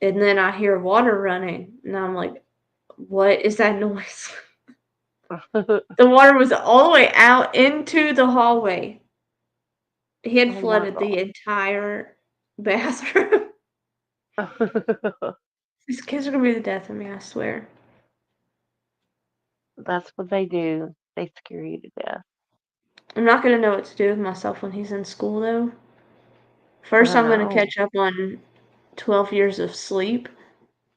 And then I hear water running and I'm like, what is that noise? The water was all the way out into the hallway. He had Oh my flooded the entire bathroom. god. These kids are gonna be the death of me, I swear. That's what they do. They scare you to death. I'm not gonna know what to do with myself when he's in school, though. First, I I'm gonna know. catch up on 12 years of sleep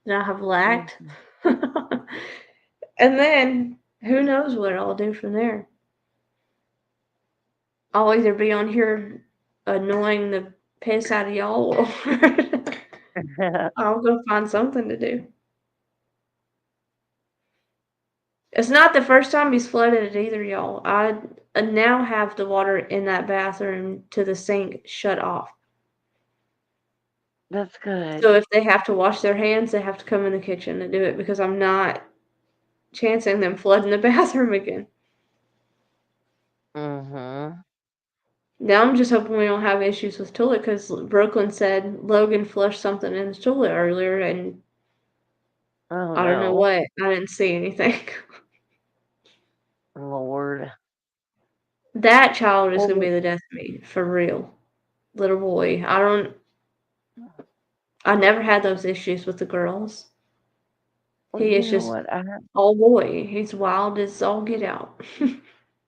that I have lacked. Mhm. And then, who knows what I'll do from there. I'll either be on here annoying the piss out of y'all, or I'll go find something to do. It's not the first time he's flooded it either, y'all. I now have the water in that bathroom to the sink shut off. That's good. So if they have to wash their hands, they have to come in the kitchen to do it because I'm not chancing them flooding the bathroom again. Mhm. Now I'm just hoping we don't have issues with toilet because Brooklyn said Logan flushed something in the toilet earlier and Oh I don't know no. what. I didn't see anything. Lord. That child is Well, gonna be the death of me, for real. Little boy. I never had those issues with the girls. He you is know just what? all boy. He's wild as all get out.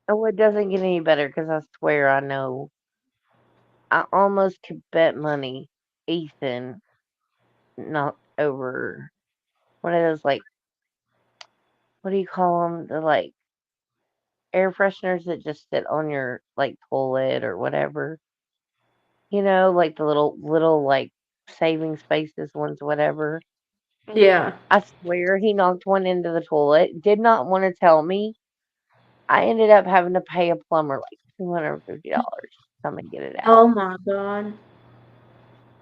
Oh, it doesn't get any better because I swear I know. I almost could bet money Ethan knocked over one of those, like, what do you call them? The, like, air fresheners that just sit on your, like, toilet or whatever. Like the little, like, saving spaces ones, whatever. Yeah. I swear he knocked one into the toilet. Did not want to tell me. I ended up having to pay a plumber like $250 to come and get it Oh out. my god.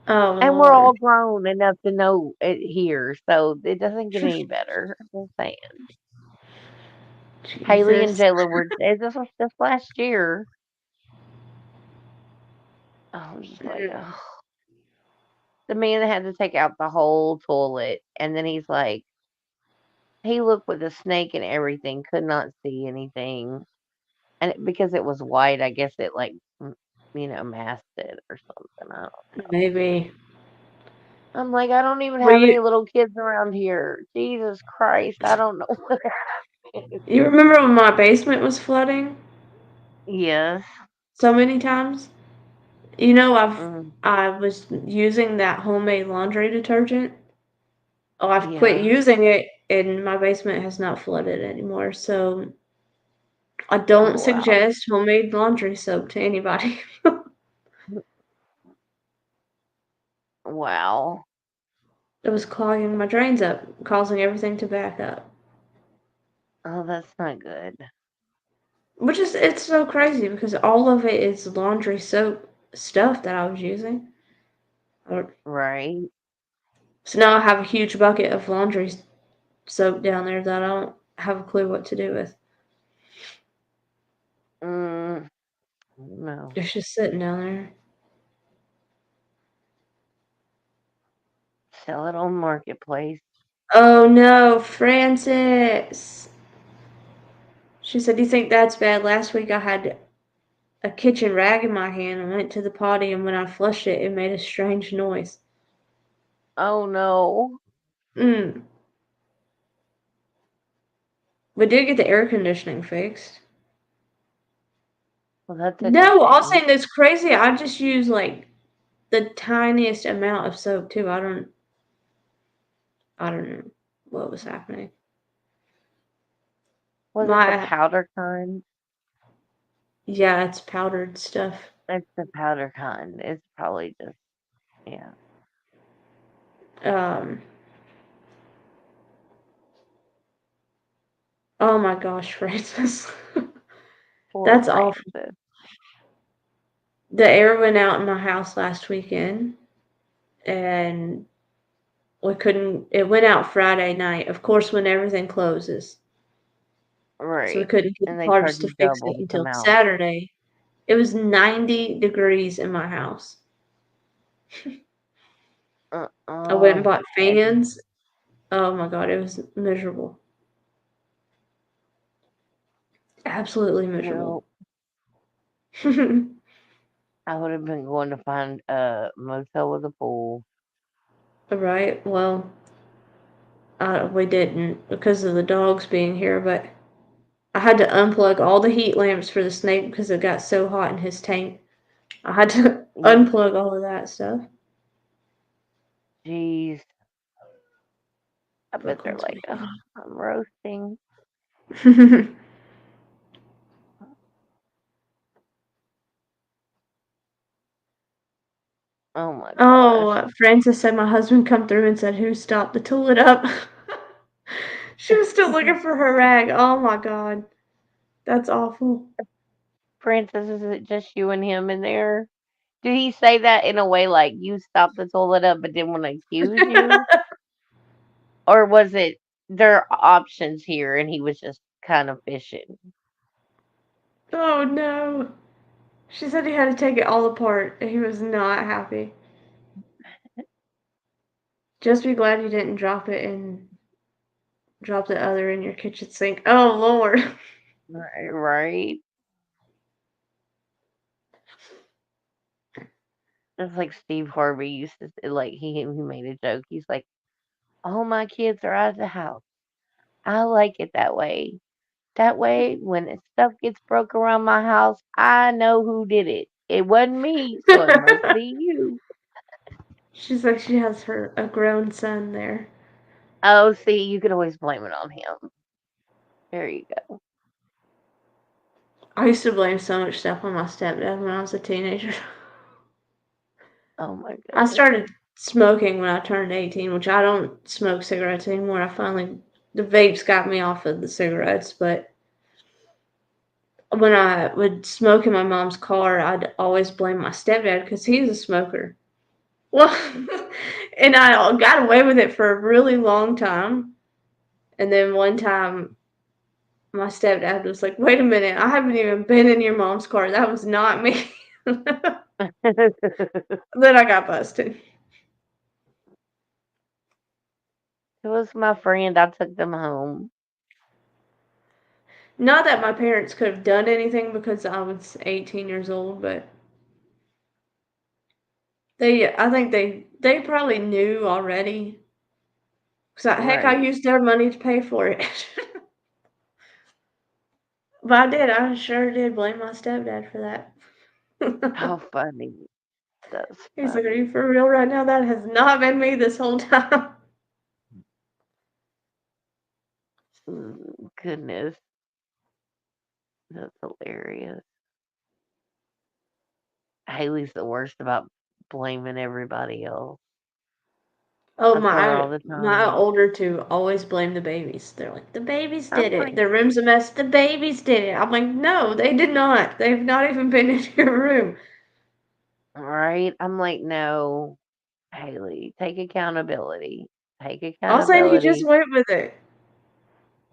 Oh And we're Lord. all grown enough to know it here, so it doesn't get any better. I'm just saying. Haley and Jesus. Jayla were. This was just last year. I'm just like, Mm. ugh. The man had to take out the whole toilet, and then he's like, he looked with a snake and everything, could not see anything, and because it was white, I guess it like masked it or something. I don't know. Maybe. I'm like, I don't even Were have any you little kids around here. Jesus Christ, I don't know what happened. you remember when my basement was flooding Yes. so many times? You know, Mm, I was using that homemade laundry detergent. Oh, I've quit yeah. using it, and my basement has not flooded anymore. So I don't Oh, wow. suggest homemade laundry soap to anybody. Wow. It was clogging my drains up, causing everything to back up. Oh, that's not good. Which is it's so crazy because all of it is laundry soap stuff that I was using. Or- Right. So now I have a huge bucket of laundry soap down there that I don't have a clue what to do with. Mm, no. It's just sitting down there. Sell it on Marketplace. Oh no, Francis. She said, "Do you think that's bad? Last week I had a kitchen rag in my hand and went to the potty, and when I flushed it, it made a strange noise." Oh, no. Mm. We did get the air conditioning fixed. Well, that's a good No, I was thing. saying that's crazy. I just use like the tiniest amount of soap too. I don't know what was happening. Was it the My powder kind? yeah, it's powdered stuff. It's the powder kind. It's probably just, yeah. Um. Oh my gosh, Francis. Poor That's awful. Francis. The air went out in my house last weekend, and we couldn't. It went out Friday night, of course, when everything closes. So we Right. couldn't get the And they parts charge to you fix double it to until come out. Saturday. It was 90 degrees in my house. I went and Oh, bought heavy. fans. Oh my god, it was miserable. Absolutely miserable. Well, I would have been going to find a motel with a pool. Right? Well, we didn't because of the dogs being here, but I had to unplug all the heat lamps for the snake because it got so hot in his tank. I had to Yeah. unplug all of that stuff. Jeez. I bet Look they're what's like, oh, I'm roasting. going Oh my gosh. Oh, Frances said my husband come through and said, "Who stopped the toilet up?" She was still looking for her rag. Oh my god. That's awful. Francis, is it just you and him in there? Did he say that in a way like you stopped the toilet up but didn't want to accuse you? Or was it there are options here and he was just kind of fishing? Oh no. She said he had to take it all apart. He was not happy. Just be glad you didn't drop the other in your kitchen sink. Oh Lord. Right, right. Just like Steve Harvey used to like he made a joke. He's like, all my kids are out of the house. I like it that way. That way, when stuff gets broke around my house, I know who did it. It wasn't me, so it must be you. She's like she has a grown son there. Oh, see, you can always blame it on him. There you go. I used to blame so much stuff on my stepdad when I was a teenager. Oh my I goodness. started smoking when I turned 18, which I don't smoke cigarettes anymore. The vapes got me off of the cigarettes, but when I would smoke in my mom's car, I'd always blame my stepdad because he's a smoker. Well, and I got away with it for a really long time. And then one time, my stepdad was like, "Wait a minute, I haven't even been in your mom's car. That was not me." It Then I got busted. was my friend. I took them home. Not that my parents could have done anything because I was 18 years old, but I think they They probably knew already. 'Cause heck, I Right. used their money to pay for it. But I did. I sure did blame my stepdad for that. How funny. That's He's like, "Are funny. you for real right now? That has not been me this whole time." Goodness. That's hilarious. Haley's the worst about blaming everybody else. Oh, I tell her all my the my time. older two always blame the babies. They're like, "The babies I'm did it. like, Their room's a mess. The babies did it." I'm like, "No, they did not. They've not even been in your room." right? I'm like, no, Haley, take accountability. Take I'll say he just accountability. went with it.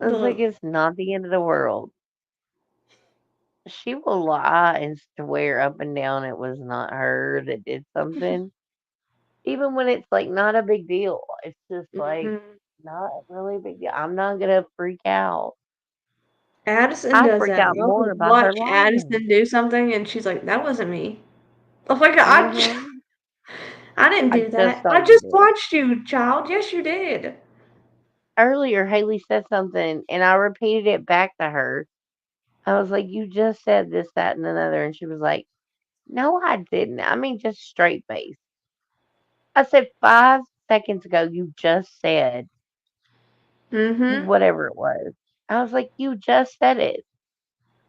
It's like The it's not the end of the world. She will lie and swear up and down it was not her that did something, even when it's like not a big deal. It's just like Mhm. not really a big deal. I'm not gonna freak out. Addison I does freak that. out I'll more about watch her lying. Addison do something, and she's like, "That wasn't me." I'm like, Mhm. I didn't I do just that. saw I you just do it. watched you, child. Yes, you did." Earlier, Haley said something, and I repeated it back to her. I was like, "You just said this, that, and another," and she was like, "No, I didn't. I mean, just straight face." I said 5 seconds ago, you just said Mhm. whatever it was. I was like, "You just said it."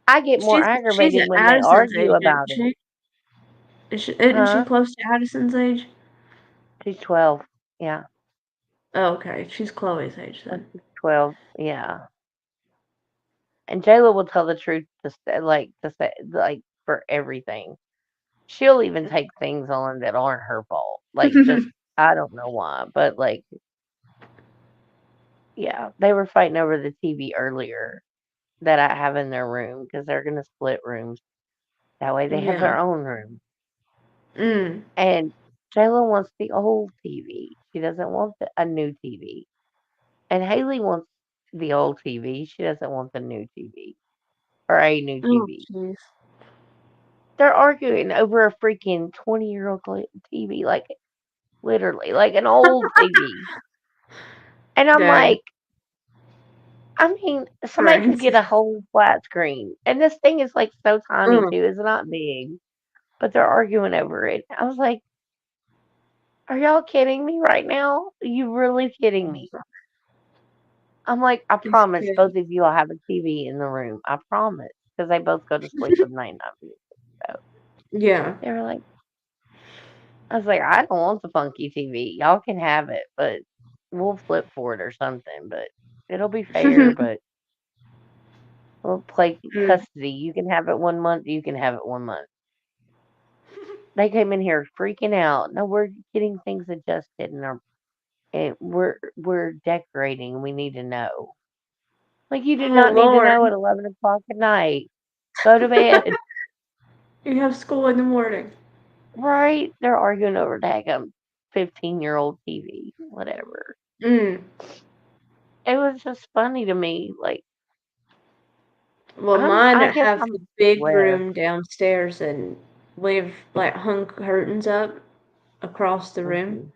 I get more She's aggravated at when they Addison's argue age, isn't about it. she? Isn't she Huh? close to Addison's age? She's 12. Yeah. Oh, okay, she's Chloe's age When then. she's 12. Yeah. And Jayla will tell the truth to say, for everything. She'll even take things on that aren't her fault. Like, just, I don't know why, but like, yeah, they were fighting over the TV earlier that I have in their room because they're going to split rooms. That way they have Yeah. their own room. Mm. And Jayla wants the old TV. She doesn't want a new TV. And Haley wants the old TV. She doesn't want the new TV or a new Oh, TV. jeez. They're arguing over a freaking 20-year-old TV, like literally, like an old TV. And I'm Dang. like, I mean, somebody could get Francis. a whole flat screen. And this thing is like so tiny Mm. too. It's not big, but they're arguing over it. I was like, are y'all kidding me right now? Are you really kidding me? I'm like, I It's promise good. both of you will have a TV in the room. I promise. Because they both go to sleep with night night. So Yeah. they were like, I was like, I don't want the funky TV. Y'all can have it, but we'll flip for it or something. But it'll be fair. But we'll play Mm. custody. You can have it 1 month. You can have it 1 month. They came in here freaking out. No, we're getting things adjusted, and we're decorating. We need to know. Like you do Oh not need to Lord. know at 11 o'clock at night. Go to bed. You have school in the morning. Right? They're arguing over daggum 15-year-old TV. Whatever. Mm. It was just funny to me. Like Well, mine I guess have I'm the big blessed. room downstairs, and we've like hung curtains up across the room. Mhm.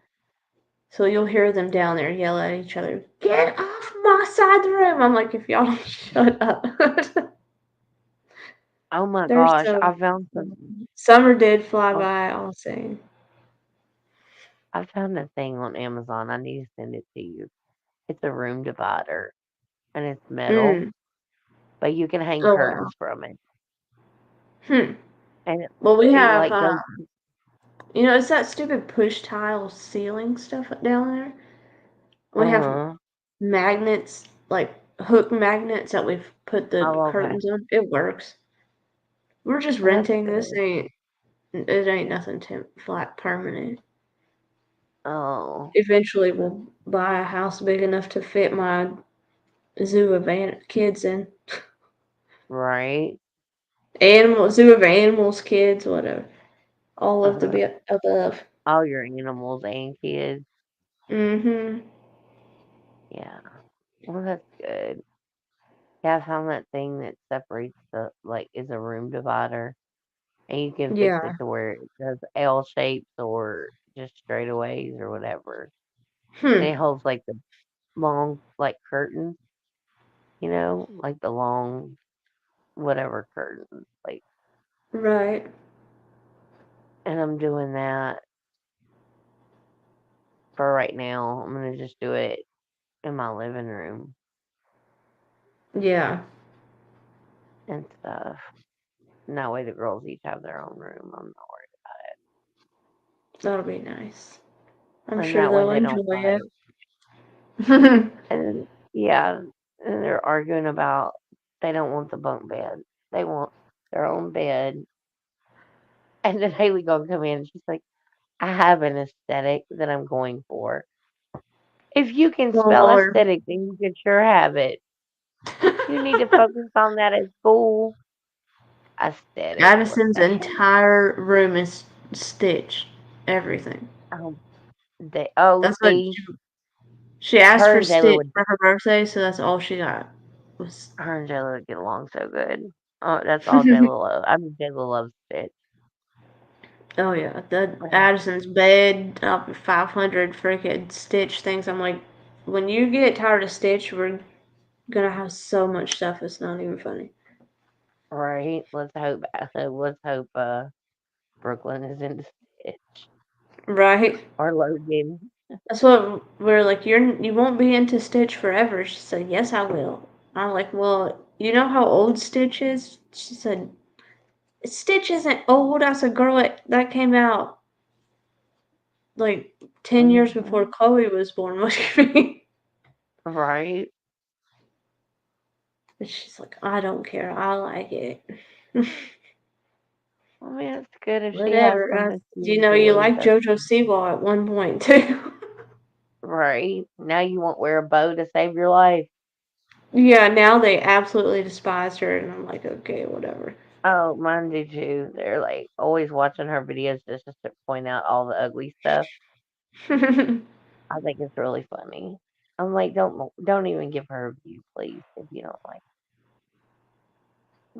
So you'll hear them down there yell at each other, "Get off my side of the room!" I'm like, if y'all don't shut up. Oh my There's gosh, some I found some. summer did fly Oh, by, I'll say. I found a thing on Amazon. I need to send it to you. It's a room divider, and it's metal, Mm. but you can hang Oh wow. curtains from it, Hmm. and it Well, we it have like goes. it's that stupid push tile ceiling stuff down there. We Uh have huh. magnets, like hook magnets that we've put the Oh, okay. curtains on. It works. We're just Well, that's renting. This good. ain't it ain't nothing flat permanent. Oh, Eventually, we'll buy a house big enough to fit my zoo of kids in. right. Zoo of animals, kids, whatever. All of the Uh-huh. above. All your animals and kids. Mm-hmm. Yeah. Well, that's good. Yeah, I found that thing that separates is a room divider, and you can fix Yeah. it to where it does L shapes or just straightaways or whatever. And Hmm. it holds like the long like curtains, like the long whatever curtains. Like, Right. and I'm doing that for right now. I'm gonna just do it in my living room Yeah. and stuff. And that way the girls each have their own room. I'm not That'll be nice. I'm worried. And sure that way they'll they don't enjoy fight. it. And yeah, and they're arguing about they don't want the bunk bed. They want their own bed. And then Haley gonna come in and she's like, I have an aesthetic that I'm going for. If you can Oh spell Lord. aesthetic, then you can sure have it. You need to focus on that at school. Aesthetic. What Addison's the heck? entire room is stitched. Everything. Um, oh, That's what see, she asked her for and Jayla Stitch would for her birthday, so that's all she got. Was her and Jayla would get along so good. Oh, that's all Jayla loves. I mean, Jayla loves Stitch. oh yeah, the Like, Addison's bed, up 500 freaking Stitch things. I'm like, when you get tired of Stitch, we're gonna have so much stuff. It's not even funny. right? Let's hope. Let's hope. Brooklyn is into Stitch Right? or Logan. That's what we're like. You won't be into Stitch forever. She said, "Yes, I will." I'm like, "Well, you know how old Stitch is?" She said, "Stitch isn't old." I said, "Girl, that came out like 10 years before Hmm. Chloe was born." What do you mean? Right? And she's like, "I don't care. I like it." I mean, it's good if she has Whatever. something she You enjoys. like That's JoJo Siwa at one point too. right. Now you won't wear a bow to save your life. Yeah, now they absolutely despise her, and I'm like, okay, whatever. Oh, mine do too. They're like always watching her videos just to point out all the ugly stuff. I think it's really funny. I'm like, don't even give her a view, please, if you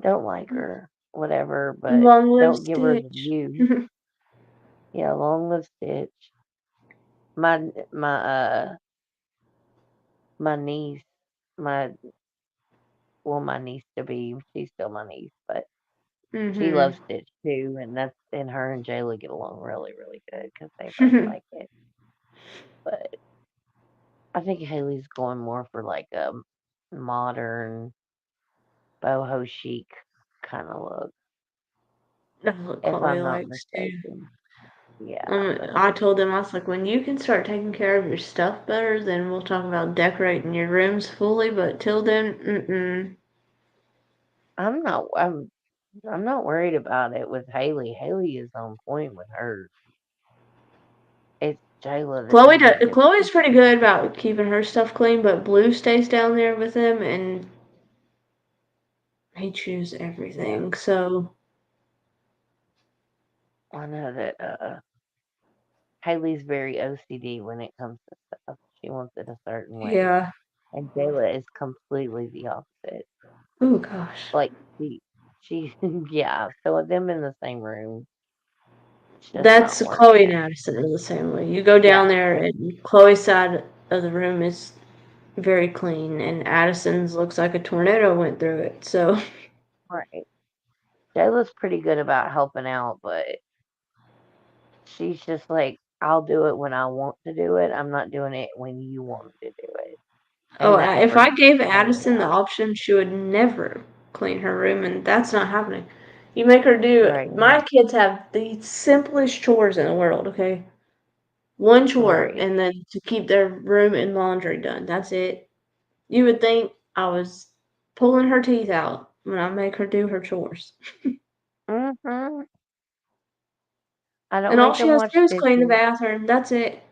don't like her, whatever. But Long live don't give her the Stitch. view. Yeah, long live Stitch. My my my niece, my my niece to be, she's still my niece, but she Mhm. loves Stitch too, and her and Jayla get along really really good because they both like it. But I think Haley's going more for like a modern boho chic kind of look, That's what if Chloe I'm not likes too. mistaken. Yeah, but I told them, I was like, when you can start taking care of your stuff better, then we'll talk about decorating your rooms fully. But till then, mm-mm. I'm not I'm I'm not worried about it with Haley. Haley is on point with her. It's Jayla that needs to. Chloe's pretty good about keeping her stuff clean, but Blue stays down there with him, and he chews Yeah, everything. So I know that Haley's very OCD when it comes to stuff. She wants it a certain way, yeah. and Jayla is completely the opposite. Oh gosh. Like she, yeah. So them in the same room, it's just not That's Chloe and working. Addison are the same way. You go down Yeah, there, and Chloe's side of the room is very clean, and Addison's looks like a tornado went through it. So, right. Jayla's pretty good about helping out, but she's just like, I'll do it when I want to do it. I'm not doing it when you want to do it. oh, And that if never I gave turns Addison the out option, she would never clean her room, and that's not happening. You make her do. right, My kids have the simplest chores in the world. Okay, one chore, right. and then to keep their room and laundry done. That's it. You would think I was pulling her teeth out when I make her do her chores. Hmm. I don't And all make she them has to watch do is clean the Disney. bathroom. That's it.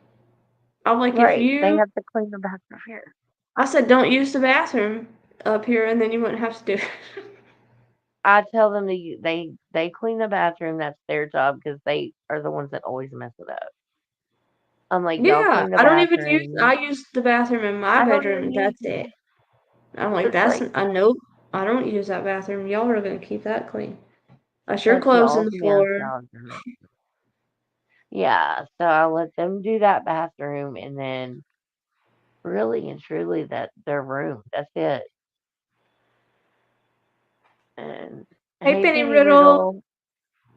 I'm like, if Right, they you, have to clean the bathroom here. I said, don't use the bathroom up here, and then you wouldn't have to do it. I tell them they clean the bathroom. That's their job because they are the ones that always mess it up. I'm like, y'all Yeah, clean the I don't even use. bathroom. I use the bathroom in my I don't bedroom, even and use that's it. it. I'm like, It's that's like a nope. I don't use that bathroom. Y'all are gonna keep that clean. That's your that's clothes in y'all's the floor. massage room. Yeah, so I let them do that bathroom, and then really and truly that their room. That's it. And Hey, hey, Penny Penny Riddle. Riddle.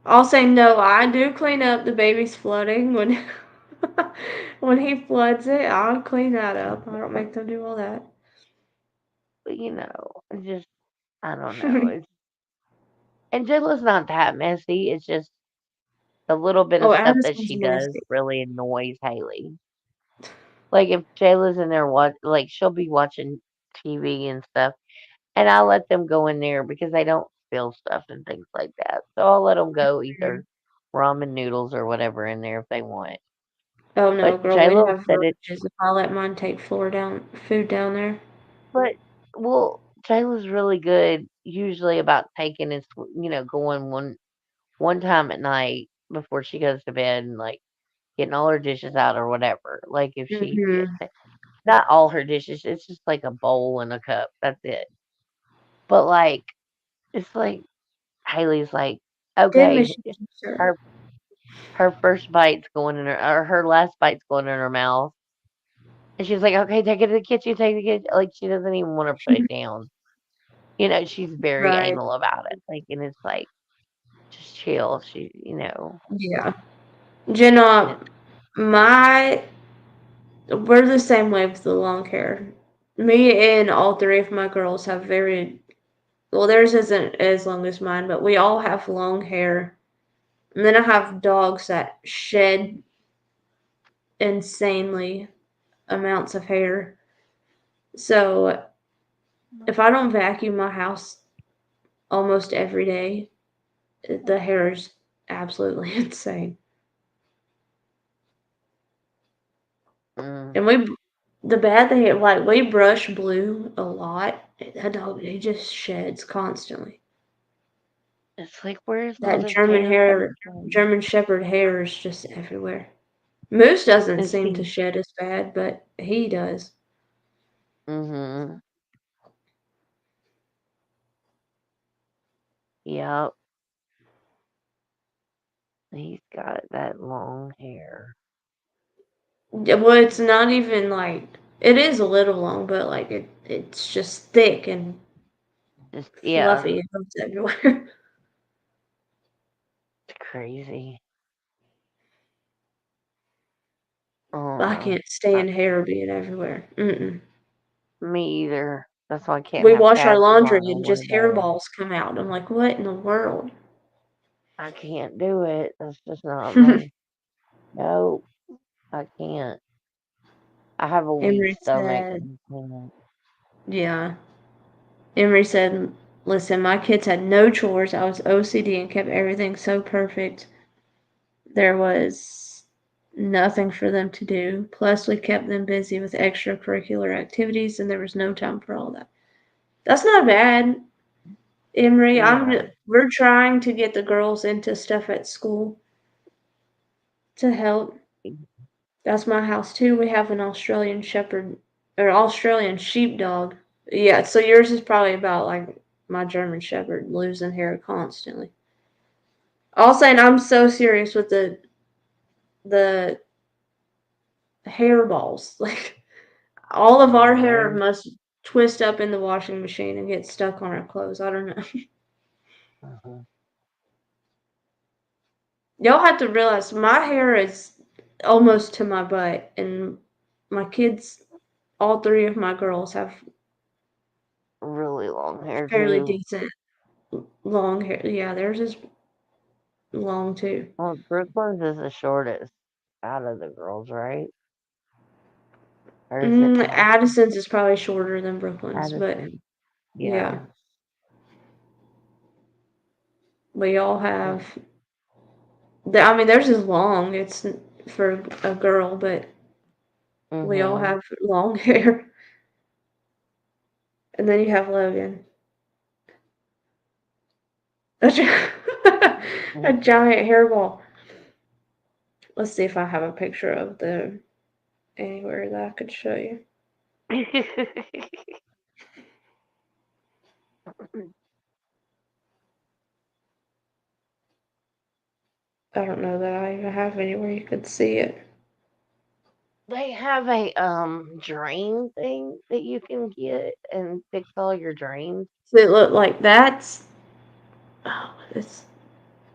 I'll say no. I do clean up the baby's flooding when when he floods it. I'll clean that up. I don't make them do all that. It's just I don't know. And Jayla's not that messy. It's just the little bit of Oh, stuff that Addison's she does nasty. really annoys Haley. Like if Jayla's in there, like she'll be watching TV and stuff, and I let them go in there because they don't spill stuff and things like that. So I'll let them go eat their ramen noodles or whatever in there if they want. Oh no, But girl, we Jayla will have set it. roaches if I let mine take food down there. But well, Jayla's really good usually about taking and going one time at night before she goes to bed and like getting all her dishes out or whatever. Like if she Mm-hmm. not all her dishes, it's just like a bowl and a cup. That's it. But like it's like Haley's like, Did okay, miss you, sir. her her first bite's going in her or her last bite's going in her mouth. And she's like, okay, take it to the kitchen, take it to the kitchen. Like she doesn't even want to put it down. She's very Right. anal about it. Like and it's like just chill. Yeah. Jenna, It, my we're the same way with the long hair. Me and all three of my girls have very well, theirs isn't as long as mine, but we all have long hair. And then I have dogs that shed insanely amounts of hair. So if I don't vacuum my house almost every day, the hair is absolutely insane. mm, And the bad thing is, like, we brush Blue a lot. That dog, he just sheds constantly. it's like where's all That this hair coming from? German Shepherd hair is just everywhere. Moose doesn't And seem to see, shed as bad, but he does. mm-hmm, yep, he's got that long hair. Yeah, well, it's not even like it is a little long, but like it's just thick and Just yeah, fluffy. It goes everywhere. it's crazy. I don't I know. can't stand hair being everywhere. Mm-mm. Me either. That's why I can't We have wash our cats as laundry long as I and want just a dog. hairballs come out. I'm like, what in the world? I can't do it. That's just not my. No, I can't. I have a weak Emery stomach said, and can't. yeah. Emery said, listen, my kids had no chores. I was OCD and kept everything so perfect. There was nothing for them to do. Plus, we kept them busy with extracurricular activities, and there was no time for all that. That's not bad, Emery. No. We're trying to get the girls into stuff at school to help. That's my house too. We have an Australian Shepherd or Australian Sheepdog. Yeah, so yours is probably about like my German Shepherd losing hair constantly. All saying I'm so serious with the hairballs. Like all of our hair No. must twist up in the washing machine and get stuck on our clothes. I don't know. Uh-huh. Y'all have to realize my hair is almost to my butt, and my kids, all three of my girls, have Really long hair fairly too. decent long hair. Yeah, theirs is long too. Well, Brooklyn's is the shortest out of the girls, right? Or is it Addison? Addison's is probably shorter than Brooklyn's, but Addison. yeah, Yeah. we all have. I mean, theirs is long. It's for a girl, but we all Mhm. have long hair. And then you have Logan, a, a Mhm. giant hairball. Let's see if I have a picture of the anywhere that I could show you. I don't know that I even have anywhere you could see it. They have a drain thing that you can get and fix all your drains, Does it look like that's? Oh, it's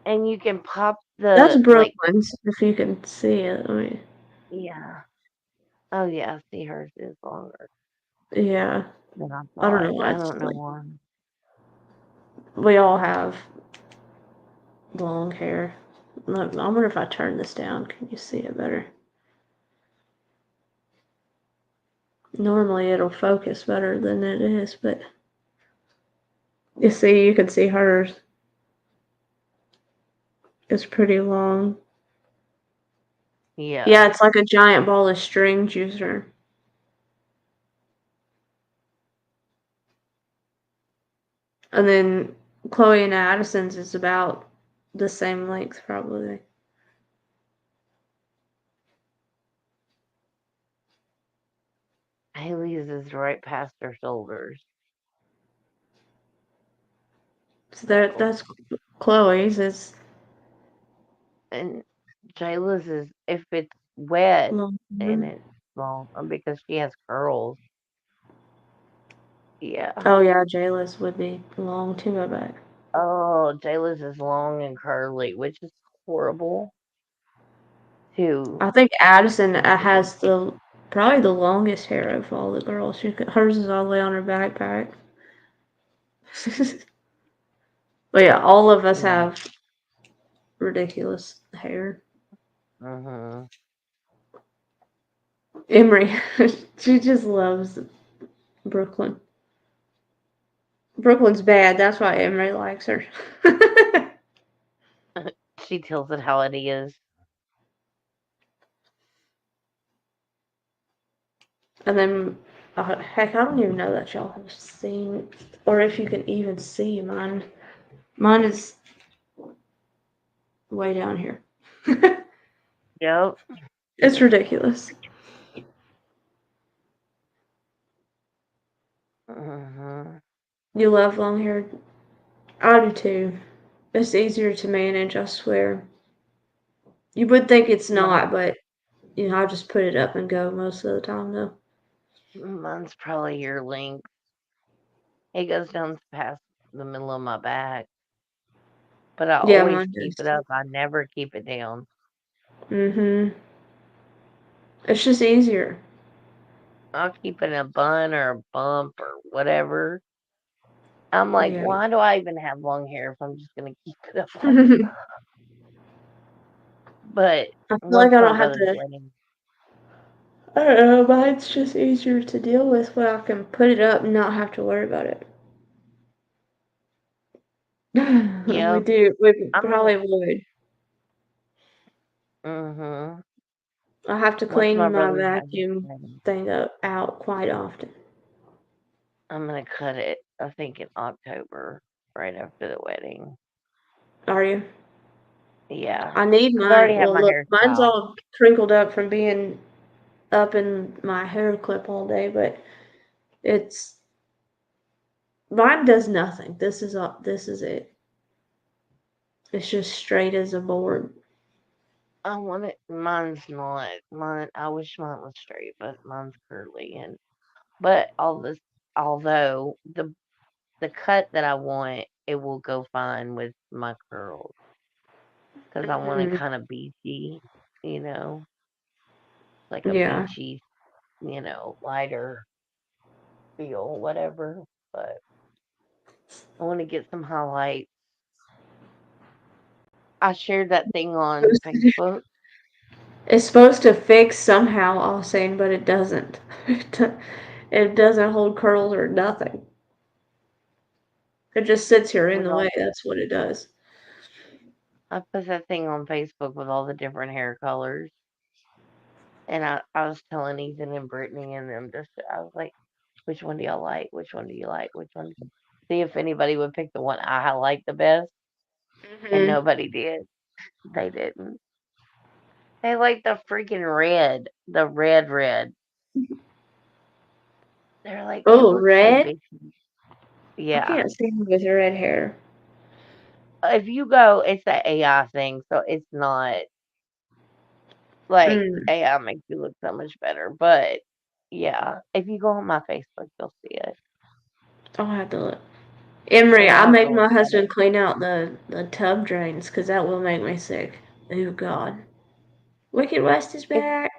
and you can pop that's the like Brooklyn's. If you can see it, I mean, yeah. Oh yeah, see hers is longer yeah. than I I don't thought. know why I it's don't know like why. we all have long hair. Look, I wonder if I turn this down. Can you see it better? Normally it'll focus better than it is, but you see, you can see hers. It's pretty long. Yeah. Yeah, it's like a giant ball of string juicer. And then Chloe and Addison's is about the same length, probably. Haley's is right past her shoulders. So that's Chloe's is And Jayla's is if it's wet and long. it's long because she has curls. Yeah. Oh yeah, Jayla's would be long too, I bet. Oh, Jayla's is long and curly, which is horrible too. I think Addison has probably the longest hair of all the girls. Hers is all the way on her backpack. But yeah, all of us Yeah. have ridiculous hair. Mhm. Emery, she just loves Brooklyn. Brooklyn's bad. That's why Emery likes her. She tells it how it is. And then, heck, I don't even know that y'all have seen, or if you can even see mine. Mine is way down here. Yep. It's ridiculous. Mhm. You love long hair? I do too. It's easier to manage, I swear. You would think it's Mine, not, but I just put it up and go most of the time, though. mine's probably your length. It goes down past the middle of my back, but I Yeah, always mine keep it does. up. I never keep it down. Mhm. It's just easier. I'll keep it in a bun or a bump or whatever. I'm like, Yeah. why do I even have long hair if I'm just gonna keep it up? I But feel like once I my don't have brother's to. wedding, I don't know. Mine's just easier to deal with when I can put it up and not have to worry about it. We yep, do. We I'm gonna. probably would. Mhm. I have to Once my clean my brother has his vacuum wedding, thing out quite often. I'm gonna cut it. I think in October, right after the wedding. Are you? Yeah, I need because I already mine. have Well, my look, mine's hairstyle. all crinkled up from being up in my hair clip all day, but it's mine does nothing. This is it. It's just straight as a board. I want it. Mine's not. Mine. I wish mine was straight, but mine's curly. And but although the cut that I want, it will go fine with my curls because I want it Mhm. kind of beachy, you know, like a Yeah. beachy, lighter feel, whatever. But I want to get some highlights. I shared that thing on Facebook. It's supposed to fix somehow, I was saying, but it doesn't. It doesn't hold curls or nothing. It just sits here in With the all, way. That's what it does. I put that thing on Facebook with all the different hair colors, and I was telling Ethan and Brittany and them just I was like, which one do y'all like? Which one do you like? Which one? See if anybody would pick the one I like the best, and Hmm. nobody did. They didn't. They like the freaking red, the red. They're like, it Oh, looks so red? bitchy. I Yeah, can't see him with red hair. if you go, it's an AI thing, so it's not like Mm, AI makes you look so much better. But yeah, if you go on my Facebook, you'll see it, I'll have to look. Emery, and I I'll have make to look my at it. husband clean out the tub drains because that will make me sick. Oh God, Wicked West is It's back.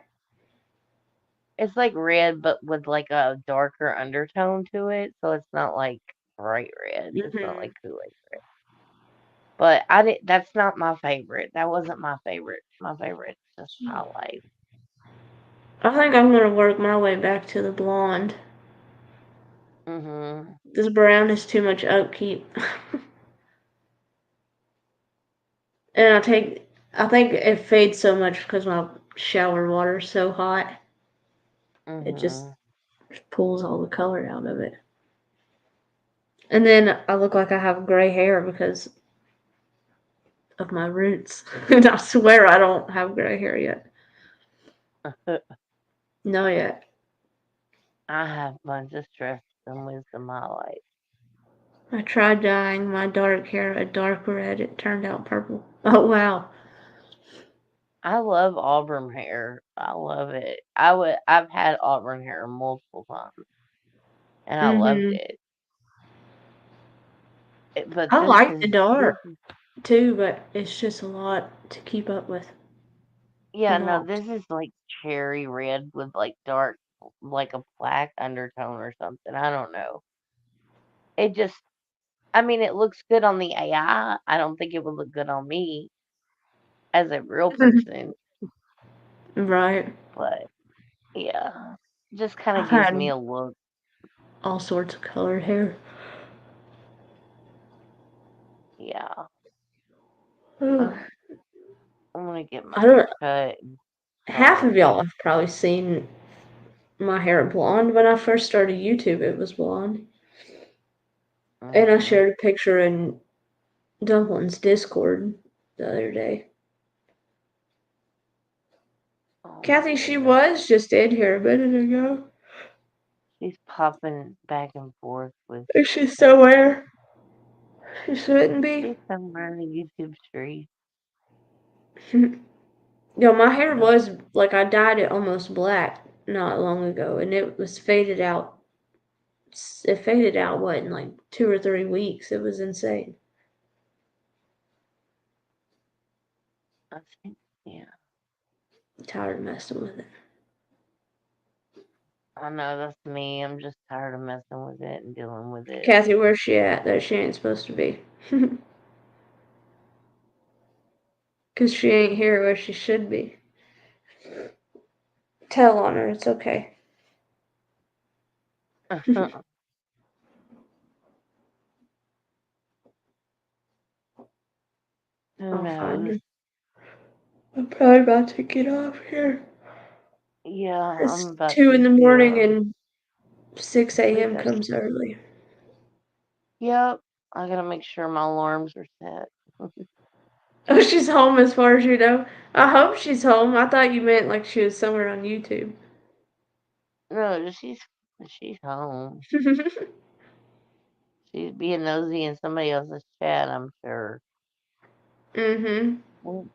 it's like red, but with like a darker undertone to it, so it's not like bright red. It's not Hmm. like Kool-Aid red. But I did. That's not my favorite. That wasn't my favorite. My favorite is just highlight. I think I'm gonna work my way back to the blonde. Mhm. This brown is too much upkeep. And I think it fades so much because my shower water is so hot. It just Mhm. pulls all the color out of it. And then I look like I have gray hair because of my roots. And I swear I don't have gray hair yet. No, yet. I have a bunch of stress and wisdom highlight. I tried dyeing my dark hair a dark red. It turned out purple. Oh, wow. I love auburn hair. I love it. I've had auburn hair multiple times, and I loved Hmm. it. But I this like the is dark this is too, but it's just a lot to keep up with. A yeah, no, lot. this is like cherry red with like dark, like a black undertone or something. I don't know. It just, I mean, it looks good on the AI. I don't think it would look good on me as a real person, Right. but yeah, just kind I've of gives me had a look. all sorts of colored hair. Yeah, Ooh. I'm, I'm gonna get my I don't. hair cut and Half of started. y'all have probably seen my hair blonde. When I first started YouTube, it was blonde. And I Hmm. shared a picture in Dumpling's Discord the other day. Oh my Kathy, she goodness. was just in here a minute ago. She's popping back and forth with Is she stuff. somewhere? She shouldn't be. She's somewhere in the YouTube street. Yo, my hair No, was like I dyed it almost black not long ago, and it was faded out. It faded out what in like 2 or 3 weeks. It was insane. I think, yeah. Tired of messing with it. I know that's me. I'm just tired of messing with it and dealing with it. Kathy, where's she at that she ain't supposed to be? Because she ain't here where she should be. Tell on her, it's okay. Who I'll find knows? her. I'm probably about to get off here. Yeah, I'm It's about 2 to in the morning too. and 6 We a.m. got. comes early. Yep. I gotta make sure my alarms are set. Oh, she's home as far as you know. I hope she's home. I thought you meant like she was somewhere on YouTube. No, she's home. She's being nosy in somebody else's chat, I'm sure. Mm-hmm. Well,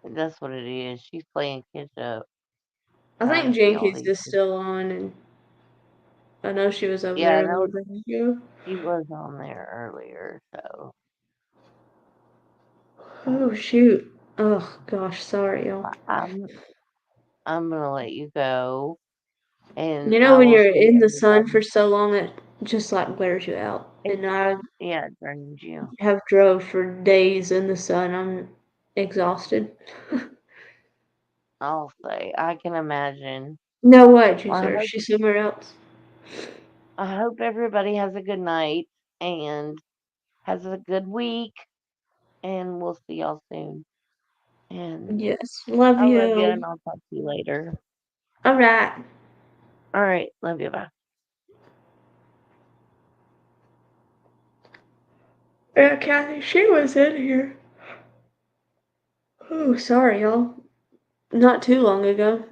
that's what it is. She's playing catch up, I trying think to see all Jinkies these. is still on, and I know she was over Yeah, there I a know little bit ago. she was on there earlier, so Oh, shoot. Oh, gosh, sorry, y'all. I'm I'm gonna let you go, and You know I when will you're see in the sun everybody. for so long, it just like wears you out. It And I yeah, it drains you. have drove for days in the sun. I'm exhausted. I'll say I can imagine. No way, Well, Juicer. She's somewhere else. I hope everybody has a good night and has a good week, and we'll see y'all soon. And Yes, love I love you, you. and I'll talk to you later. All right. All right, love you. Bye. Yeah, Kathy, she was in here. Oh, sorry, y'all. Not too long ago.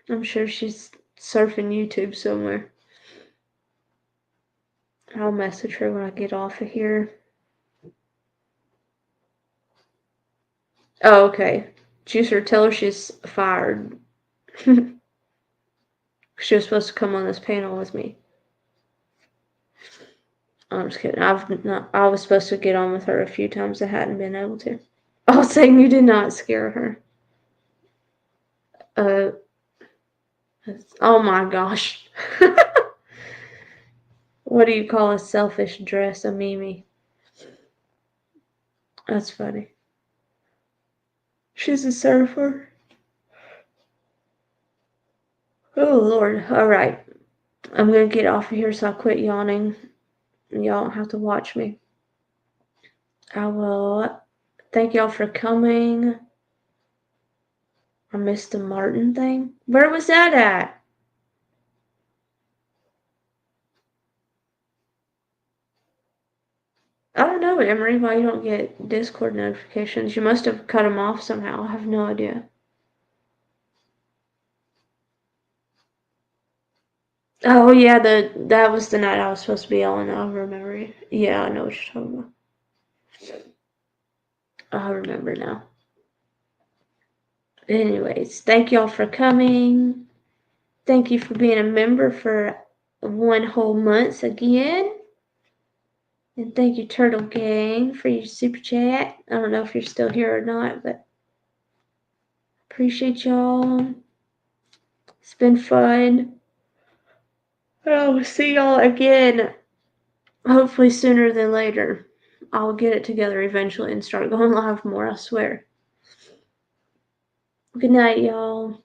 I'm sure she's surfing YouTube somewhere. I'll message her when I get off of here. Oh, okay. Juicer, tell her she's fired. She was supposed to come on this panel with me. I'm just kidding. I was supposed to get on with her a few times. I hadn't been able to. Oh, saying you did not scare her. Uh, oh my gosh. What do you call a selfish dress? A Mimi. That's funny. She's a surfer. Oh Lord. Alright. I'm gonna get off of here so I'll quit yawning. Y'all don't have to watch me. I will thank y'all for coming. I missed the Martin thing. Where was that at? I don't know, Emery, why you don't get Discord notifications. You must have cut them off somehow. I have no idea. Oh yeah, that was the night I was supposed to be on. I remember. Yeah, I know what you're talking about. I remember now. Anyways, thank y'all for coming. Thank you for being a member for 1 whole month again. And thank you, Turtle Gang, for your super chat. I don't know if you're still here or not, but appreciate y'all. It's been fun. I'll see y'all again, hopefully sooner than later. I'll get it together eventually and start going live more, I swear. Good night, y'all.